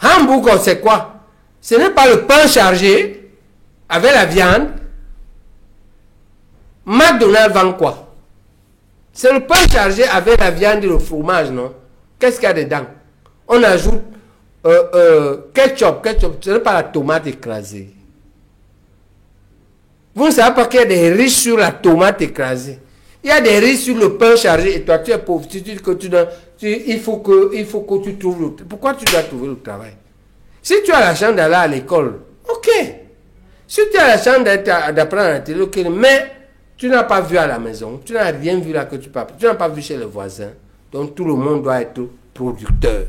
Hamburger, c'est quoi? Ce n'est pas le pain chargé avec la viande. McDonald's vend quoi? C'est le pain chargé avec la viande et le fromage, non? Qu'est-ce qu'il y a dedans? On ajoute ketchup. Ce n'est pas la tomate écrasée. Vous ne savez pas qu'il y a des riches sur la tomate écrasée. Il y a des riches sur le pain chargé et toi tu es pauvre. Tu dis que il faut que tu trouves le travail. Pourquoi tu dois trouver le travail? Si tu as la chance d'aller à l'école, ok. Si tu as la chance d'apprendre à la télé, ok. Mais tu n'as pas vu à la maison. Tu n'as rien vu là que tu parles. Tu n'as pas vu chez les voisins. Donc tout le monde doit être producteur.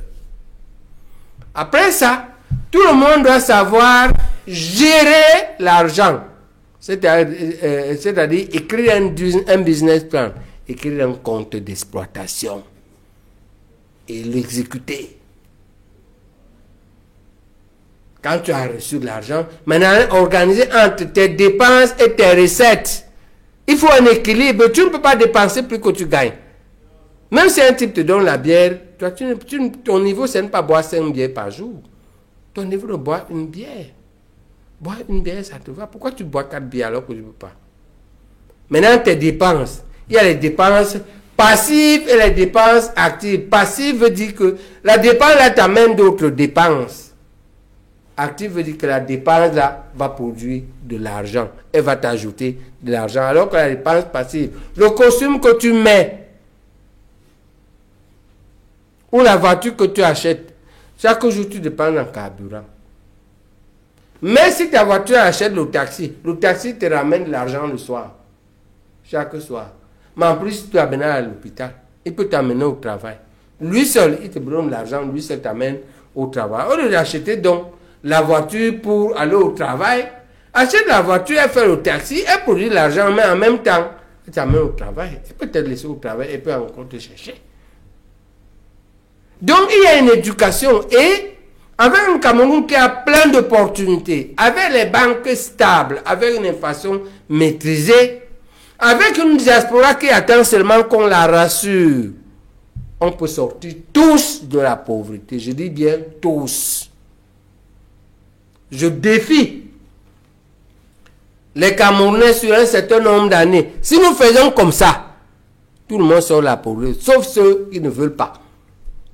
Après ça, tout le monde doit savoir gérer l'argent. C'est-à-dire écrire un business plan, écrire un compte d'exploitation et l'exécuter. Quand tu as reçu de l'argent, maintenant organiser entre tes dépenses et tes recettes. Il faut un équilibre. Tu ne peux pas dépenser plus que tu gagnes. Même si un type te donne la bière, toi, ton niveau, c'est ne pas boire 5 bières par jour. Ton niveau de boire une bière. Boire une bière, ça te va. Pourquoi tu bois 4 bières alors que tu ne peux pas? Maintenant, tes dépenses. Il y a les dépenses passives et les dépenses actives. Passive veut dire que la dépense là t'amène d'autres dépenses. Active veut dire que la dépense là va produire de l'argent. Elle va t'ajouter de l'argent. Alors que la dépense passive, le costume que tu mets, ou la voiture que tu achètes, chaque jour tu dépenses en carburant. Mais si ta voiture achète le taxi te ramène de l'argent le soir. Chaque soir. Mais en plus, si tu amènes à l'hôpital, il peut t'amener au travail. Lui seul, il te donne de l'argent, lui seul t'amène au travail. Au lieu d'acheter donc la voiture pour aller au travail, achète la voiture, elle fait le taxi, elle produit de l'argent, mais en même temps, elle t'amène au travail. Elle peut te laisser au travail, elle peut encore te chercher. Donc, il y a une éducation et avec un Cameroun qui a plein d'opportunités, avec les banques stables, avec une inflation maîtrisée, avec une diaspora qui attend seulement qu'on la rassure, on peut sortir tous de la pauvreté. Je dis bien tous. Je défie les Camerounais sur un certain nombre d'années. Si nous faisons comme ça, tout le monde sort de la pauvreté, sauf ceux qui ne veulent pas,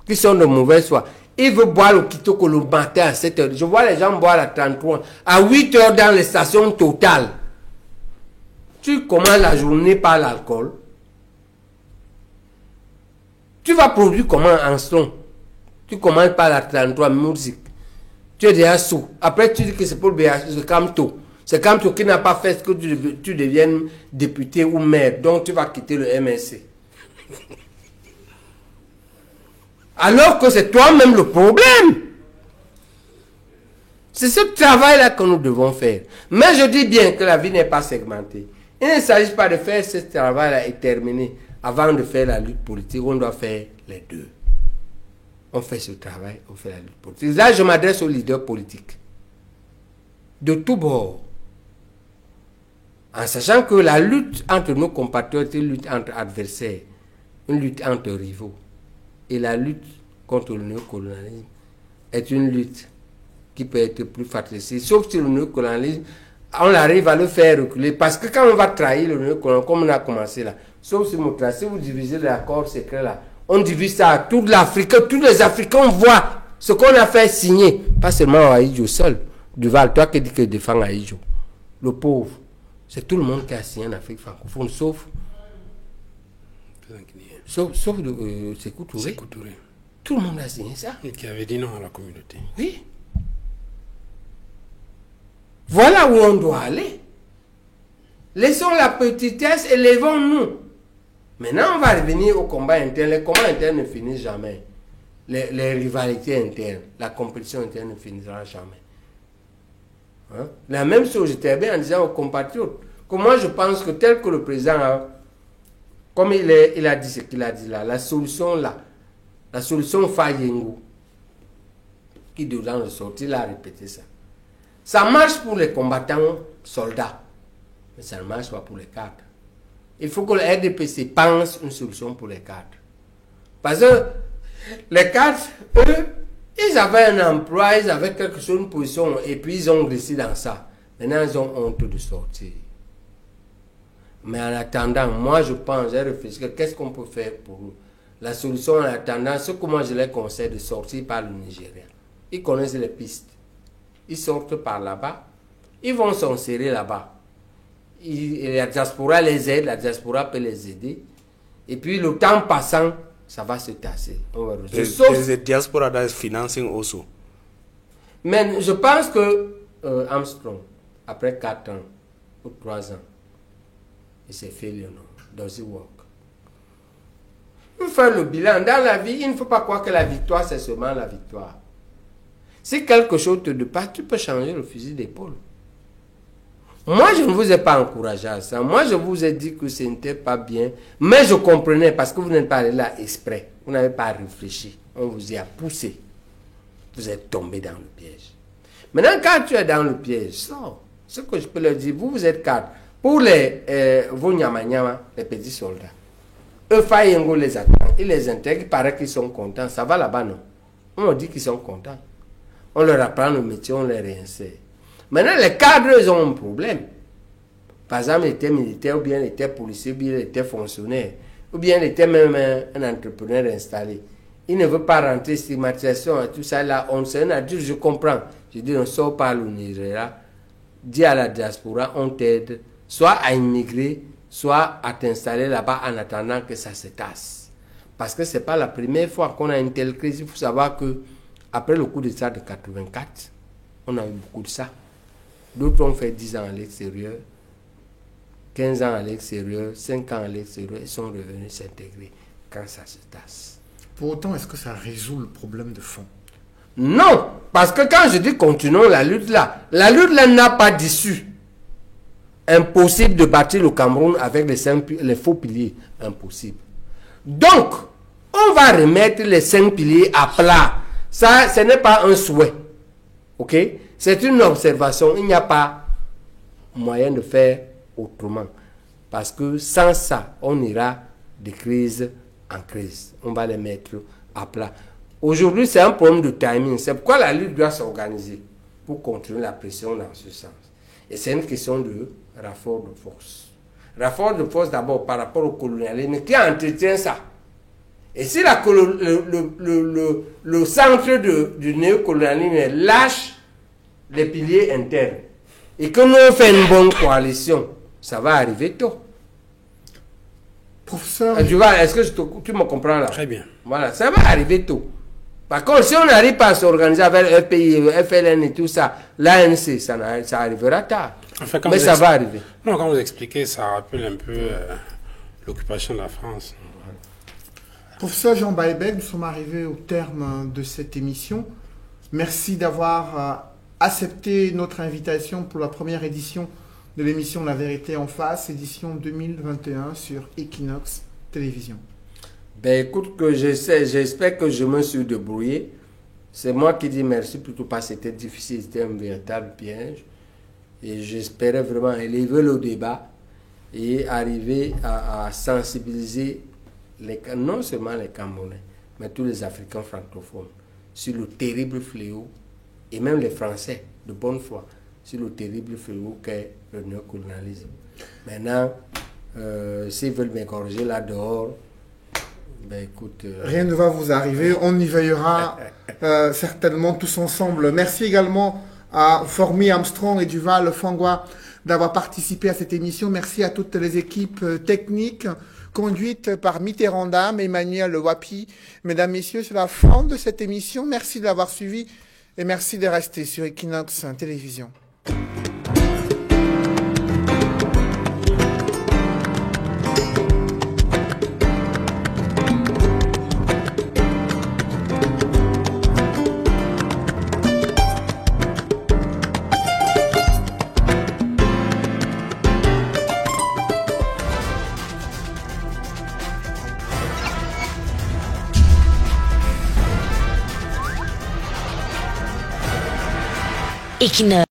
qui sont de mauvaise foi. Ils veulent boire le kitoko le matin à 7 h. Je vois les gens boire à 33, à 8 h dans les stations Total. Tu commences la journée par l'alcool. Tu vas produire comment en son? Tu commences par la 33 musique. Tu es déjà sous. Après, tu dis que c'est pour le BH, c'est Camto. C'est Camto qui n'a pas fait ce que tu deviennes député ou maire. Donc, tu vas quitter le MSC. Alors que c'est toi-même le problème. C'est ce travail-là que nous devons faire. Mais je dis bien que la vie n'est pas segmentée. Il ne s'agit pas de faire ce travail-là et terminer. Avant de faire la lutte politique, on doit faire les deux. On fait ce travail, on fait la lutte politique. Là, je m'adresse aux leaders politiques. De tous bords. En sachant que la lutte entre nos compatriotes est une lutte entre adversaires. Une lutte entre rivaux. Et la lutte contre le néocolonialisme est une lutte qui peut être plus fratricide. Sauf si le néocolonialisme, on arrive à le faire reculer. Parce que quand on va trahir le néocolonialisme, comme on a commencé là, sauf si vous divisez l'accord secret là, on divise ça à toute l'Afrique. Tous les Africains voient ce qu'on a fait signer. Pas seulement Aïdjo seul. Duval, toi qui dis que défends Aïdjo. Le pauvre. C'est tout le monde qui a signé en Afrique francophone, sauf Sékou Touré. Tout le monde a signé ça. Et qui avait dit non à la communauté. Oui. Voilà où on doit aller. Laissons la petitesse, élevons-nous. Maintenant, on va revenir au combat interne. Les combats internes ne finissent jamais. Les rivalités internes, la compétition interne ne finira jamais. Hein? La même chose, j'étais bien en disant aux compatriotes que moi je pense que tel que le président a, comme il a dit ce qu'il a dit là, la solution Fayengo, qui dedans le sorti, il a répété ça. Ça marche pour les combattants soldats, mais ça ne marche pas pour les cadres. Il faut que le RDPC pense une solution pour les cadres. Parce que les cadres, eux, ils avaient un emploi, ils avaient quelque chose, une position, et puis ils ont réussi dans ça. Maintenant, ils ont honte de sortir. Mais en attendant, moi je pense, j'ai réfléchi, qu'est-ce qu'on peut faire pour eux? La solution en attendant, c'est que moi je les conseille de sortir par le Nigeria. Ils connaissent les pistes. Ils sortent par là-bas, ils vont s'insérer là-bas. La diaspora les aide, la diaspora peut les aider. Et puis le temps passant, ça va se tasser. There's a diaspora that is financing also. Mais je pense que Armstrong, après 4 ans ou 3 ans, il s'est fait le nom. Does it work? Il faut faire le bilan. Dans la vie, il ne faut pas croire que la victoire, c'est seulement la victoire. Si quelque chose te dépasse, tu peux changer le fusil d'épaule. Moi, je ne vous ai pas encouragé à ça. Moi, je vous ai dit que ce n'était pas bien. Mais je comprenais parce que vous n'êtes pas allé là exprès. Vous n'avez pas réfléchi. On vous y a poussé. Vous êtes tombé dans le piège. Maintenant, quand tu es dans le piège, sors. Ce que je peux leur dire, vous êtes cadres. Pour vos nyama, les petits soldats, eux, Fayengo les attend. Ils les intègrent. Il paraît qu'ils sont contents. Ça va là-bas, non? On dit qu'ils sont contents. On leur apprend le métier, on les réinsère. Maintenant, les cadres, ils ont un problème. Par exemple, ils étaient militaires, ou bien ils étaient policiers, ou bien ils étaient fonctionnaires, ou bien ils étaient même un entrepreneur installé. Il ne veut pas rentrer, stigmatisation et tout ça. Là, on s'est dit, je comprends. Je dis, on sort par le Nigeria, dis à la diaspora, on t'aide, soit à immigrer, soit à t'installer là-bas en attendant que ça se tasse. Parce que ce n'est pas la première fois qu'on a une telle crise. Il faut savoir que après le coup d'État de 84, on a eu beaucoup de ça. D'autres ont fait 10 ans à l'extérieur, 15 ans à l'extérieur, 5 ans à l'extérieur, ils sont revenus s'intégrer quand ça se tasse. Pour autant, est-ce que ça résout le problème de fond? Non, parce que quand je dis continuons la lutte là n'a pas d'issue. Impossible de bâtir le Cameroun avec les faux piliers. Impossible. Donc, on va remettre les 5 piliers à plat. Ça, ce n'est pas un souhait. Ok? C'est une observation. Il n'y a pas moyen de faire autrement. Parce que sans ça, on ira de crise en crise. On va les mettre à plat. Aujourd'hui, c'est un problème de timing. C'est pourquoi la lutte doit s'organiser pour continuer la pression dans ce sens. Et c'est une question de rapport de force. Rapport de force d'abord par rapport au colonialisme qui entretient ça. Et si le centre du néocolonialisme lâche les piliers internes et que nous faisons une bonne coalition, ça va arriver tôt. Professeur... Est-ce que tu me comprends là? Très bien. Voilà, ça va arriver tôt. Par contre, si on n'arrive pas à s'organiser avec le FPI, FLN et tout ça, l'ANC, ça arrivera tard. Enfin, mais ça va arriver. Non, quand vous expliquez, ça rappelle un peu l'occupation de la France. Professeur Jean Baïbek, nous sommes arrivés au terme de cette émission. Merci d'avoir accepté notre invitation pour la première édition de l'émission La Vérité en Face, édition 2021 sur Equinox Télévision. Ben écoute, que j'espère que je me suis débrouillé. C'est moi qui dis merci, plutôt pas c'était difficile, c'était un véritable piège. Et j'espérais vraiment élever le débat et arriver à sensibiliser non seulement les Camerounais, mais tous les Africains francophones sur le terrible fléau, et même les Français de bonne foi, sur le terrible fléau qu'est le néocolonialisme. Maintenant, s'ils veulent m'égorger là dehors, ben écoute... Rien ne va vous arriver, on y veillera certainement tous ensemble. Merci également à Formy Armstrong et Duval Fangwa d'avoir participé à cette émission. Merci à toutes les équipes techniques conduites par Mitterrandam, Emmanuel Wapi. Mesdames, Messieurs, c'est la fin de cette émission. Merci de l'avoir suivi et merci de rester sur Equinox Télévision. Equinox.